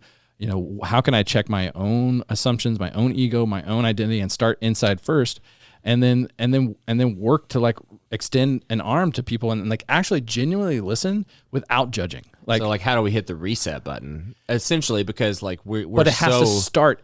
How can I check my own assumptions, my own ego, my own identity, and start inside first, and then work to like extend an arm to people and like actually genuinely listen without judging. Like, so like how do we hit the reset button? Essentially, because like we're but it has to start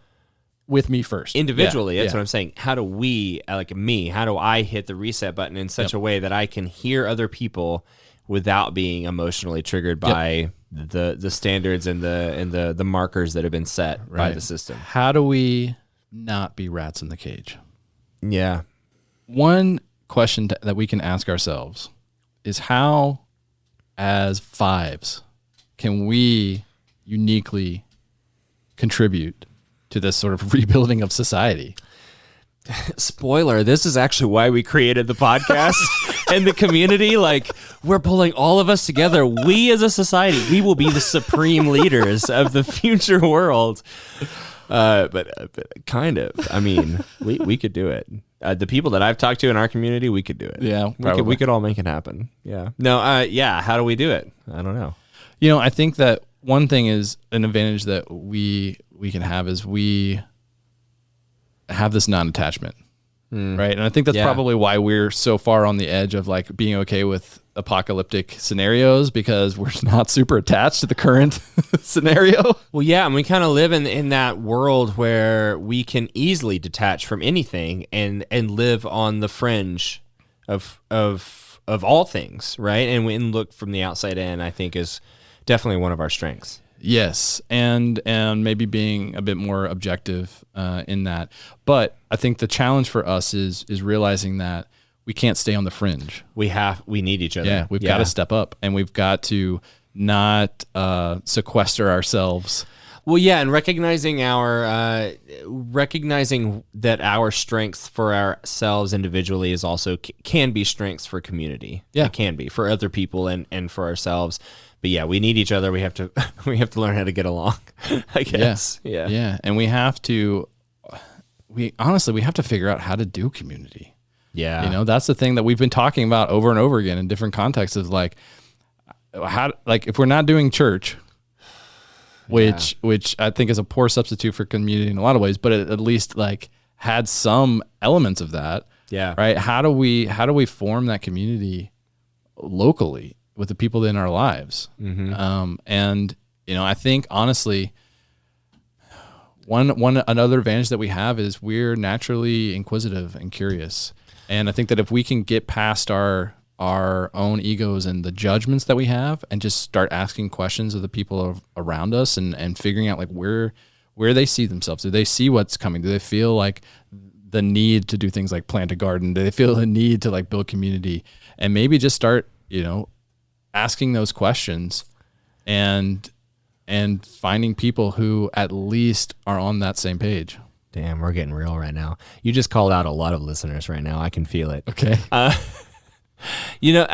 with me first. Individually, that's what I'm saying. How do we, like me, how do I hit the reset button in such a way that I can hear other people without being emotionally triggered by the standards and the markers that have been set by the system? How do we not be rats in the cage? Yeah. One question that we can ask ourselves is how, as fives, can we uniquely contribute to this sort of rebuilding of society? Spoiler, this is actually why we created the podcast and the community. Like, we're pulling all of us together. We as a society, we will be the supreme leaders of the future world. But kind of. I mean, we could do it. The people that I've talked to in our community, we could do it. Yeah, we could all make it happen. Yeah. No, how do we do it? I don't know. I think that one thing is an advantage that we can have is we have this non-attachment, right? And I think that's probably why we're so far on the edge of like being okay with apocalyptic scenarios, because we're not super attached to the current scenario. Well, yeah, and we kind of live in that world where we can easily detach from anything and live on the fringe of all things, right? And we look from the outside in, I think, is definitely one of our strengths. Yes, and maybe being a bit more objective in that. But I think the challenge for us is realizing that we can't stay on the fringe. We need each other. Yeah, we've got to step up, and we've got to not sequester ourselves. Well, yeah, and recognizing that our strengths for ourselves individually is also can be strengths for community. Yeah, it can be for other people and for ourselves. But yeah, we need each other. We have to learn how to get along, I guess. Yeah. And we have to figure out how to do community. Yeah. That's the thing that we've been talking about over and over again in different contexts is like, if we're not doing church, which I think is a poor substitute for community in a lot of ways, but it at least like had some elements of that. Yeah. Right. How do we form that community locally with the people in our lives? Mm-hmm. I think honestly, another advantage that we have is we're naturally inquisitive and curious. And I think that if we can get past our own egos and the judgments that we have and just start asking questions of the people around us and figuring out like where they see themselves. Do they see what's coming? Do they feel like the need to do things like plant a garden? Do they feel the need to like build community? And maybe just start, asking those questions and finding people who at least are on that same page. Damn, we're getting real right now. You just called out a lot of listeners right now. I can feel it. Okay. I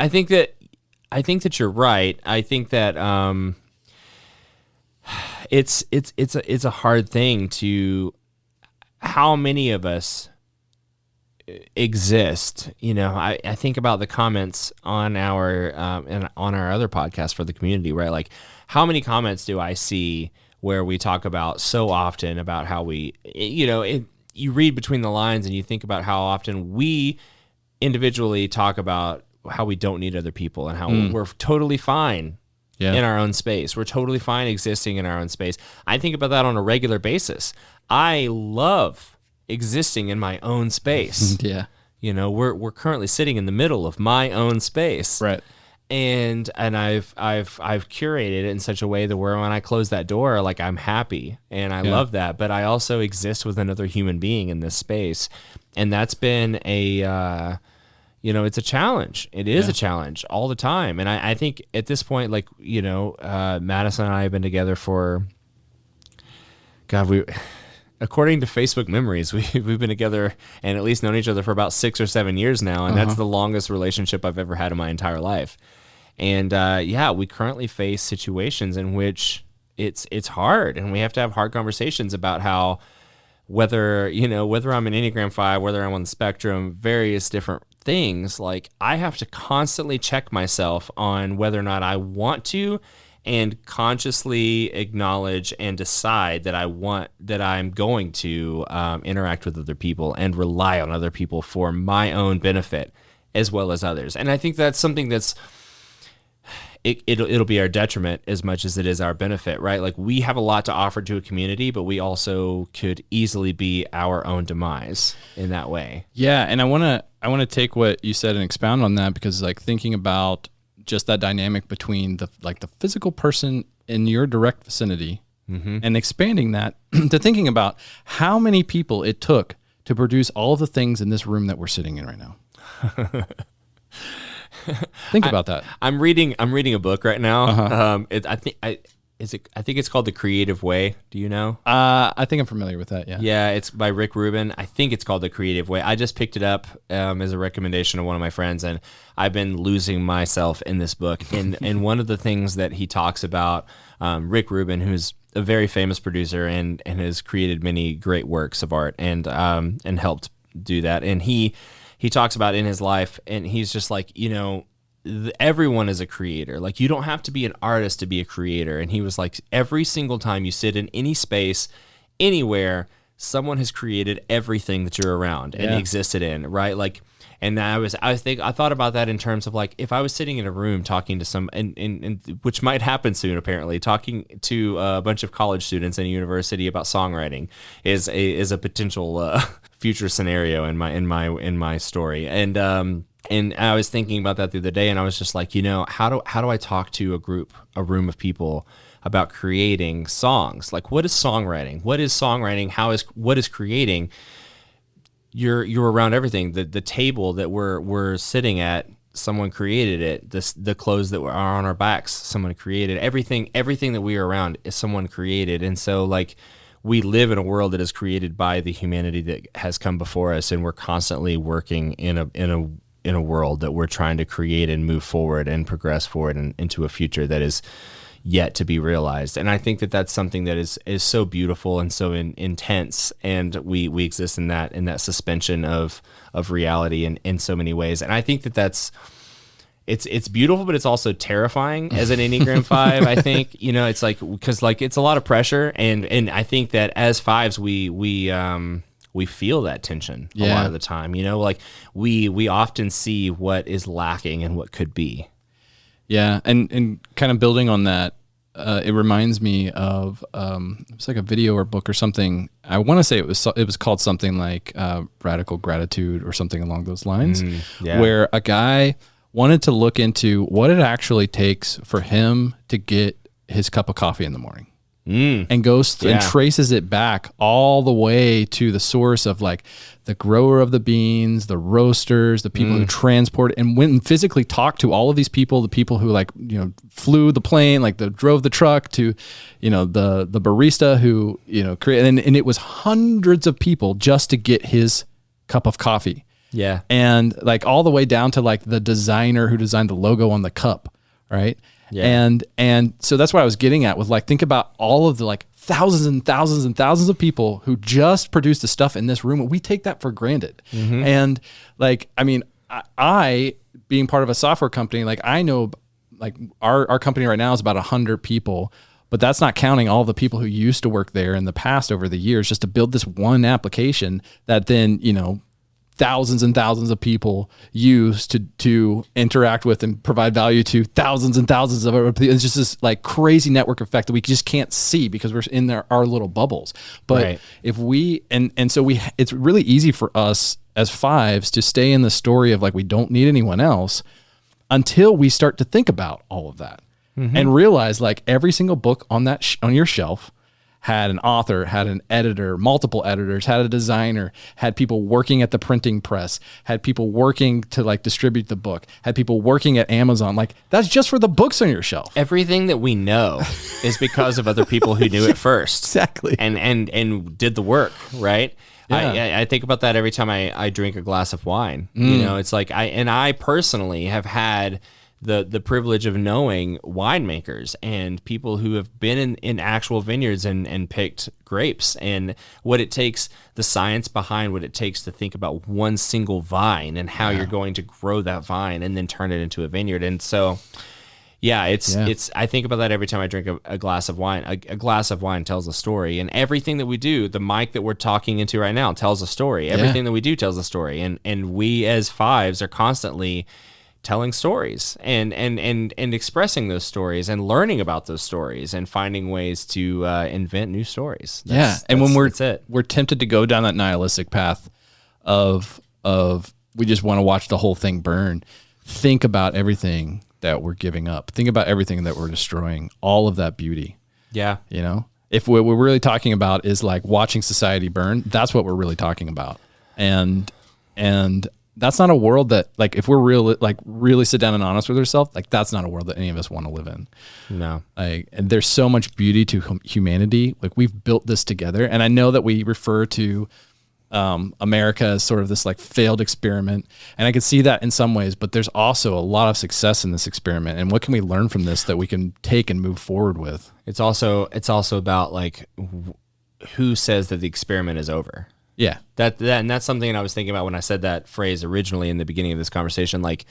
think that you're right. I think that it's a hard thing to, how many of us exist. I think about the comments on our and on our other podcast for the community, right? Like, how many comments do I see where we talk about so often about how we, you read between the lines and you think about how often we individually talk about how we don't need other people and how we're totally fine in our own space. We're totally fine existing in our own space. I think about that on a regular basis. I love existing in my own space. Yeah. We're currently sitting in the middle of my own space. Right. And I've curated it in such a way that where when I close that door, like, I'm happy and I love that, but I also exist with another human being in this space. And that's been a, it's a challenge. It is a challenge all the time. And I think at this point, like, Madison and I have been together for, according to Facebook memories, we've been together and at least known each other for about 6 or 7 years now. And that's the longest relationship I've ever had in my entire life. And we currently face situations in which it's hard, and we have to have hard conversations about how, whether I'm an Enneagram 5, whether I'm on the spectrum, various different things, like, I have to constantly check myself on whether or not I want to and consciously acknowledge and decide that I'm going to interact with other people and rely on other people for my own benefit as well as others. And I think that's something that's, it'll be our detriment as much as it is our benefit, right? Like, we have a lot to offer to a community, but we also could easily be our own demise in that way. Yeah, and I want to take what you said and expound on that, because like thinking about just that dynamic between the physical person in your direct vicinity and expanding that to thinking about how many people it took to produce all of the things in this room that we're sitting in right now. Think about that. I'm reading a book right now. I think it's called The Creative Way. Do you know? I think I'm familiar with that. Yeah. Yeah, it's by Rick Rubin. I think it's called The Creative Way. I just picked it up as a recommendation of one of my friends, and I've been losing myself in this book. And one of the things that he talks about, Rick Rubin, who's a very famous producer and has created many great works of art and helped do that. And he talks about in his life, and he's just like, everyone is a creator. Like, you don't have to be an artist to be a creator. And he was like, every single time you sit in any space, anywhere, someone has created everything that you're around and existed in, right? Like, and I thought about that in terms of like, if I was sitting in a room talking to some, and which might happen soon, apparently, talking to a bunch of college students in a university about songwriting is a potential future scenario in my story. And I was thinking about that the other day, and I was just like, how do I talk to a room of people about creating songs? Like, what is songwriting? What is songwriting? What is creating? You're around everything. The table that we're sitting at, someone created it. The clothes that are on our backs, someone created. Everything that we are around is someone created. And so, like, we live in a world that is created by the humanity that has come before us, and we're constantly working in a world that we're trying to create and move forward and progress forward and into a future that is yet to be realized. And I think that that's something that is so beautiful and so intense, and we exist in that suspension of reality in so many ways. And I think that that's it's beautiful, but it's also terrifying as an Enneagram 5. I think, it's like, because like it's a lot of pressure, and I think that as fives we feel that tension a lot of the time. Like we often see what is lacking and what could be. Yeah, and kind of building on that, it reminds me of it's like a video or book or something. I want to say it was called something like Radical Gratitude or something along those lines, where a guy wanted to look into what it actually takes for him to get his cup of coffee in the morning. And goes and traces it back all the way to the source of like the grower of the beans, the roasters, the people who transport it, and went and physically talked to all of these people, the people who like, flew the plane, like drove the truck, to, the barista who, created, and it was hundreds of people just to get his cup of coffee. Yeah. And like all the way down to like the designer who designed the logo on the cup. Right. Yeah. And so that's what I was getting at with like, think about all of the like thousands and thousands and thousands of people who just produce the stuff in this room. We take that for granted. And like, I mean, I being part of a software company, like I know like our company right now is about 100 people, but that's not counting all the people who used to work there in the past over the years just to build this one application that then, thousands and thousands of people use to interact with and provide value to thousands and thousands of other people. It's just this like crazy network effect that we just can't see because we're in our little bubbles. But if we, and so it's really easy for us as fives to stay in the story of like, we don't need anyone else until we start to think about all of that and realize like every single book on that, on your shelf had an author, had an editor, multiple editors, had a designer, had people working at the printing press, had people working to like distribute the book, had people working at Amazon. Like that's just for the books on your shelf. Everything that we know is because of other people who knew it first. Exactly. And did the work, right? Yeah. I think about that every time I drink a glass of wine. It's like I personally have had the privilege of knowing winemakers and people who have been in actual vineyards and picked grapes, and what it takes, the science behind what it takes to think about one single vine and how you're going to grow that vine and then turn it into a vineyard. And so, it's I think about that every time I drink a glass of wine. A glass of wine tells a story, and everything that we do, the mic that we're talking into right now tells a story. Everything that we do tells a story, and we as fives are constantly telling stories and expressing those stories and learning about those stories and finding ways to invent new stories. And when we're tempted to go down that nihilistic path of we just want to watch the whole thing burn, think about everything that we're giving up. Think about everything that we're destroying, all of that beauty. Yeah. If what we're really talking about is like watching society burn, that's what we're really talking about. And that's not a world that, like, if we're really sit down and honest with ourselves, like, that's not a world that any of us want to live in. No. Like, and there's so much beauty to humanity. Like, we've built this together. And I know that we refer to America as sort of this like failed experiment. And I can see that in some ways, but there's also a lot of success in this experiment. And what can we learn from this that we can take and move forward with? It's also about like, who says that the experiment is over? Yeah. And that's something I was thinking about when I said that phrase originally in the beginning of this conversation. Like,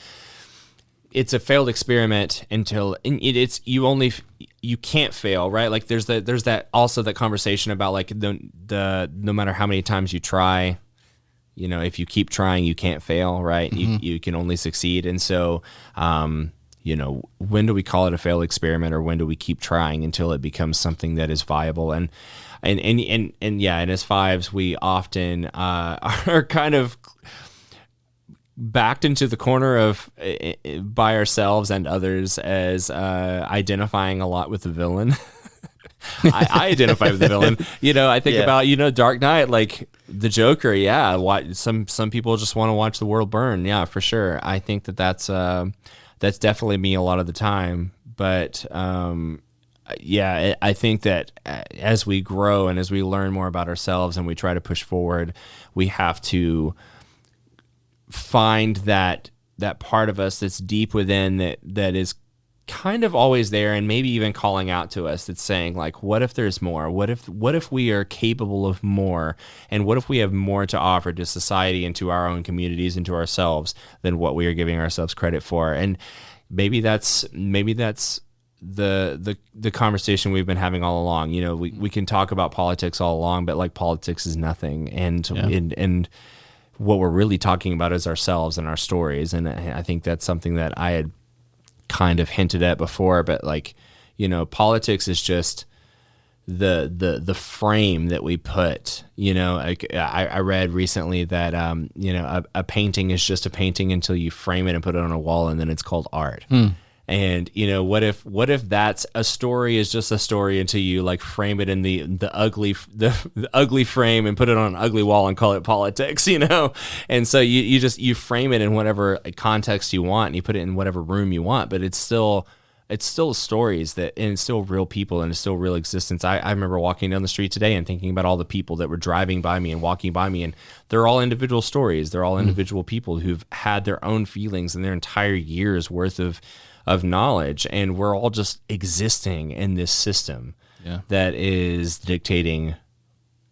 it's a failed experiment until you can't fail, right? Like there's that conversation about like the no matter how many times you try, if you keep trying, you can't fail, right? You can only succeed. And so, when do we call it a failed experiment, or when do we keep trying until it becomes something that is viable? And as fives, we often are kind of backed into the corner of by ourselves and others as identifying a lot with the villain. I identify with the villain. I think about Dark Knight, like the Joker. Yeah, some people just want to watch the world burn. Yeah, for sure. I think that's definitely me a lot of the time. But I think that as we grow and as we learn more about ourselves and we try to push forward, we have to find that part of us that's deep within that is kind of always there, and maybe even calling out to us, that's saying like, what if there's more? What if we are capable of more? And what if we have more to offer to society and to our own communities and to ourselves than what we are giving ourselves credit for? And maybe that's the conversation we've been having all along. We can talk about politics all along, but like, politics is nothing. And what we're really talking about is ourselves and our stories. And I think that's something that I had kind of hinted at before, but like, Politics is just the frame that we put. I read recently that a painting is just a painting until you frame it and put it on a wall, and then it's called art. And what if that's a story is just a story until you like frame it in the ugly frame and put it on an ugly wall and call it politics, And so you frame it in whatever context you want, and you put it in whatever room you want, but it's still stories and it's still real people, and it's still real existence. I remember walking down the street today and thinking about all the people that were driving by me and walking by me, and they're all individual stories. They're all individual people who've had their own feelings and their entire year's worth of knowledge, and we're all just existing in this system that is dictating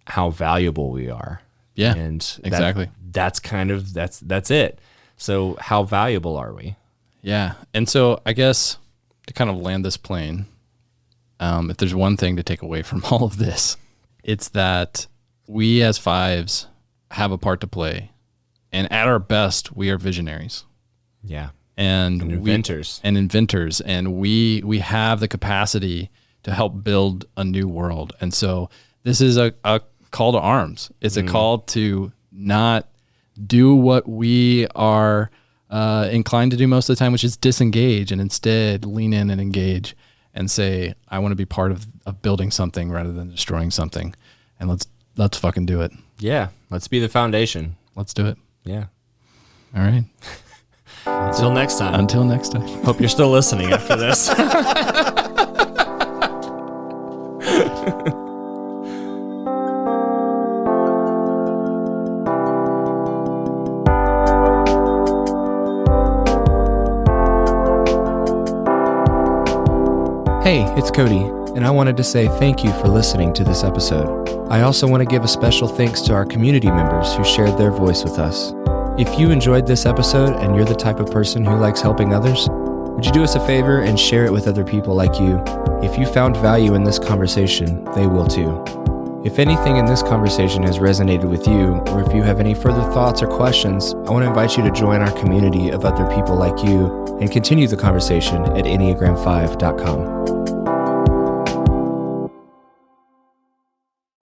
how valuable we are. Yeah, and exactly. That's it. So how valuable are we? Yeah, and so I guess to kind of land this plane, if there's one thing to take away from all of this, it's that we as fives have a part to play, and at our best, we are visionaries. Yeah. And inventors. And we have the capacity to help build a new world. And so this is a call to arms. It's a call to not do what we are inclined to do most of the time, which is disengage, and instead lean in and engage and say, I want to be part of building something rather than destroying something. And let's fucking do it. Yeah. Let's be the foundation. Let's do it. Yeah. All right. Until next time. Hope you're still listening after this. Hey, it's Cody, and I wanted to say thank you for listening to this episode. I also want to give a special thanks to our community members who shared their voice with us. If you enjoyed this episode and you're the type of person who likes helping others, would you do us a favor and share it with other people like you? If you found value in this conversation, they will too. If anything in this conversation has resonated with you, or if you have any further thoughts or questions, I want to invite you to join our community of other people like you and continue the conversation at enneagram5.com.